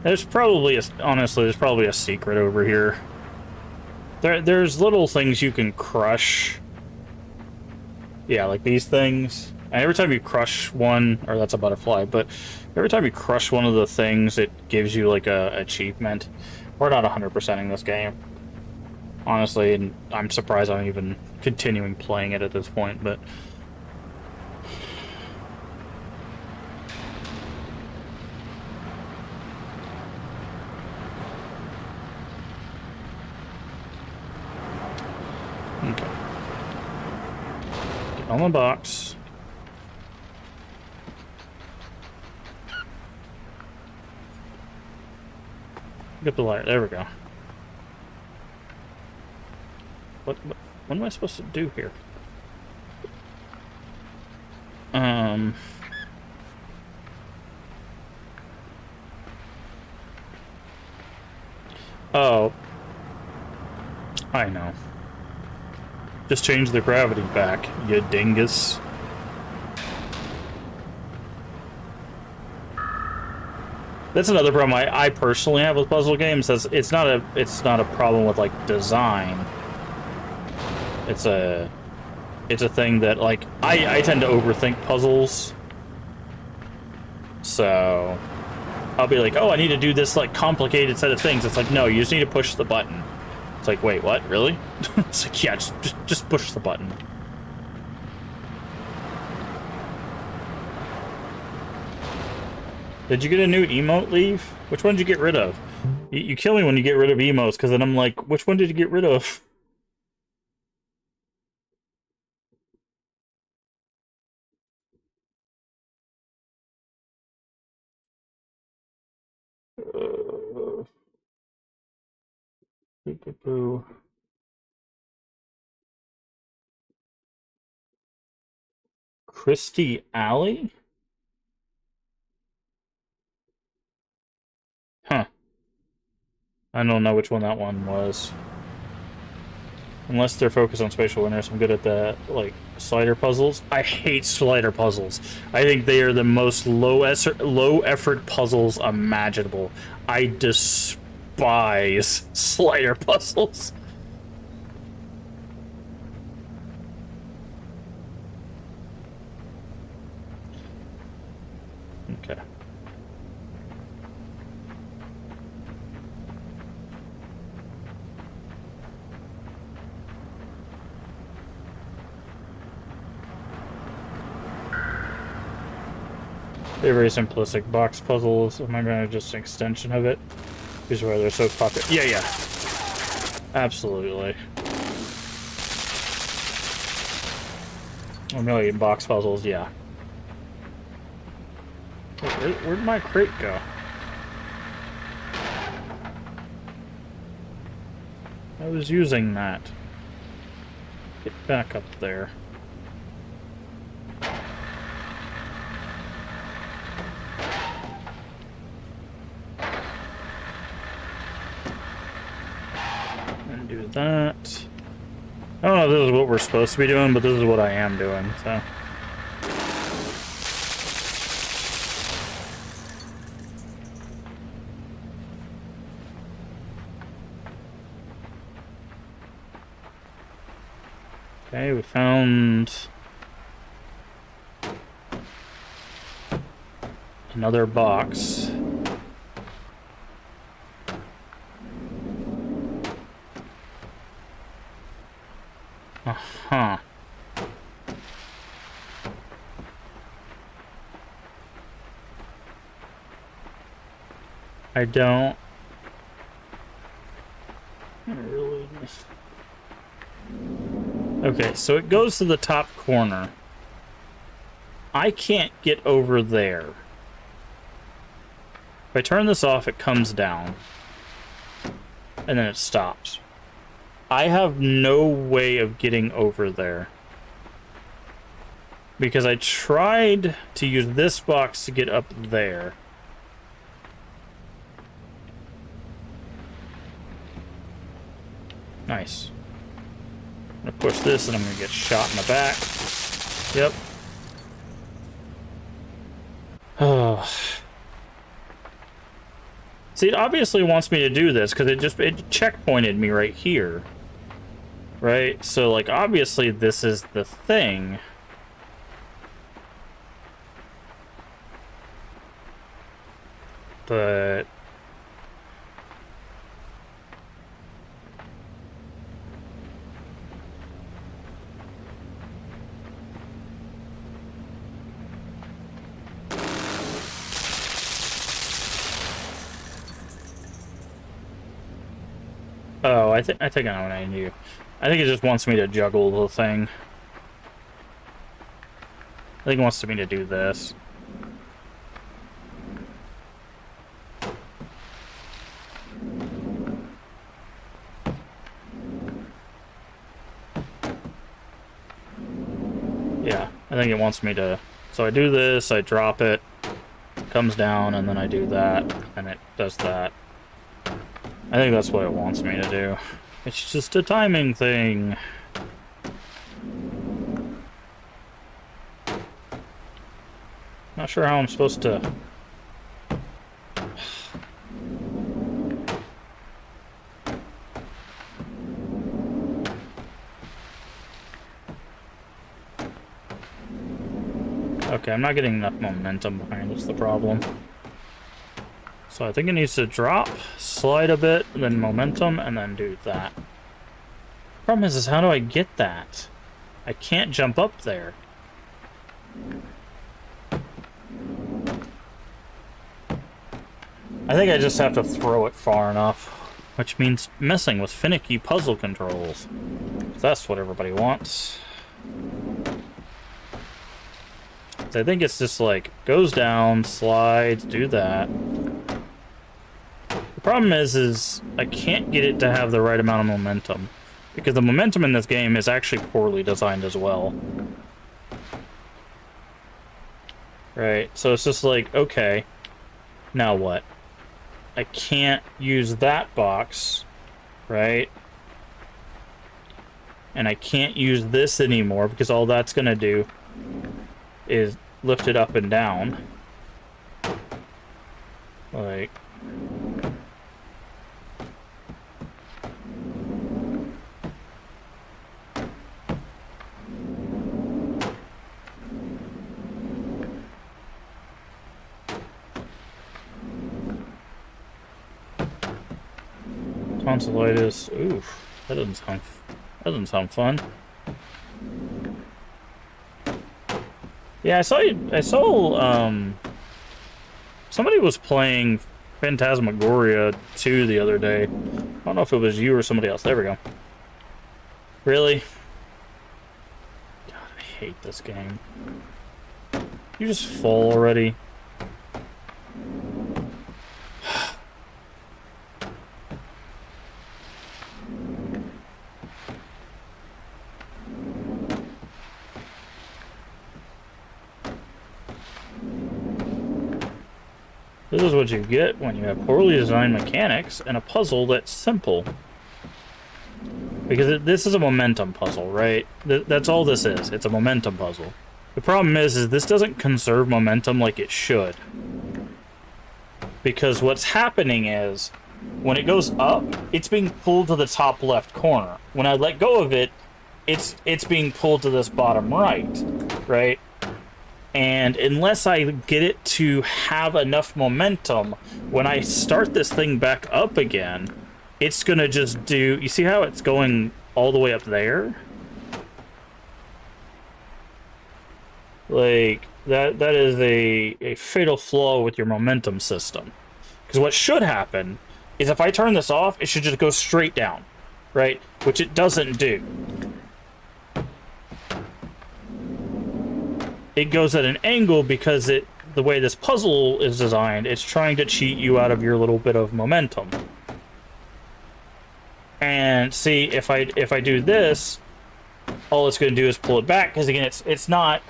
There's probably honestly, there's probably a secret over here. There's little things you can crush. Yeah, like these things. And every time you crush one, or that's a butterfly, but every time you crush one of the things, it gives you like a achievement. We're not 100%ing this game, honestly, and I'm surprised I'm even continuing playing it at this point, but... Okay. Get on the box. Get the light. There we go. What am I supposed to do here? Oh. I know. Just change the gravity back, you dingus. That's another problem I personally have with puzzle games. It's not a problem with like design. It's a thing that like I tend to overthink puzzles. So I'll be like, oh, I need to do this like complicated set of things. It's like, no, you just need to push the button. It's like, wait, what? Really? It's like, yeah, just push the button. Did you get a new emote leave? Which one did you get rid of? You kill me when you get rid of emotes, because then I'm like, which one did you get rid of? Boo. Christie Alley? Huh. I don't know which one that one was. Unless they're focused on spatial awareness, I'm good at the, like, slider puzzles. I hate slider puzzles. I think they are the most low-effort puzzles imaginable. I despise slider puzzles. Okay. They're very simplistic box puzzles. Am I going to just an extension of it? These are why they're so popular. Yeah, yeah. Absolutely. A million box puzzles, yeah. Where'd my crate go? I was using that. Get back up there. And do that. I don't know if this is what we're supposed to be doing, but this is what I am doing, so. Okay, we found another box. Uh-huh. I don't really. Okay, so it goes to the top corner. I can't get over there. If I turn this off, it comes down. And then it stops. I have no way of getting over there. Because I tried to use this box to get up there. Nice. I'm gonna push this and I'm gonna get shot in the back. Yep. Oh. See, it obviously wants me to do this because it checkpointed me right here. Right? So, like, obviously this is the thing. But oh, I think I know what I do. I think it just wants me to juggle the thing. I think it wants me to do this. Yeah, I think it wants me to. So I do this, I drop it, comes down, and then I do that, and it does that. I think that's what it wants me to do. It's just a timing thing. Not sure how I'm supposed to. Okay, I'm not getting enough momentum behind us, the problem. So I think it needs to drop, slide a bit, then momentum, and then do that. Problem is how do I get that? I can't jump up there. I think I just have to throw it far enough, which means messing with finicky puzzle controls. That's what everybody wants. I think it's just like, goes down, slides, do that. The problem is I can't get it to have the right amount of momentum. Because the momentum in this game is actually poorly designed as well. Right, so it's just like, okay, now what? I can't use that box, right? And I can't use this anymore because all that's gonna do is lift it up and down. Like... tonsillitis. Oof, that doesn't sound fun. Yeah, I saw somebody was playing Phantasmagoria 2 the other day. I don't know if it was you or somebody else. There we go. Really? God, I hate this game. You just fall already. This is what you get when you have poorly designed mechanics and a puzzle that's simple. Because this is a momentum puzzle, right? That's all this is. It's a momentum puzzle. The problem is this doesn't conserve momentum like it should. Because what's happening is, when it goes up, it's being pulled to the top left corner. When I let go of it, it's being pulled to this bottom right, right? And unless I get it to have enough momentum, when I start this thing back up again, it's gonna just do... You see how it's going all the way up there? Like, that is a fatal flaw with your momentum system. Because what should happen is if I turn this off, it should just go straight down, right? Which it doesn't do. It goes at an angle because the way this puzzle is designed, it's trying to cheat you out of your little bit of momentum. And see, if I do this, all it's going to do is pull it back, because again, it's not...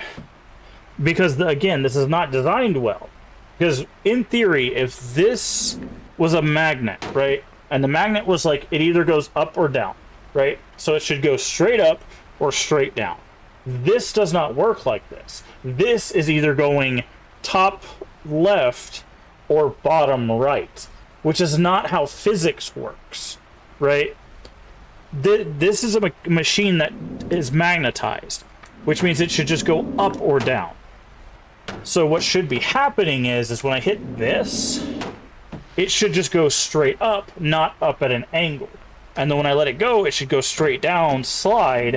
Because, again, this is not designed well. Because, in theory, if this was a magnet, right? And the magnet was like, it either goes up or down, right? So it should go straight up or straight down. This does not work like this. This is either going top left or bottom right, which is not how physics works, right? This is a machine that is magnetized, which means it should just go up or down. So what should be happening is when I hit this, it should just go straight up, not up at an angle. And then when I let it go, it should go straight down, slide,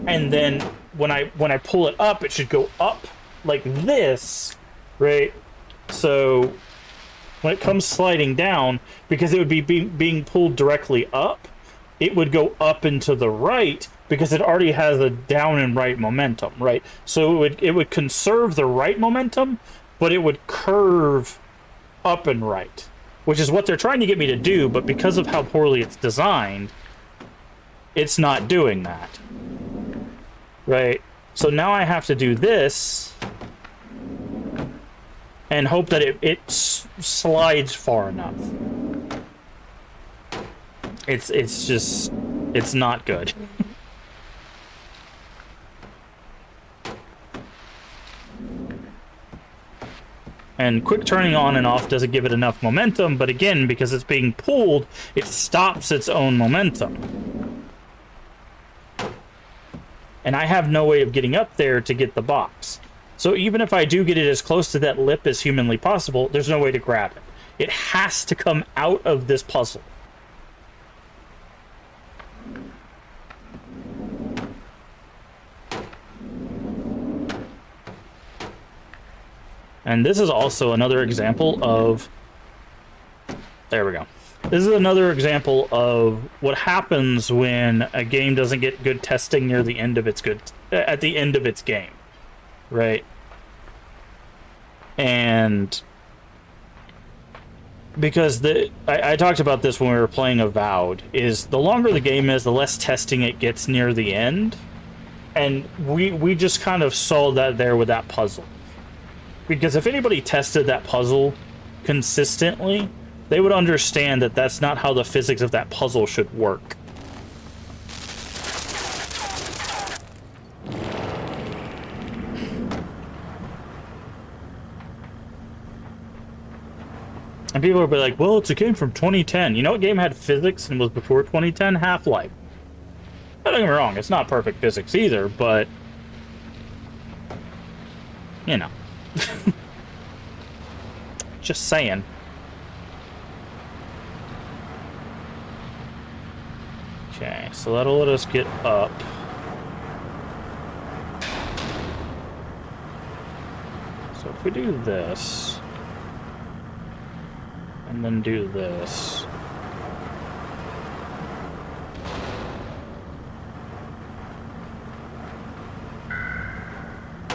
and then when I pull it up, it should go up like this, right? So when it comes sliding down, because it would be being pulled directly up, it would go up and to the right because it already has a down and right momentum, right? So it would conserve the right momentum, but it would curve up and right, which is what they're trying to get me to do, but because of how poorly it's designed, it's not doing that. Right? So now I have to do this and hope that it slides far enough. It's just... It's not good. And quick turning on and off doesn't give it enough momentum, but again, because it's being pulled, it stops its own momentum. And I have no way of getting up there to get the box. So even if I do get it as close to that lip as humanly possible, there's no way to grab it. It has to come out of this puzzle. And this is also another example of... There we go. This is another example of what happens when a game doesn't get good testing near the end of its at the end of its game, right? And because I talked about this when we were playing Avowed, is the longer the game is, the less testing it gets near the end, and we just kind of saw that there with that puzzle. Because if anybody tested that puzzle consistently, they would understand that that's not how the physics of that puzzle should work. And people will be like, well, it's a game from 2010. You know what game had physics and was before 2010? Half-Life. Don't get me wrong, it's not perfect physics either, but... You know. Just saying. so that'll let us get up. So if we do this, and then do this,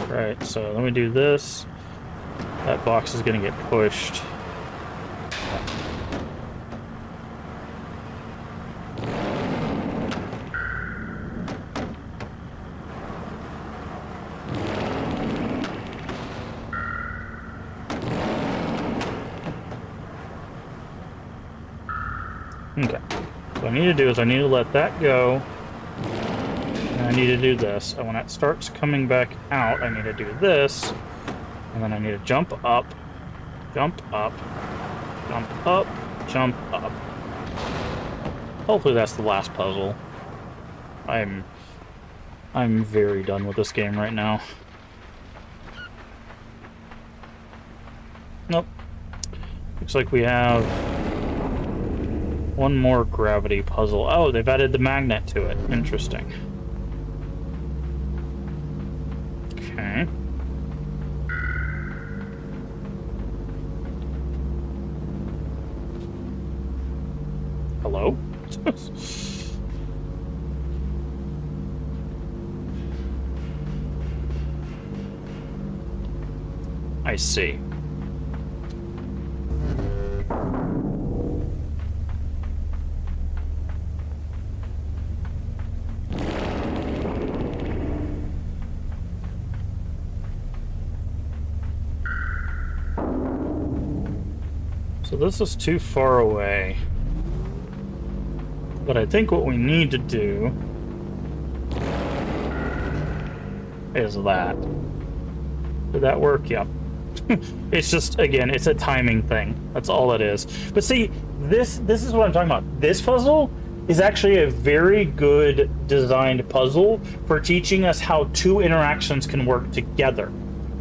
right, so then we do this, that box is going to get pushed. Okay, what I need to do is I need to let that go, and I need to do this. And when it starts coming back out, I need to do this, and then I need to jump up, jump up, jump up, jump up. Hopefully that's the last puzzle. I'm very done with this game right now. Nope. Looks like we have one more gravity puzzle. Oh, they've added the magnet to it. Interesting. Okay. Hello? I see. So this is too far away. But I think what we need to do is that. Did that work? Yep. It's just, again, it's a timing thing. That's all it is. But see, this is what I'm talking about. This puzzle is actually a very good designed puzzle for teaching us how two interactions can work together,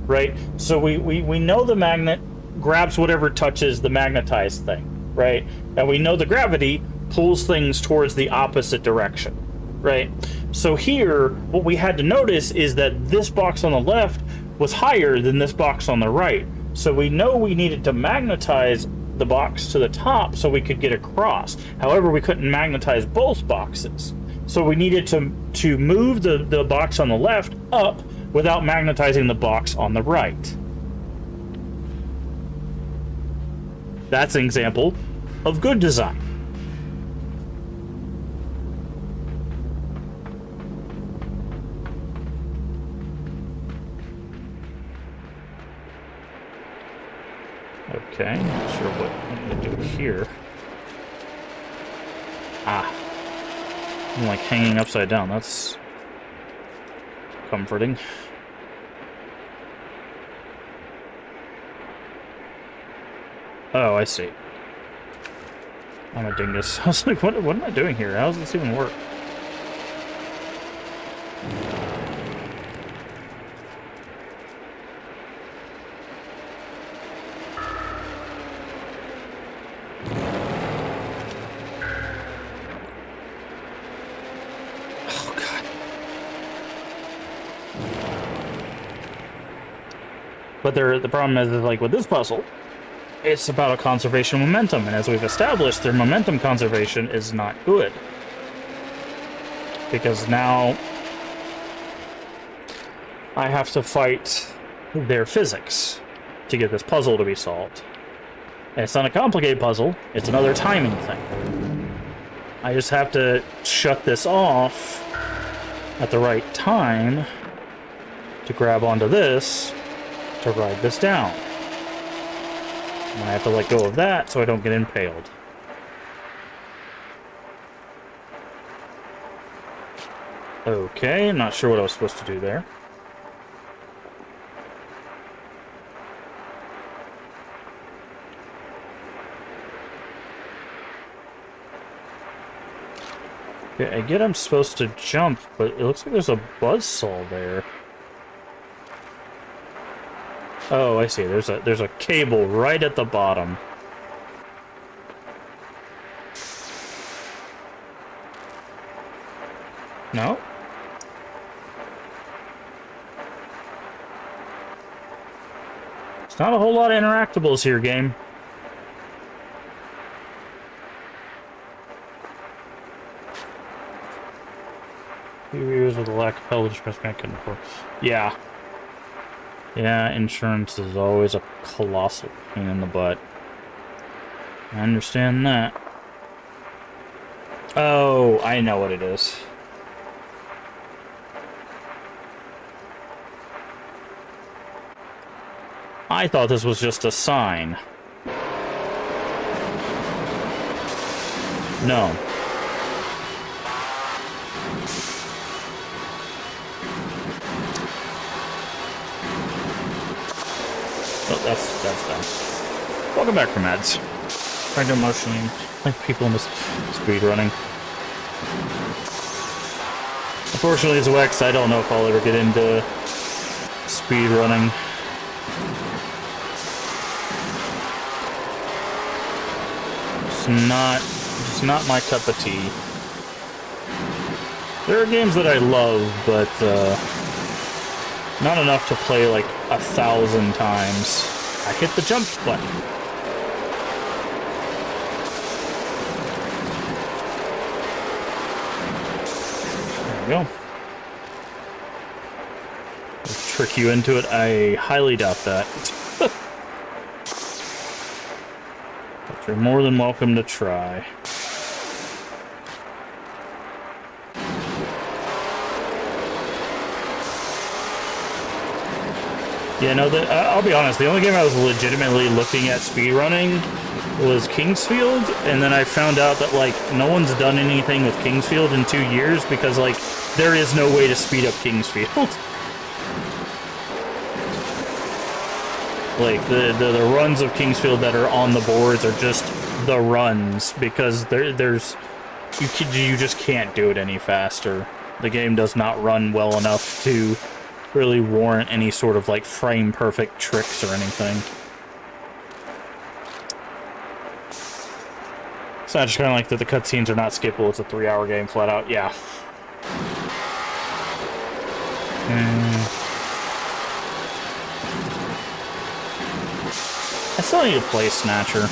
right? So we know the magnet grabs whatever touches the magnetized thing, right? And we know the gravity pulls things towards the opposite direction, right? So here, what we had to notice is that this box on the left was higher than this box on the right. So we know we needed to magnetize the box to the top so we could get across. However, we couldn't magnetize both boxes. So we needed to move the box on the left up without magnetizing the box on the right. That's an example of good design. Okay, not sure what I'm going to do here. Ah. I'm like hanging upside down. That's comforting. Oh, I see. I'm a dingus. I was like, what am I doing here? How does this even work? Oh, God. But the problem is like with this puzzle, it's about a conservation of momentum, and as we've established, their momentum conservation is not good. Because now I have to fight their physics to get this puzzle to be solved. And it's not a complicated puzzle, it's another timing thing. I just have to shut this off at the right time to grab onto this to ride this down. And I have to let go of that so I don't get impaled. Okay, not sure what I was supposed to do there. Okay, I get I'm supposed to jump, but it looks like there's a buzzsaw there. Oh, I see. There's a cable right at the bottom. No? It's not a whole lot of interactables here, game. Few years with a lack of health insurance I couldn't afford. Yeah. Yeah, insurance is always a colossal pain in the butt. I understand that. Oh, I know what it is. I thought this was just a sign. No. Oh, that's done. Welcome back from ads. Trying to emotionally like people in this speed running. Unfortunately, as Wex, I don't know if I'll ever get into speed running. It's not my cup of tea. There are games that I love, but not enough to play like 1,000 times. I hit the jump button. There we go. Trick you into it? I highly doubt that. But you're more than welcome to try. Yeah, no, I'll be honest, the only game I was legitimately looking at speedrunning was Kingsfield, and then I found out that, like, no one's done anything with Kingsfield in 2 years because, like, there is no way to speed up Kingsfield. Like, the runs of Kingsfield that are on the boards are just the runs, because there's... You just can't do it any faster. The game does not run well enough to really warrant any sort of, like, frame-perfect tricks or anything. It's not just kind of like that the cutscenes are not skippable, it's a 3-hour game flat out. Yeah. I still need to play Snatcher.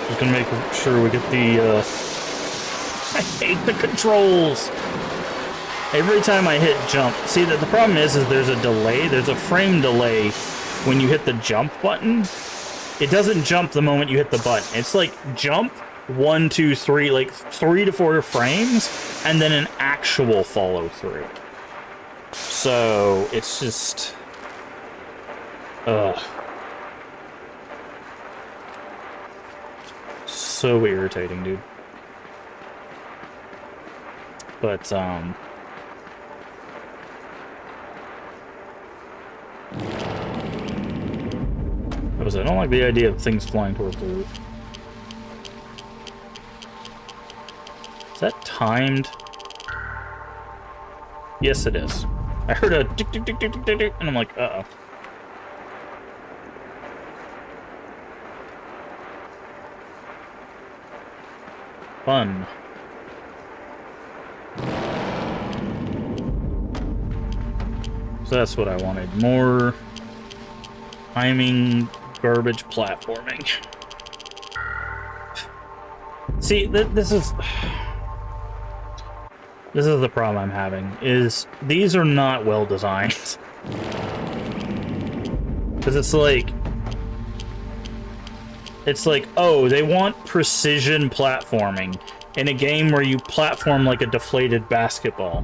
Just gonna make sure we get the, I hate the controls! Every time I hit jump... See, the problem is there's a delay. There's a frame delay when you hit the jump button. It doesn't jump the moment you hit the button. It's like jump, 1, 2, 3, like 3 to 4 frames, and then an actual follow-through. So, it's just... Ugh. So irritating, dude. But, I don't like the idea of things flying towards the roof. Is that timed? Yes, it is. I heard a tick, tick, tick, tick, tick, tick, and I'm like, uh-oh. Fun. So that's what I wanted. More timing, garbage platforming. See, this is the problem I'm having, is these are not well designed. Because it's like, oh, they want precision platforming in a game where you platform like a deflated basketball.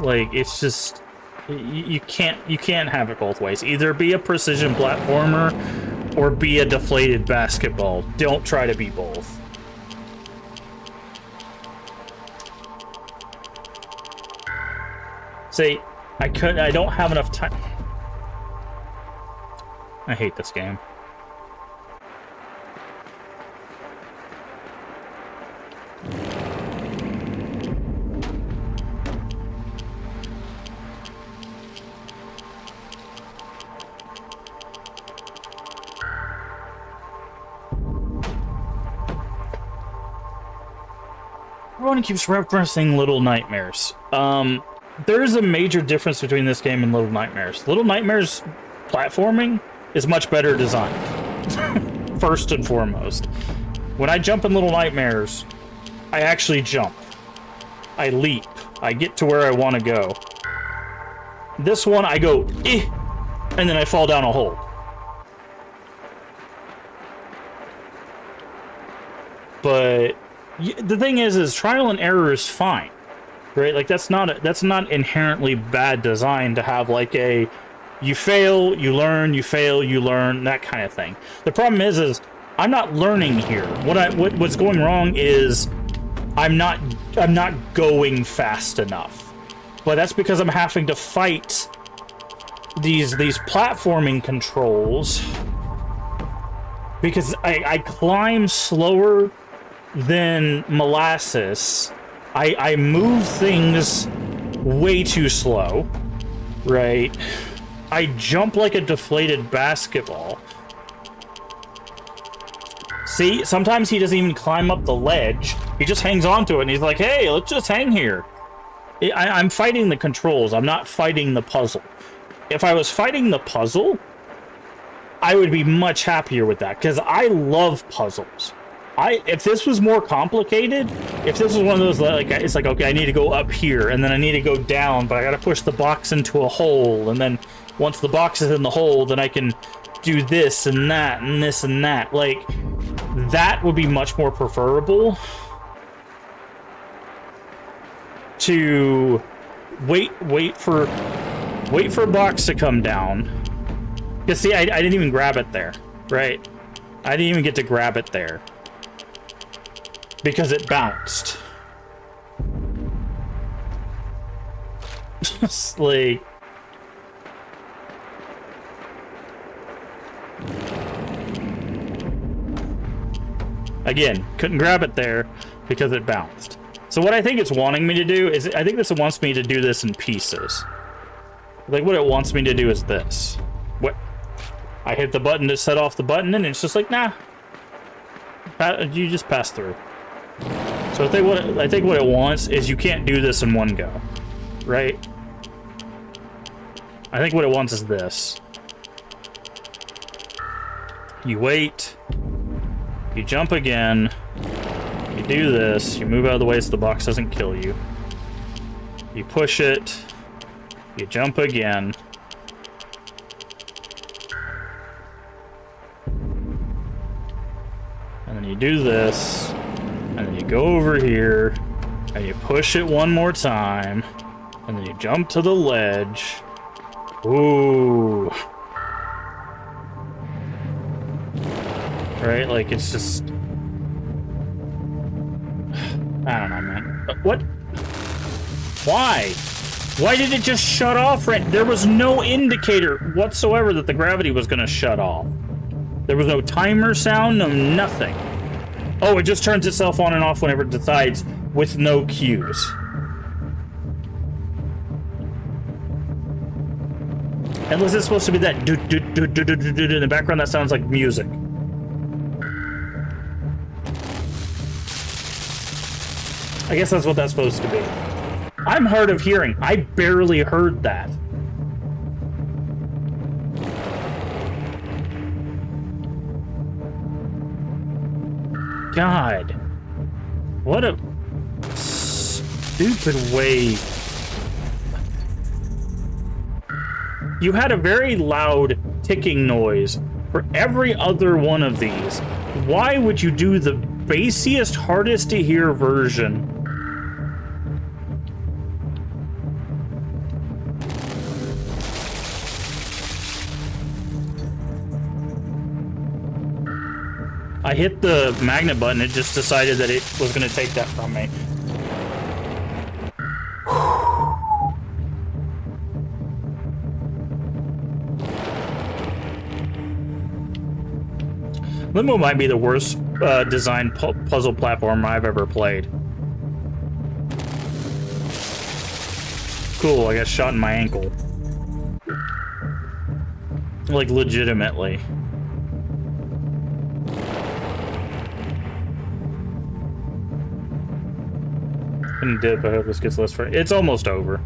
Like, it's just... You can't have it both ways. Either be a precision platformer or be a deflated basketball. Don't try to be both. See, I don't have enough time. I hate this game. Everyone keeps referencing Little Nightmares. There's a major difference between this game and Little Nightmares. Little Nightmares platforming is much better designed. First and foremost. When I jump in Little Nightmares, I actually jump. I leap. I get to where I want to go. This one, I go, eh, and then I fall down a hole. But the thing is trial and error is fine, right? Like that's not inherently bad design to have like a you fail, you learn, you fail, you learn, that kind of thing. The problem is I'm not learning here. What's going wrong is I'm not going fast enough. But that's because I'm having to fight these platforming controls because I climb slower than molasses. I move things way too slow, right? I jump like a deflated basketball. See, sometimes he doesn't even climb up the ledge. He just hangs onto it and he's like, hey, let's just hang here. I'm fighting the controls. I'm not fighting the puzzle. If I was fighting the puzzle, I would be much happier with that because I love puzzles. If this was more complicated, if this was one of those, like, it's like, okay, I need to go up here, and then I need to go down, but I gotta push the box into a hole, and then once the box is in the hole, then I can do this and that, and this and that. Like, that would be much more preferable to wait for a box to come down. Because, see, I didn't even grab it there, right? I didn't even get to grab it there. Because it bounced. Just like... Again, couldn't grab it there because it bounced. So what I think it's wanting me to do is... I think this wants me to do this in pieces. Like, what it wants me to do is this. What? I hit the button to set off the button, and it's just like, nah. You just pass through. So I think what it wants is you can't do this in one go, right? I think what it wants is this. You wait, you jump again, you do this, you move out of the way so the box doesn't kill you. You push it, you jump again. And then you do this. And then you go over here, and you push it one more time, and then you jump to the ledge. Ooh. Right? Like, it's just... I don't know, man. What? Why? Why did it just shut off? There was no indicator whatsoever that the gravity was going to shut off. There was no timer sound, no nothing. Oh, it just turns itself on and off whenever it decides, with no cues. Unless it's supposed to be that do-do-do-do-do-do-do in the background, that sounds like music. I guess that's what that's supposed to be. I'm hard of hearing. I barely heard that. God, what a stupid way. You had a very loud ticking noise for every other one of these. Why would you do the bassiest, hardest to hear version? I hit the magnet button, it just decided that it was going to take that from me. Limbo might be the worst designed puzzle platform I've ever played. Cool, I got shot in my ankle. Like, legitimately. And dip. I hope this gets less frustrating. It's almost over.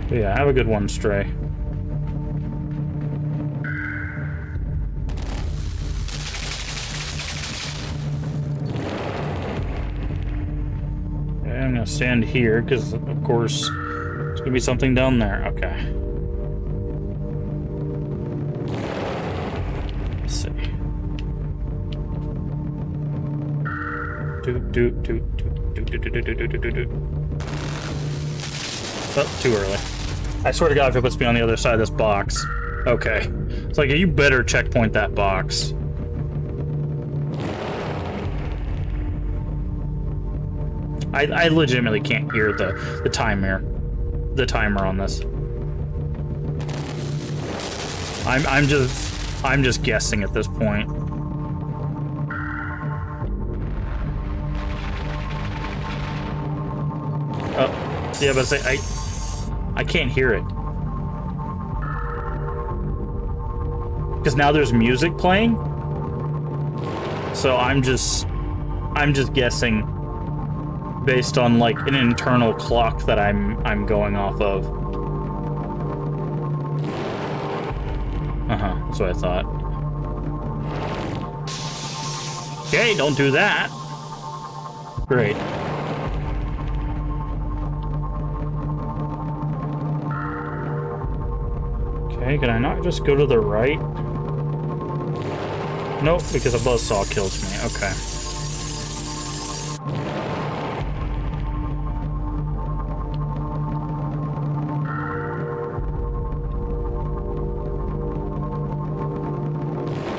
But yeah, have a good one, Stray. Okay, I'm gonna stand here because, of course, there's gonna be something down there. Okay. Let's see. Oh, too early. I swear to God, if it puts me on the other side of this box. Okay. It's like, you better checkpoint that box. I legitimately can't hear the timer on this. I'm just guessing at this point. Oh, yeah, but I can't hear it. Because now there's music playing. So I'm just guessing based on like an internal clock that I'm going off of. That's what I thought. Okay, don't do that. Great. Okay, can I not just go to the right? Nope, because a buzzsaw kills me. Okay.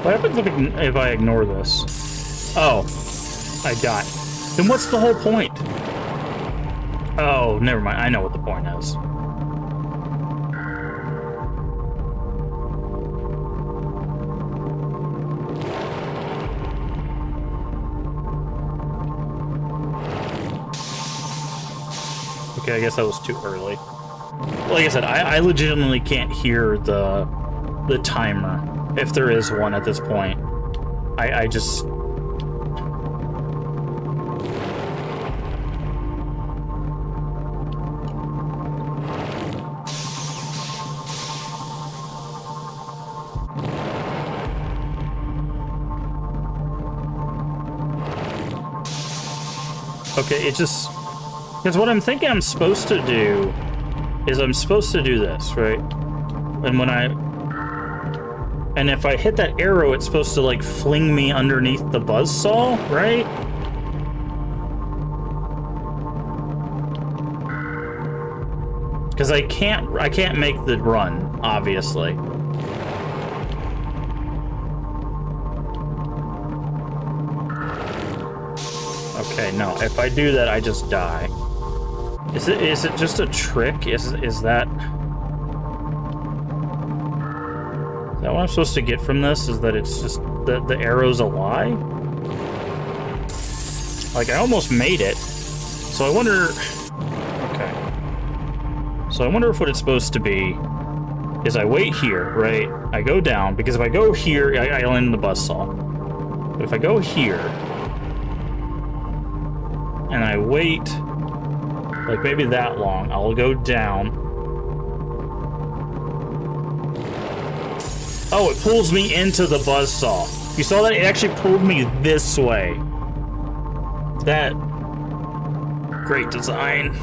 What happens if I ignore this? Oh, I die. Then what's the whole point? Oh, never mind. I know what the point is. Okay, I guess that was too early. Like I said, I legitimately can't hear the timer, if there is one at this point. I just... Okay, it just... Because what I'm thinking I'm supposed to do is I'm supposed to do this, right? And when and if I hit that arrow, it's supposed to like fling me underneath the buzzsaw, right? Because I can't make the run, obviously. Okay, no, if I do that, I just die. Is it just a trick? Is that what I'm supposed to get from this? Is that it's just the arrow's a lie? Like, I almost made it. So I wonder... Okay. So I wonder if what it's supposed to be is I wait here, right? I go down, because if I go here, I land in the buzzsaw. But if I go here, and I wait, like maybe that long, I'll go down. Oh, it pulls me into the buzzsaw. You saw that? It actually pulled me this way. That... Great design.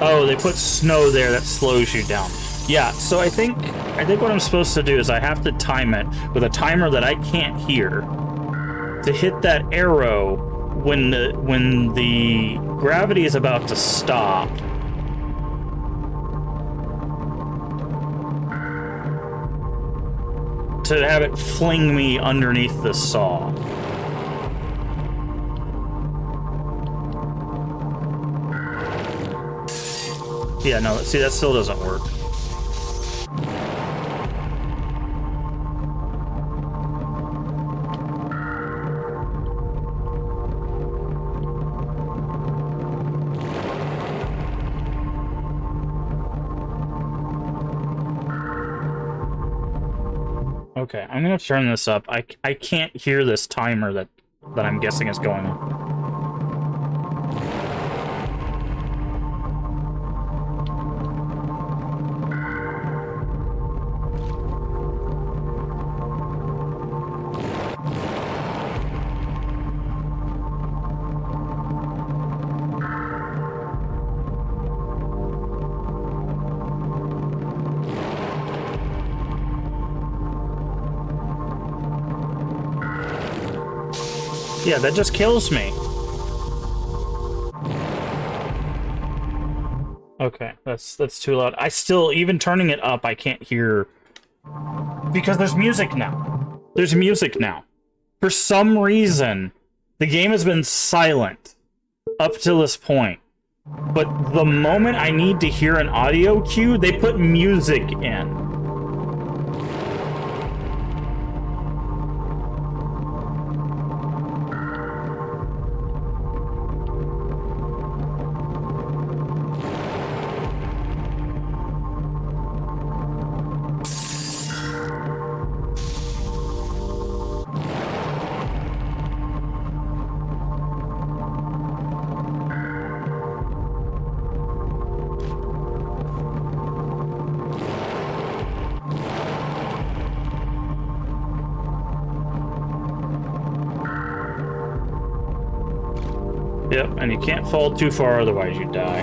Oh, they put snow there that slows you down. Yeah, so I think what I'm supposed to do is I have to time it with a timer that I can't hear to hit that arrow when the gravity is about to stop. To have it fling me underneath the saw. Yeah, no, see, that still doesn't work. Okay, I'm gonna turn this up. I can't hear this timer that I'm guessing is going on. Yeah, that just kills me. Okay, that's too loud. I still, even turning it up, I can't hear because there's music now. There's music now. For some reason, the game has been silent up till this point. But the moment I need to hear an audio cue, they put music in. Yep, and you can't fall too far, otherwise you die.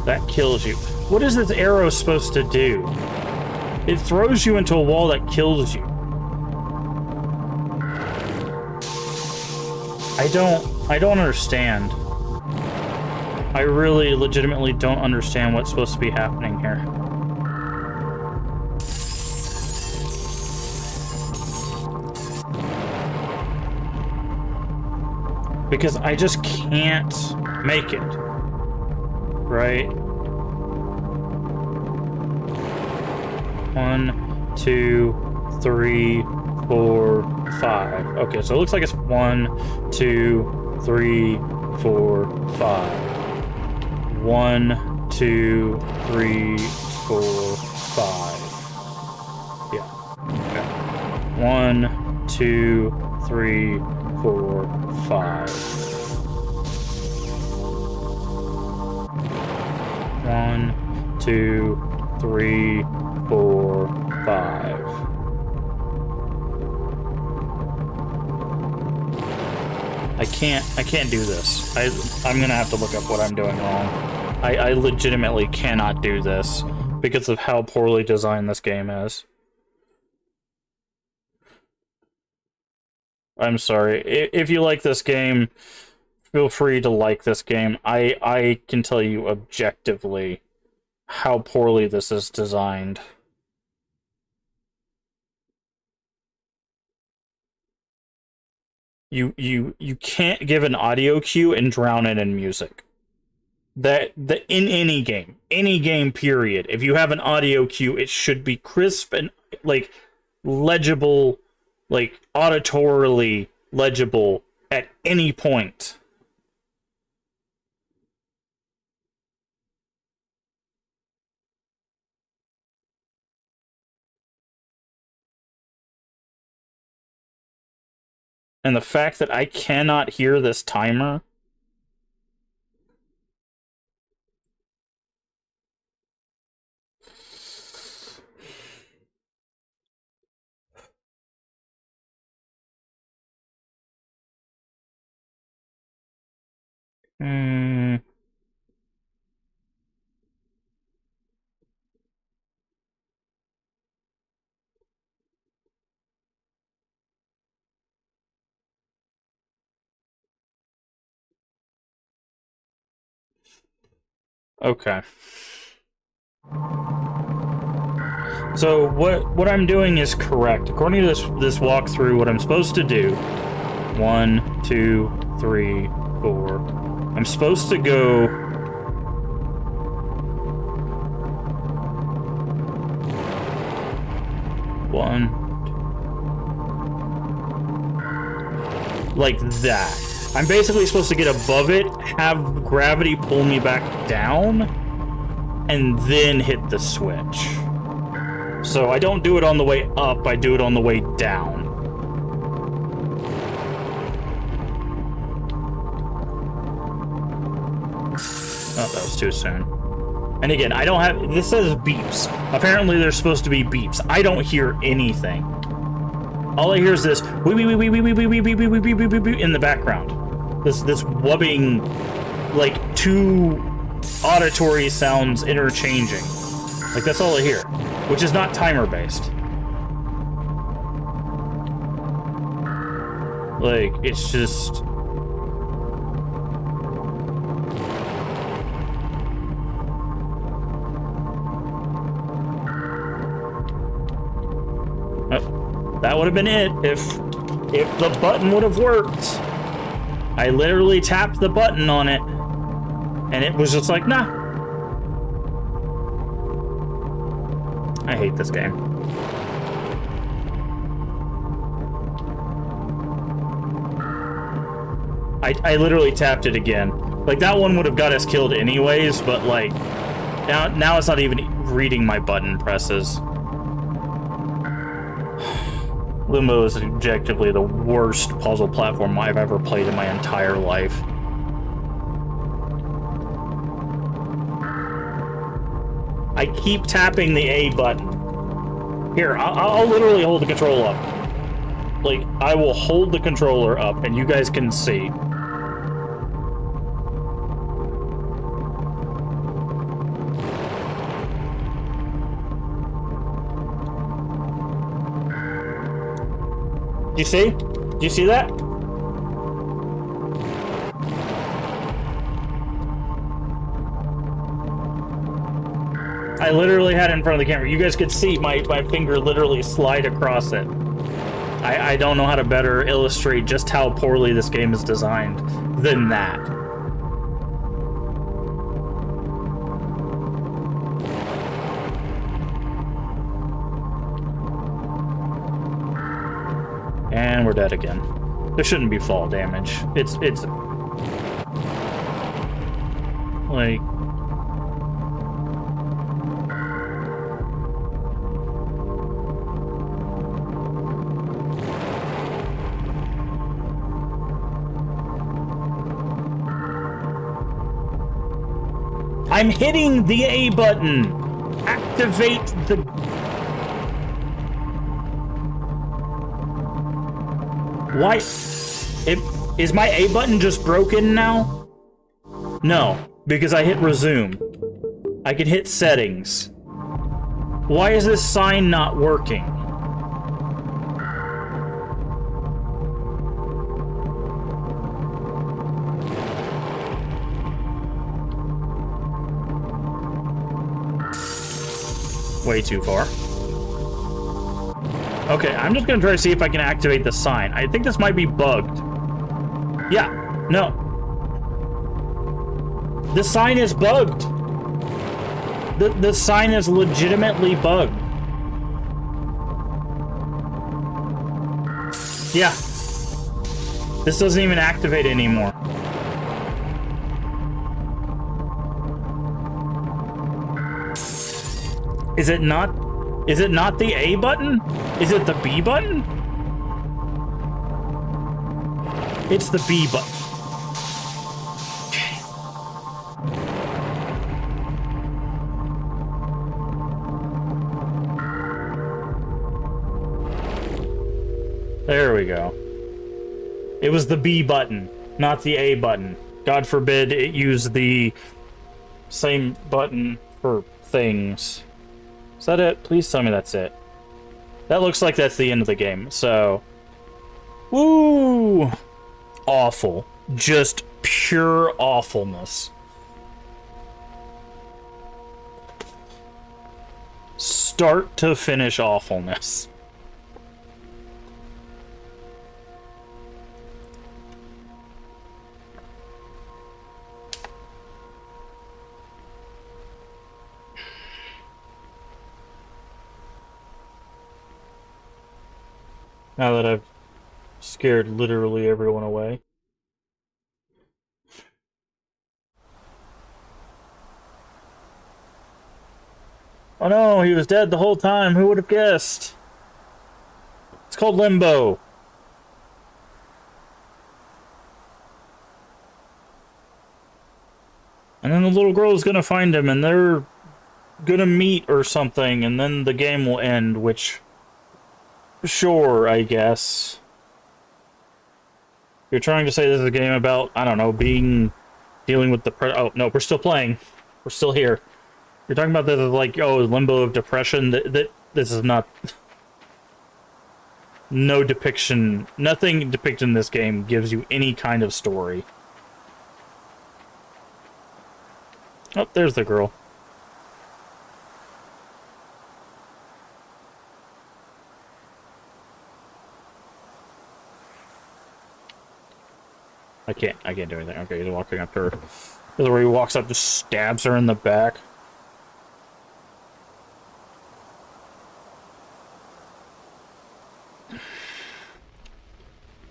That kills you. What is this arrow supposed to do? It throws you into a wall that kills you. I don't understand. I really legitimately don't understand what's supposed to be happening here. Because I just can't make it. Right? 1, 2, 3, 4, 5. Okay, so it looks like it's 1, 2, 3, 4, 5. 1, 2, 3, 4, 5. Yeah. Okay. 1, 2, 3, 4, 5. 1, 2, 3, 4, 5. I can't do this. I'm gonna have to look up what I'm doing wrong. I legitimately cannot do this because of how poorly designed this game is. I'm sorry. If you like this game, feel free to like this game. I can tell you objectively how poorly this is designed. You can't give an audio cue and drown it in music. That in any game period, if you have an audio cue, it should be crisp and like legible, like auditorily legible at any point. And the fact that I cannot hear this timer. Okay. So what I'm doing is correct. According to this walkthrough, what I'm supposed to do 1, 2, 3, 4. I'm supposed to go... One... Like that. I'm basically supposed to get above it, have gravity pull me back down, and then hit the switch. So I don't do it on the way up, I do it on the way down. Oh, that was too soon. And again, I don't have... This says beeps. Apparently there's supposed to be beeps. I don't hear anything. All I hear is this in the background. This wubbing, like, two auditory sounds interchanging. Like, that's all I hear. Which is not timer-based. Like, it's just... That would have been it if the button would have worked. I literally tapped the button on it, and it was just like, nah. I hate this game. I literally tapped it again. Like, that one would have got us killed anyways, but like, now it's not even reading my button presses. Limbo is objectively the worst puzzle platform I've ever played in my entire life. I keep tapping the A button. Here, I'll literally hold the control up. Like, I will hold the controller up and you guys can see. You see? Do you see that? I literally had it in front of the camera. You guys could see my finger literally slide across it. I don't know how to better illustrate just how poorly this game is designed than that. And we're dead again. There shouldn't be fall damage. It's like... I'm hitting the A button! Activate the... Why? Is my A button just broken now? No, because I hit resume. I can hit settings. Why is this sign not working? Way too far. Okay, I'm just gonna try to see if I can activate the sign. I think this might be bugged. Yeah, no. The sign is bugged. The sign is legitimately bugged. Yeah. This doesn't even activate anymore. Is it not the A button? Is it the B button? It's the B button. Okay. There we go. It was the B button, not the A button. God forbid it use the same button for things. Is that it? Please tell me that's it. That looks like that's the end of the game, so... Woo! Awful. Just pure awfulness. Start to finish awfulness. Now that I've scared literally everyone away. Oh no, he was dead the whole time. Who would have guessed? It's called Limbo. And then the little girl is gonna find him, and they're gonna meet or something, and then the game will end, which... Sure, I guess. You're trying to say this is a game about, I don't know, dealing with the... Oh, no, we're still playing. We're still here. You're talking about this as like, oh, limbo of depression. This is not... No depiction... Nothing depicted in this game gives you any kind of story. Oh, there's the girl. I can't do anything. Okay, he's walking up to her. This is where he walks up, just stabs her in the back.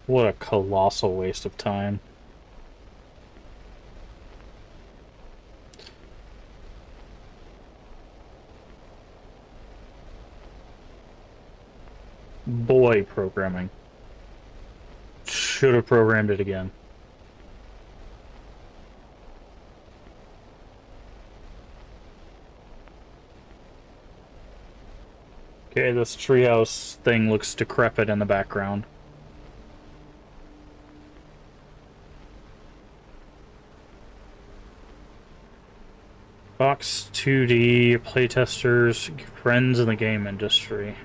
What a colossal waste of time. Boy, programming. Should have programmed it again. Okay, this treehouse thing looks decrepit in the background. Box 2D, playtesters, friends in the game industry.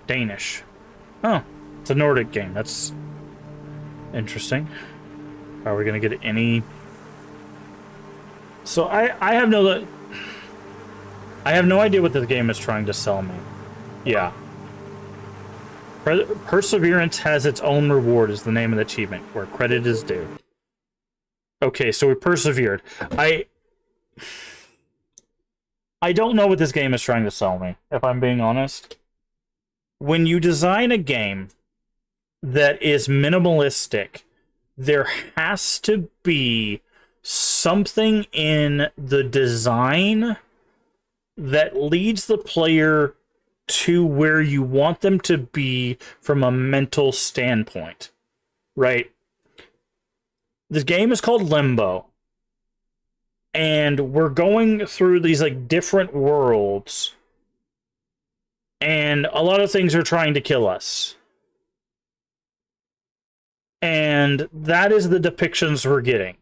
Danish. Oh, it's a Nordic game. That's interesting. Are we gonna get any... So I have no idea what this game is trying to sell me. Yeah. Perseverance has its own reward is the name of the achievement, where credit is due. Okay, so we persevered. I don't know what this game is trying to sell me, if I'm being honest. When you design a game that is minimalistic, there has to be something in the design that leads the player to where you want them to be from a mental standpoint, right? This game is called Limbo, and we're going through these like different worlds, and a lot of things are trying to kill us. And that is the depictions we're getting.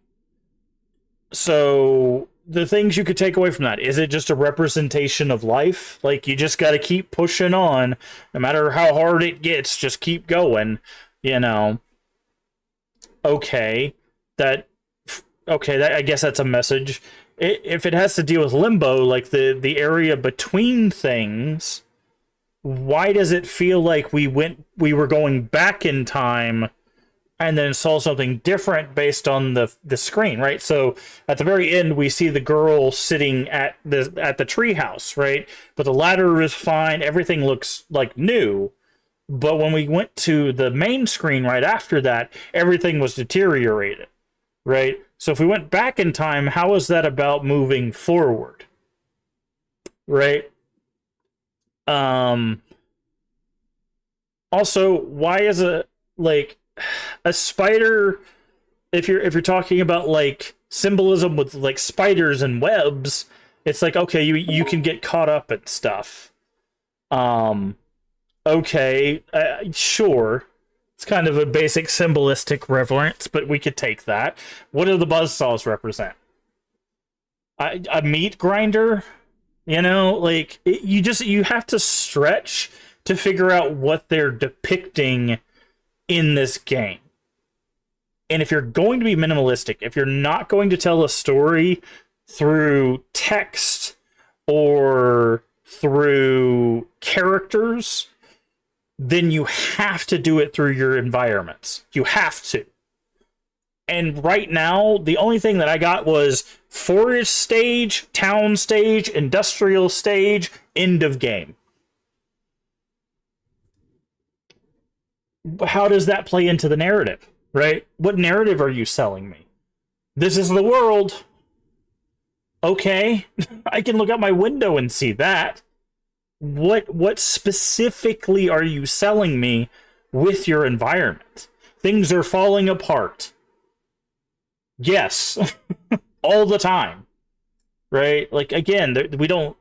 So the things you could take away from that, is it just a representation of life? Like, you just got to keep pushing on, no matter how hard it gets, just keep going, you know? Okay, I guess that's a message. If it has to deal with limbo, like the area between things, why does it feel like we were going back in time and then saw something different based on the screen, right? So at the very end, we see the girl sitting at the treehouse, right? But the ladder is fine. Everything looks like new. But when we went to the main screen right after that, everything was deteriorated, right? So if we went back in time, how is that about moving forward, right? Also, why is a spider, if you're talking about like symbolism with like spiders and webs, it's like, okay, you can get caught up in stuff. Okay, sure. It's kind of a basic symbolistic reference, but we could take that. What do the buzzsaws represent? A meat grinder? You know, like, you have to stretch to figure out what they're depicting in this game. And if you're going to be minimalistic, if you're not going to tell a story through text or through characters, then you have to do it through your environments. You have to. And right now, the only thing that I got was forest stage, town stage, industrial stage, end of game. how does that play into the narrative, right? What narrative are you selling me? This is the world. Okay, I can look out my window and see that. What specifically are you selling me with your environment? Things are falling apart. Yes, all the time, right? Like again, we don't.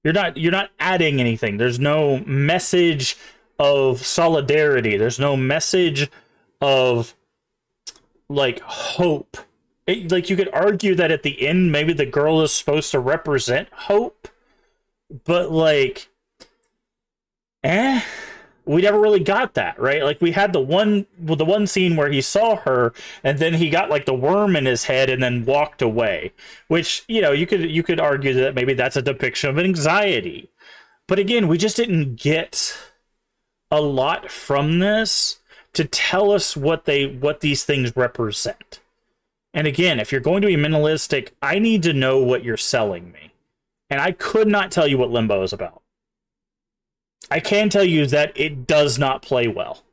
You're not adding anything. There's no message of solidarity. There's no message of like hope. Like you could argue that at the end, maybe the girl is supposed to represent hope, but like, we never really got that, right? Like we had the one scene where he saw her, and then he got like the worm in his head, and then walked away. Which you could argue that maybe that's a depiction of anxiety, but again, we just didn't get a lot from this to tell us what these things represent. And again, if you're going to be minimalistic, I need to know what you're selling me. And I could not tell you what Limbo is about. I can tell you that it does not play well.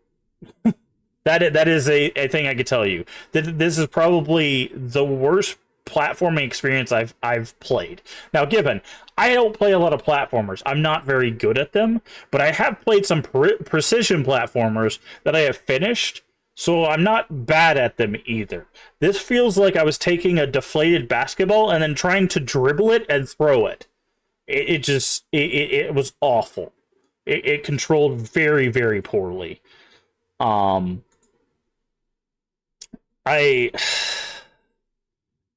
That is a thing I could tell you. That this is probably the worst platforming experience I've played. Now, given I don't play a lot of platformers, I'm not very good at them, but I have played some precision platformers that I have finished. So I'm not bad at them either. This feels like I was taking a deflated basketball and then trying to dribble it and throw it. It was awful. It controlled very, very poorly. I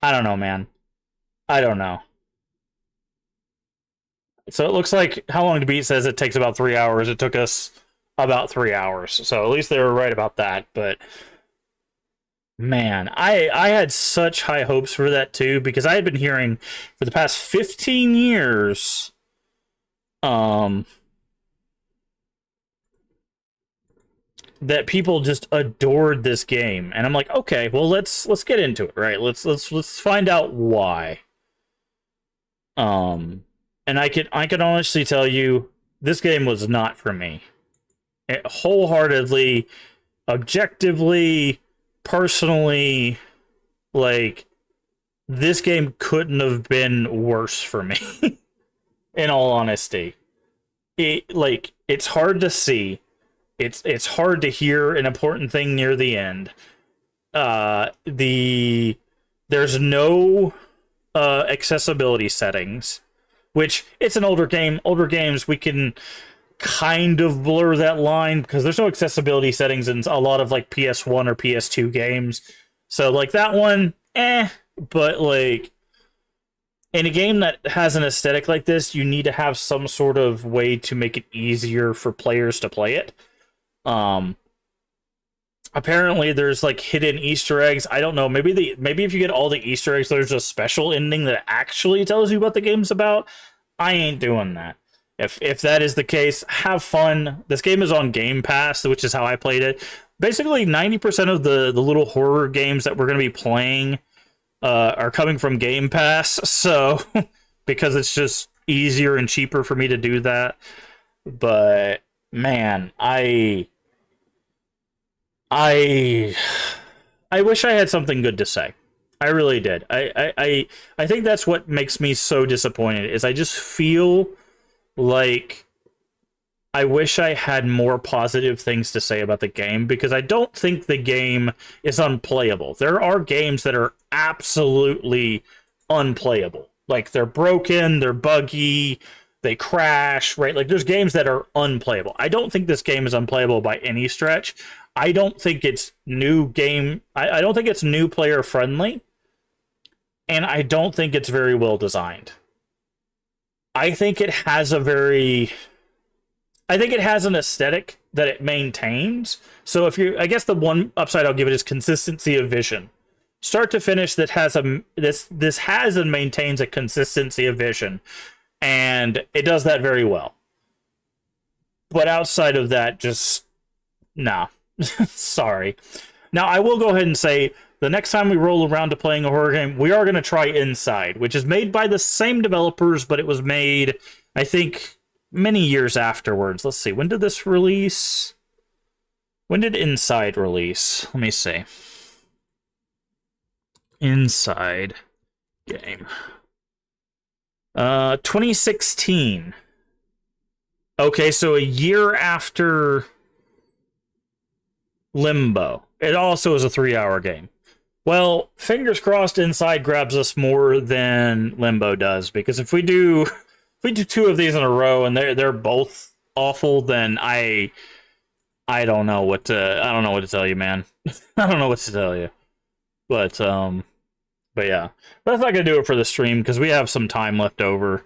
don't know, man. I don't know. So it looks like How Long to Beat says it takes about 3 hours. It took us about 3 hours. So at least they were right about that. But man, I had such high hopes for that too, because I had been hearing for the past 15 years that people just adored this game. And I'm like, okay, well let's get into it, right? Let's find out why. And I can honestly tell you this game was not for me. Wholeheartedly, objectively, personally, like this game couldn't have been worse for me. In all honesty, it's hard to see, it's hard to hear an important thing near the end. There's no accessibility settings, which it's an older game. Older games we can kind of blur that line because there's no accessibility settings in a lot of like PS1 or PS2 games. So like that one, but like in a game that has an aesthetic like this, you need to have some sort of way to make it easier for players to play it. Apparently there's like hidden Easter eggs. I don't know. Maybe if you get all the Easter eggs, there's a special ending that actually tells you what the game's about. I ain't doing that. If that is the case, have fun. This game is on Game Pass, which is how I played it. Basically, 90% of the little horror games that we're going to be playing are coming from Game Pass. So, because it's just easier and cheaper for me to do that. But, man, I wish I had something good to say. I really did. I think that's what makes me so disappointed, is I just feel like I wish I had more positive things to say about the game, because I don't think the game is unplayable. There are games that are absolutely unplayable. Like, they're broken, they're buggy, they crash, right? Like, there's games that are unplayable. I don't think this game is unplayable by any stretch. I don't think it's I don't think it's new player friendly, and I don't think it's very well designed. I think it has an aesthetic that it maintains. So I guess the one upside I'll give it is consistency of vision. Start to finish, this has and maintains a consistency of vision, and it does that very well. But outside of that, just nah. Sorry. Now, I will go ahead and say, the next time we roll around to playing a horror game, we are going to try Inside, which is made by the same developers, but it was made, I think, many years afterwards. Let's see, when did this release? When did Inside release? Let me see. Inside game. 2016. Okay, so a year after Limbo. It also is a 3-hour game. Well, fingers crossed Inside grabs us more than Limbo does, because if we do 2 of these in a row and they're both awful, then I don't know what to tell you, man. I don't know what to tell you. But yeah. That's not gonna do it for the stream because we have some time left over.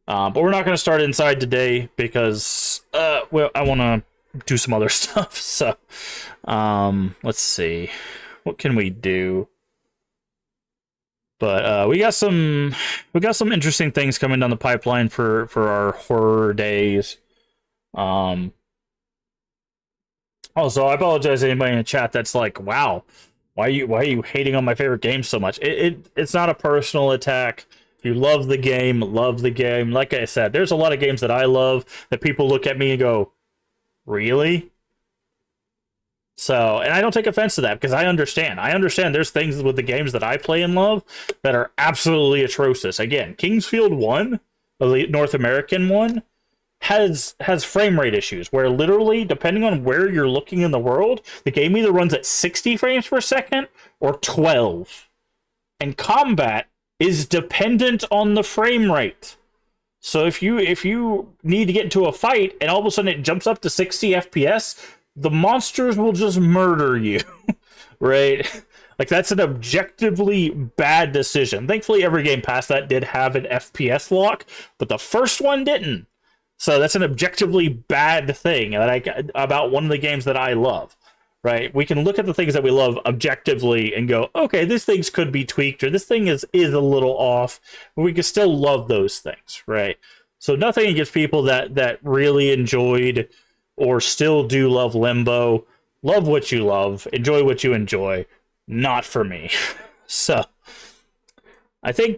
But we're not gonna start Inside today because well, I wanna do some other stuff. So let's see. What can we do? But we got some interesting things coming down the pipeline for our horror days. Also, I apologize to anybody in the chat that's like, wow, why are you hating on my favorite game so much? It's not a personal attack. If you love the game, love the game. Like I said, there's a lot of games that I love that people look at me and go, really? So, and I don't take offense to that because I understand. I understand there's things with the games that I play and love that are absolutely atrocious. Again, Kingsfield 1, the North American one, has frame rate issues where literally, depending on where you're looking in the world, the game either runs at 60 frames per second or 12. And combat is dependent on the frame rate. So if you need to get into a fight and all of a sudden it jumps up to 60 FPS, the monsters will just murder you, right? Like, that's an objectively bad decision. Thankfully, every game past that did have an FPS lock, but the first one didn't. So that's an objectively bad thing about one of the games that I love, right? We can look at the things that we love objectively and go, okay, this things could be tweaked, or this thing is a little off, but we can still love those things, right? So nothing against people that really enjoyed or still do love Limbo. Love what you love, enjoy what you enjoy. Not for me. So I think